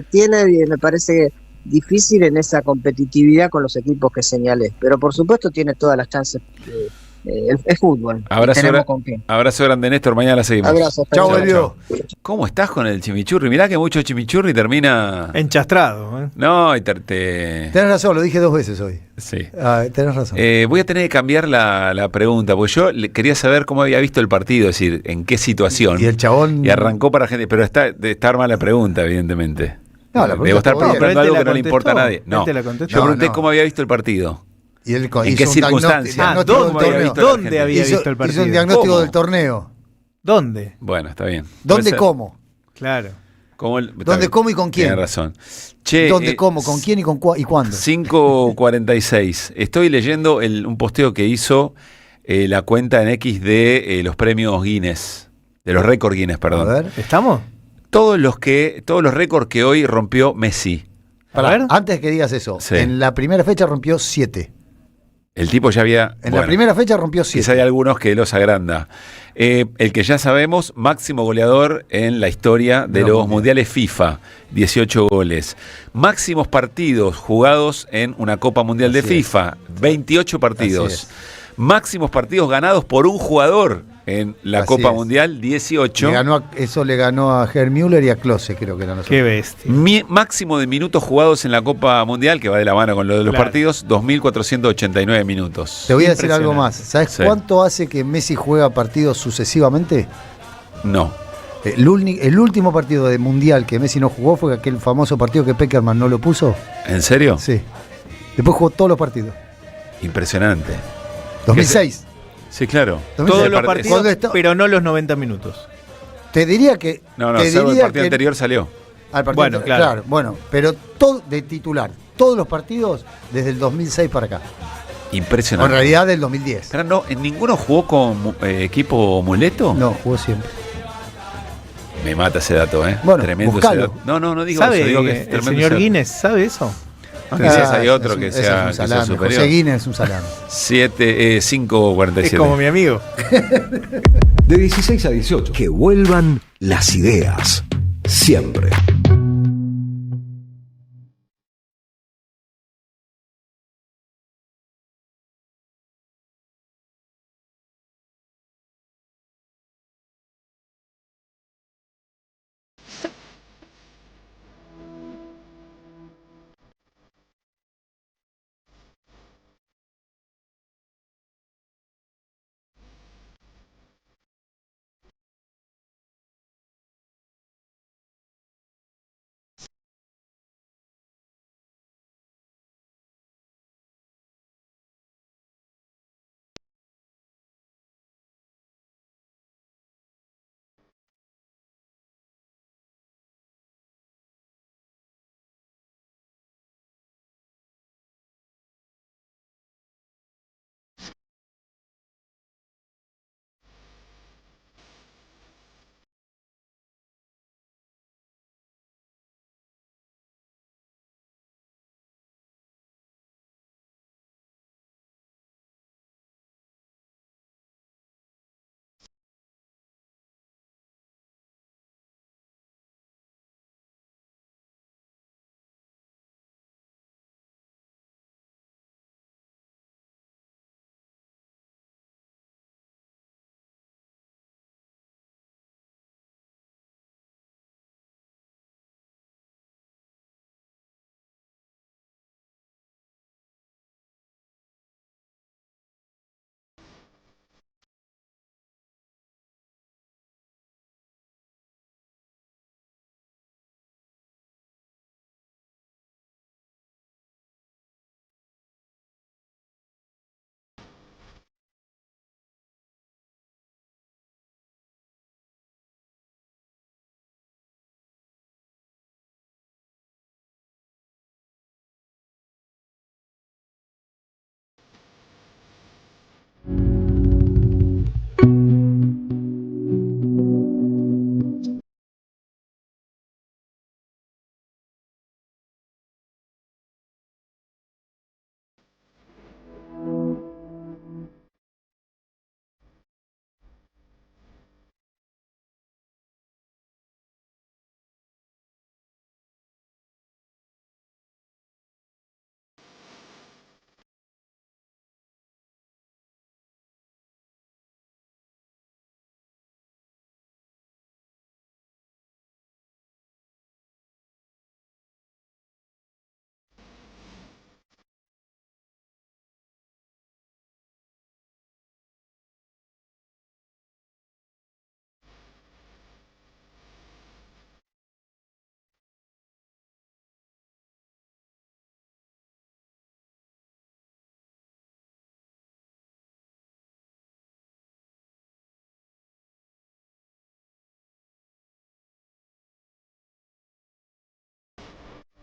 tiene, me parece, difícil en esa competitividad con los equipos que señalé, pero por supuesto tiene todas las chances. Es fútbol. Abrazo grande, Néstor. Mañana la seguimos. Abrazo. Chau, Elvio. ¿Cómo estás con el chimichurri? Mirá que mucho chimichurri termina enchastrado. No, y Tenés razón, lo dije 2 veces hoy. Sí. Tenés razón. Voy a tener que cambiar la pregunta, porque yo quería saber cómo había visto el partido, es decir, en qué situación. Y el chabón. Y arrancó para gente, pero está armada la pregunta, evidentemente. No, debo estar preguntando algo que no le importa a nadie. No, yo pregunté cómo había visto el partido. Y él ¿En qué circunstancias? ¿Dónde había visto el partido? Hizo un diagnóstico del torneo. ¿Dónde? Bueno, está bien. ¿Dónde, cómo? Claro. ¿Dónde, cómo y con quién? Tiene razón. ¿Dónde, cómo, con quién y cuándo? 5:46. Estoy leyendo un posteo que hizo la cuenta en X de los premios Guinness, de los récords Guinness, perdón. A ver, ¿estamos? Todos los récords que hoy rompió Messi. Antes que digas eso, sí. En la primera fecha rompió 7. El tipo ya había... La primera fecha rompió 7. Quizá hay algunos que los agranda. El que ya sabemos, máximo goleador en la historia de los mundiales FIFA, 18 goles. Máximos partidos jugados en una Copa Mundial de FIFA, 28 partidos. Máximos partidos ganados por un jugador en la Así Copa es. Mundial, 18. Eso le ganó a Gerd Müller y a Klose, creo que eran los Qué bestia. Máximo de minutos jugados en la Copa Mundial, que va de la mano con lo de los Claro. partidos, 2.489 minutos. Te voy a decir algo más. ¿Sabes Sí. cuánto hace que Messi juega partidos sucesivamente? No. El último partido de Mundial que Messi no jugó fue aquel famoso partido que Peckerman no lo puso. ¿En serio? Sí. Después jugó todos los partidos. Impresionante. 2006. Sí, claro. Todos los partidos, Cuando está- pero no los 90 minutos. Te diría que. No, te solo el diría partido que- anterior salió. Al partido Bueno, anterior, claro. Bueno, pero todo de titular. Todos los partidos desde el 2006 para acá. O en Impresionante. realidad del 2010. Pero no, ¿en ninguno jugó con equipo muleto? No, jugó siempre. Me mata ese dato, ¿eh? Bueno, Tremendo buscalo. ese dato. No digo ¿Sabe eso, digo que es el tremendo señor ese dato. Guinness? ¿Sabe eso? Quizás hay otro que ese sea, es un salame. superior. José Guinness es un salame. 5:47. Es como mi amigo. De 16 a 18. Que vuelvan las ideas. Siempre.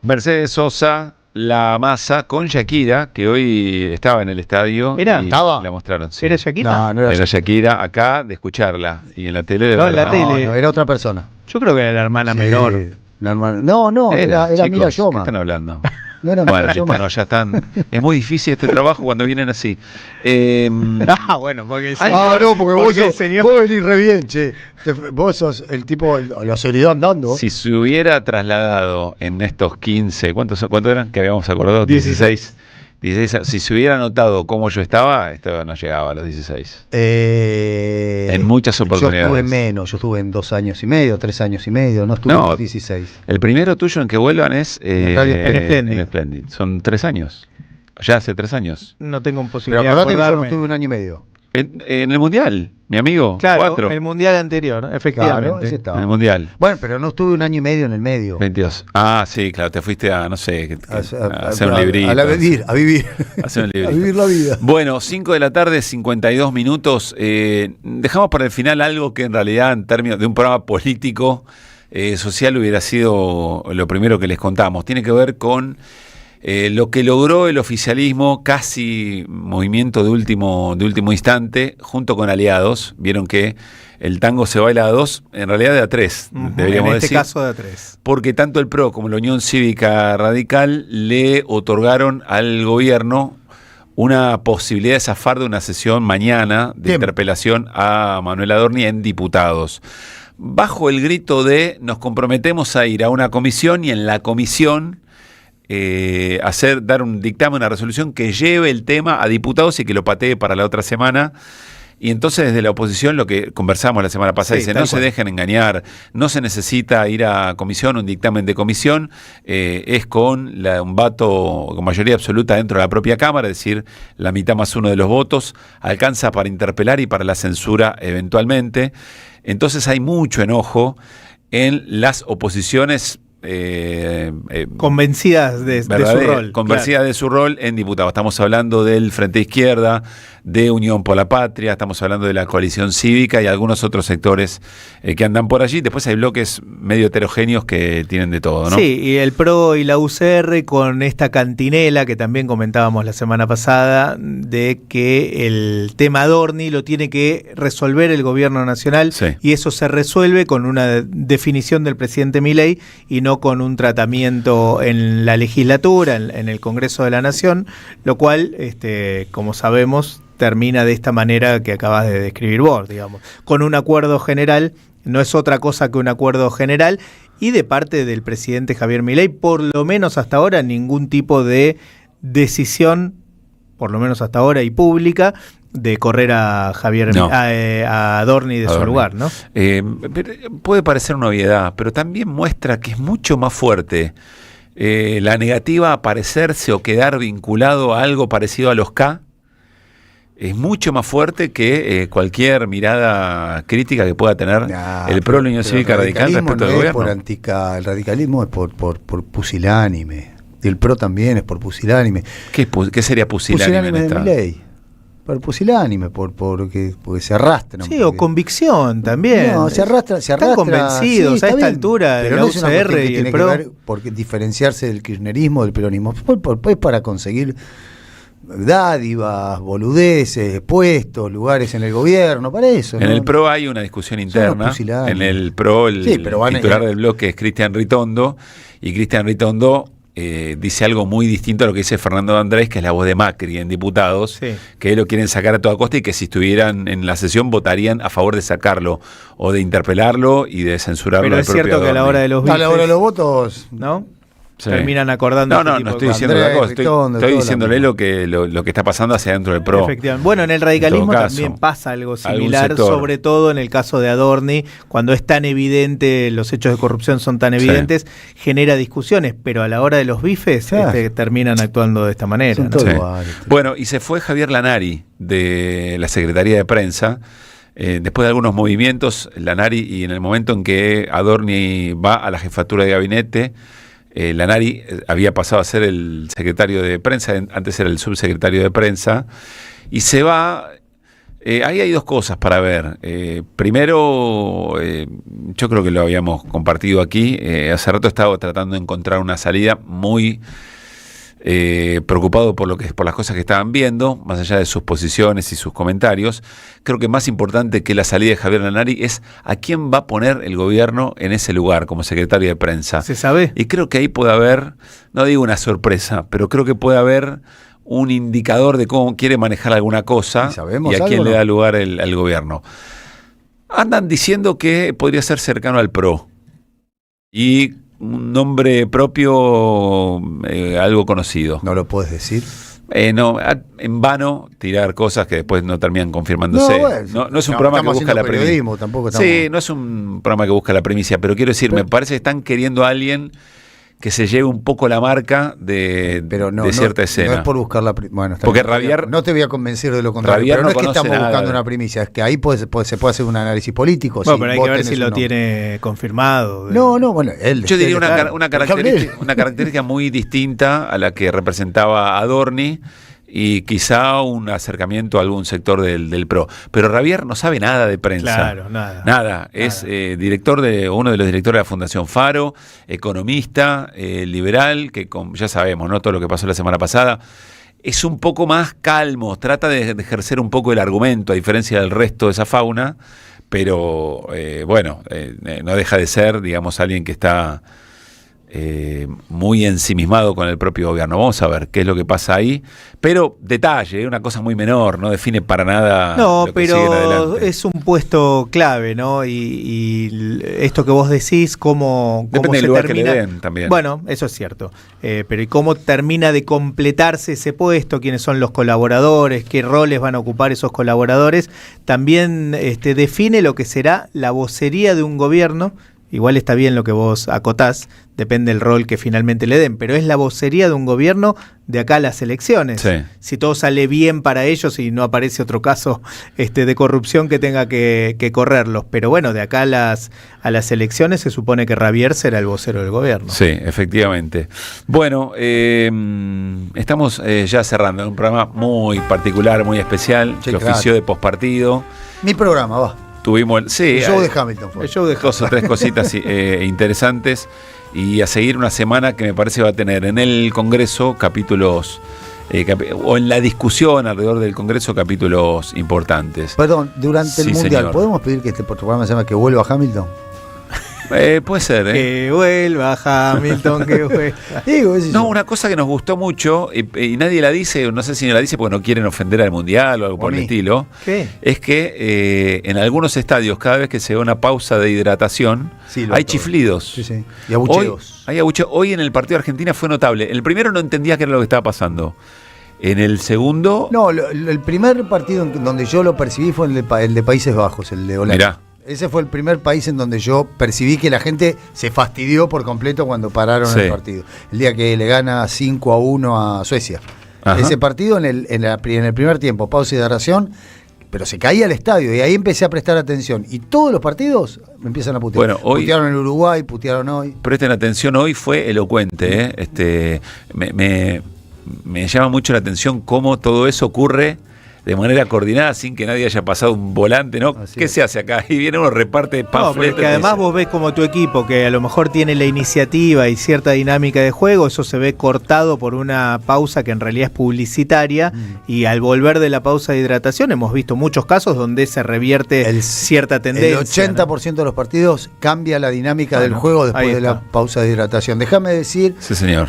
Mercedes Sosa, La Masa con Shakira, que hoy estaba en el estadio. ¿Era? Y ¿Estaba? la mostraron. Sí. ¿Era Shakira? No era Era Shakira acá de escucharla y en la tele de No, en la verla. tele. No, era otra persona. Yo creo que era la hermana Sí, menor. la hermana- No, era chicos, Mira ¿qué Yoma. están hablando? No era Bueno, Mira Yoma. bueno, ya están. Es muy difícil este trabajo cuando vienen así. Bueno, porque No, porque vos, el señor. vos venís re bien, che. Vos sos el tipo, la seriedad andando. Si se hubiera trasladado en estos 15, ¿cuántos eran que habíamos acordado? 16. 16, si se hubiera notado cómo yo estaba, esto no llegaba a los 16. En muchas oportunidades. Yo estuve menos, yo estuve en 2 años y medio, 3 años y medio, no estuve en los 16. El primero tuyo en que vuelvan es en Splendid. Son 3 años. Ya hace 3 años. No tengo posibilidad de acordarme. acordarme. Yo no estuve 1 año y medio. En el Mundial, mi amigo. Claro, 4. el Mundial anterior, efectivamente. Claro, ese estaba. En el Mundial. Bueno, pero no estuve 1 año y medio en el medio. 22. Ah, sí, claro, te fuiste a, no sé, a hacer un librito. A vivir. A hacer un librito. A vivir la vida. Bueno, 5 de la tarde, 52 minutos. Dejamos para el final algo que en realidad, en términos de un programa político, social, hubiera sido lo primero que les contamos. Tiene que ver con lo que logró el oficialismo, casi movimiento de último instante, junto con aliados. Vieron que el tango se baila a 2, en realidad de a 3, deberíamos decir. En este caso de a 3. Porque tanto el PRO como la Unión Cívica Radical le otorgaron al gobierno una posibilidad de zafar de una sesión mañana de interpelación a Manuel Adorni en diputados. Bajo el grito de nos comprometemos a ir a una comisión y en la comisión dar un dictamen, una resolución que lleve el tema a diputados y que lo patee para la otra semana. Y entonces desde la oposición, lo que conversamos la semana pasada, dice, no se dejen engañar, no se necesita ir a comisión, un dictamen de comisión, es con un voto con mayoría absoluta dentro de la propia Cámara, es decir, la mitad más 1 de los votos, alcanza para interpelar y para la censura eventualmente. Entonces hay mucho enojo en las oposiciones convencidas de su rol. Convencidas de su rol en diputados. Estamos hablando del Frente Izquierda, de Unión por la Patria, estamos hablando de la coalición cívica y algunos otros sectores que andan por allí. Después hay bloques medio heterogéneos que tienen de todo, ¿no? Sí, y el PRO y la UCR con esta cantinela que también comentábamos la semana pasada, de que el tema Adorni lo tiene que resolver el gobierno nacional, y eso se resuelve con una definición del presidente Milei y no con un tratamiento en la legislatura, en el Congreso de la Nación, lo cual, como sabemos, termina de esta manera que acabas de describir vos, digamos, con un acuerdo general. No es otra cosa que un acuerdo general, y de parte del presidente Javier Milei, por lo menos hasta ahora, ningún tipo de decisión, por lo menos hasta ahora y pública, de correr a a Adorni de su lugar, ¿no? Puede parecer una obviedad, pero también muestra que es mucho más fuerte la negativa a parecerse o quedar vinculado a algo parecido a los K. Es mucho más fuerte que cualquier mirada crítica que pueda tener el PRO, la Unión Cívica Radical respecto al gobierno. El radicalismo es por pusilánime. Y el PRO también es por pusilánime. ¿Qué sería pusilánime en esta? Milei. Por pusilánime, porque se arrastran. Sí, o convicción también. No, se arrastra. Están convencidos a esta altura de la UCR y el PRO. Porque diferenciarse del kirchnerismo, del peronismo, es para conseguir dádivas, boludeces, puestos, lugares en el gobierno, para eso. En el PRO hay una discusión interna. En el PRO el titular del bloque es Cristian Ritondo, y Cristian Ritondo dice algo muy distinto a lo que dice Fernando Andrés, que es la voz de Macri en diputados, que lo quieren sacar a toda costa y que si estuvieran en la sesión votarían a favor de sacarlo o de interpelarlo y de censurarlo. Pero es cierto que a la hora de los votos, ¿no? Terminan acordando. No estoy diciendo otra cosa. Estoy diciéndole lo que está pasando hacia adentro del PRO. Efectivamente. Bueno, en el radicalismo también pasa algo similar, sobre todo en el caso de Adorni, cuando es tan evidente, los hechos de corrupción son tan evidentes, genera discusiones, pero a la hora de los bifes terminan actuando de esta manera, ¿no? Bueno, y se fue Javier Lanari de la Secretaría de Prensa. Después de algunos movimientos, Lanari, y en el momento en que Adorni va a la jefatura de gabinete, Lanari había pasado a ser el secretario de prensa, antes era el subsecretario de prensa, y se va. Ahí hay dos cosas para ver. Primero, yo creo que lo habíamos compartido aquí, hace rato estaba tratando de encontrar una salida, muy preocupado por las cosas que estaban viendo, más allá de sus posiciones y sus comentarios. Creo que más importante que la salida de Javier Lanari es a quién va a poner el gobierno en ese lugar como secretario de prensa. ¿Se sabe? Y creo que ahí puede haber, no digo una sorpresa, pero creo que puede haber un indicador de cómo quiere manejar alguna cosa y a quién le da lugar el gobierno. Andan diciendo que podría ser cercano al PRO y un nombre propio, algo conocido. ¿No lo puedes decir? No, en vano tirar cosas que después no terminan confirmándose. No es un programa que busca la primicia. Sí, no es un programa que busca la primicia, pero quiero decir, me parece que están queriendo a alguien que se lleve un poco la marca de cierta escena. No es por buscar la primicia. Porque Ravier... No te voy a convencer de lo contrario, pero no es que estamos buscando una primicia, es que ahí se puede hacer un análisis político. Bueno, pero hay que ver si lo tiene confirmado. Yo diría una característica muy distinta a la que representaba Adorni, y quizá un acercamiento a algún sector del PRO. Pero Ravier no sabe nada de prensa. Claro, nada. Nada. Es uno de los directores de la Fundación Faro, economista, liberal, que ya sabemos, ¿no? Todo lo que pasó la semana pasada. Es un poco más calmo, trata de ejercer un poco el argumento, a diferencia del resto de esa fauna, pero no deja de ser, digamos, alguien que está muy ensimismado con el propio gobierno. Vamos a ver qué es lo que pasa ahí, pero detalle, una cosa muy menor, no define para nada. No, pero es un puesto clave, ¿no? Y esto que vos decís, cómo depende se del lugar termina, que le den también. Bueno, eso es cierto, pero ¿y cómo termina de completarse ese puesto? ¿Quiénes son los colaboradores? ¿Qué roles van a ocupar esos colaboradores? También define lo que será la vocería de un gobierno. Igual está bien lo que vos acotás, depende del rol que finalmente le den, pero es la vocería de un gobierno de acá a las elecciones. Sí. Si todo sale bien para ellos y no aparece otro caso de corrupción que tenga que correrlos. Pero bueno, de acá a las elecciones se supone que Ravier será el vocero del gobierno. Sí, efectivamente. Bueno, estamos ya cerrando un programa muy particular, muy especial, que ofició de pospartido. Mi programa, va. Tuvimos el show de Hamilton. Dos o tres cositas interesantes, y a seguir una semana que me parece va a tener en el Congreso capítulos, o en la discusión alrededor del Congreso, capítulos importantes. Perdón, durante el Mundial, señor. ¿podemos pedir que este programa se llame Que Vuelva Hamilton? Puede ser, Que vuelva Hamilton, que vuelva. No, una cosa que nos gustó mucho, y nadie la dice, no sé si no la dice porque no quieren ofender al Mundial o algo por el estilo. ¿Qué? Es que en algunos estadios, cada vez que se da una pausa de hidratación, hay chiflidos. Sí. Y abucheos. Hoy en el partido de Argentina fue notable. El primero no entendía qué era lo que estaba pasando. En el segundo... No, el primer partido donde yo lo percibí fue el de Países Bajos, el de Holanda. Mirá. Ese fue el primer país en donde yo percibí que la gente se fastidió por completo cuando pararon el partido. El día que le gana 5-1 a Suecia. Ajá. Ese partido en el primer tiempo, pausa y hidratación, pero se caía el estadio y ahí empecé a prestar atención. Y todos los partidos me empiezan a putear. Bueno, hoy, putearon en Uruguay, putearon hoy. Presten atención, hoy fue elocuente. Me llama mucho la atención cómo todo eso ocurre de manera coordinada, sin que nadie haya pasado un volante, ¿no? ¿Qué se hace acá? Y viene uno, reparte panfletos. No, porque además vos ves como tu equipo, que a lo mejor tiene la iniciativa y cierta dinámica de juego, eso se ve cortado por una pausa que en realidad es publicitaria, y al volver de la pausa de hidratación hemos visto muchos casos donde se revierte cierta tendencia. El 80% de los partidos cambia la dinámica del juego después de la pausa de hidratación. Déjame decir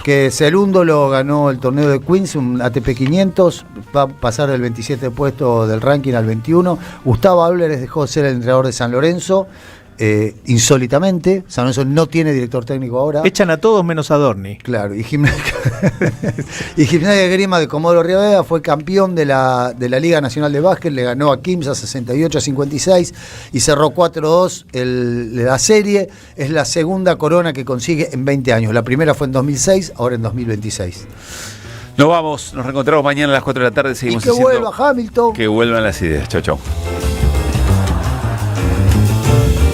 que Cerundo lo ganó el torneo de Queens, un ATP 500, va a pasar del 27 puesto del ranking al 21. Gustavo Álvarez dejó de ser el entrenador de San Lorenzo, insólitamente. San Lorenzo no tiene director técnico ahora. Echan a todos menos a Dorni. Claro, y Gimnasia de Grima de Comodoro Rivadavia fue campeón de la Liga Nacional de Básquet, le ganó a Quimsa 68-56 y cerró 4-2 la serie. Es la segunda corona que consigue en 20 años. La primera fue en 2006, ahora en 2026. Nos vamos, nos reencontramos mañana a las 4 de la tarde. Seguimos y que vuelva Hamilton. Que vuelvan las ideas. Chau.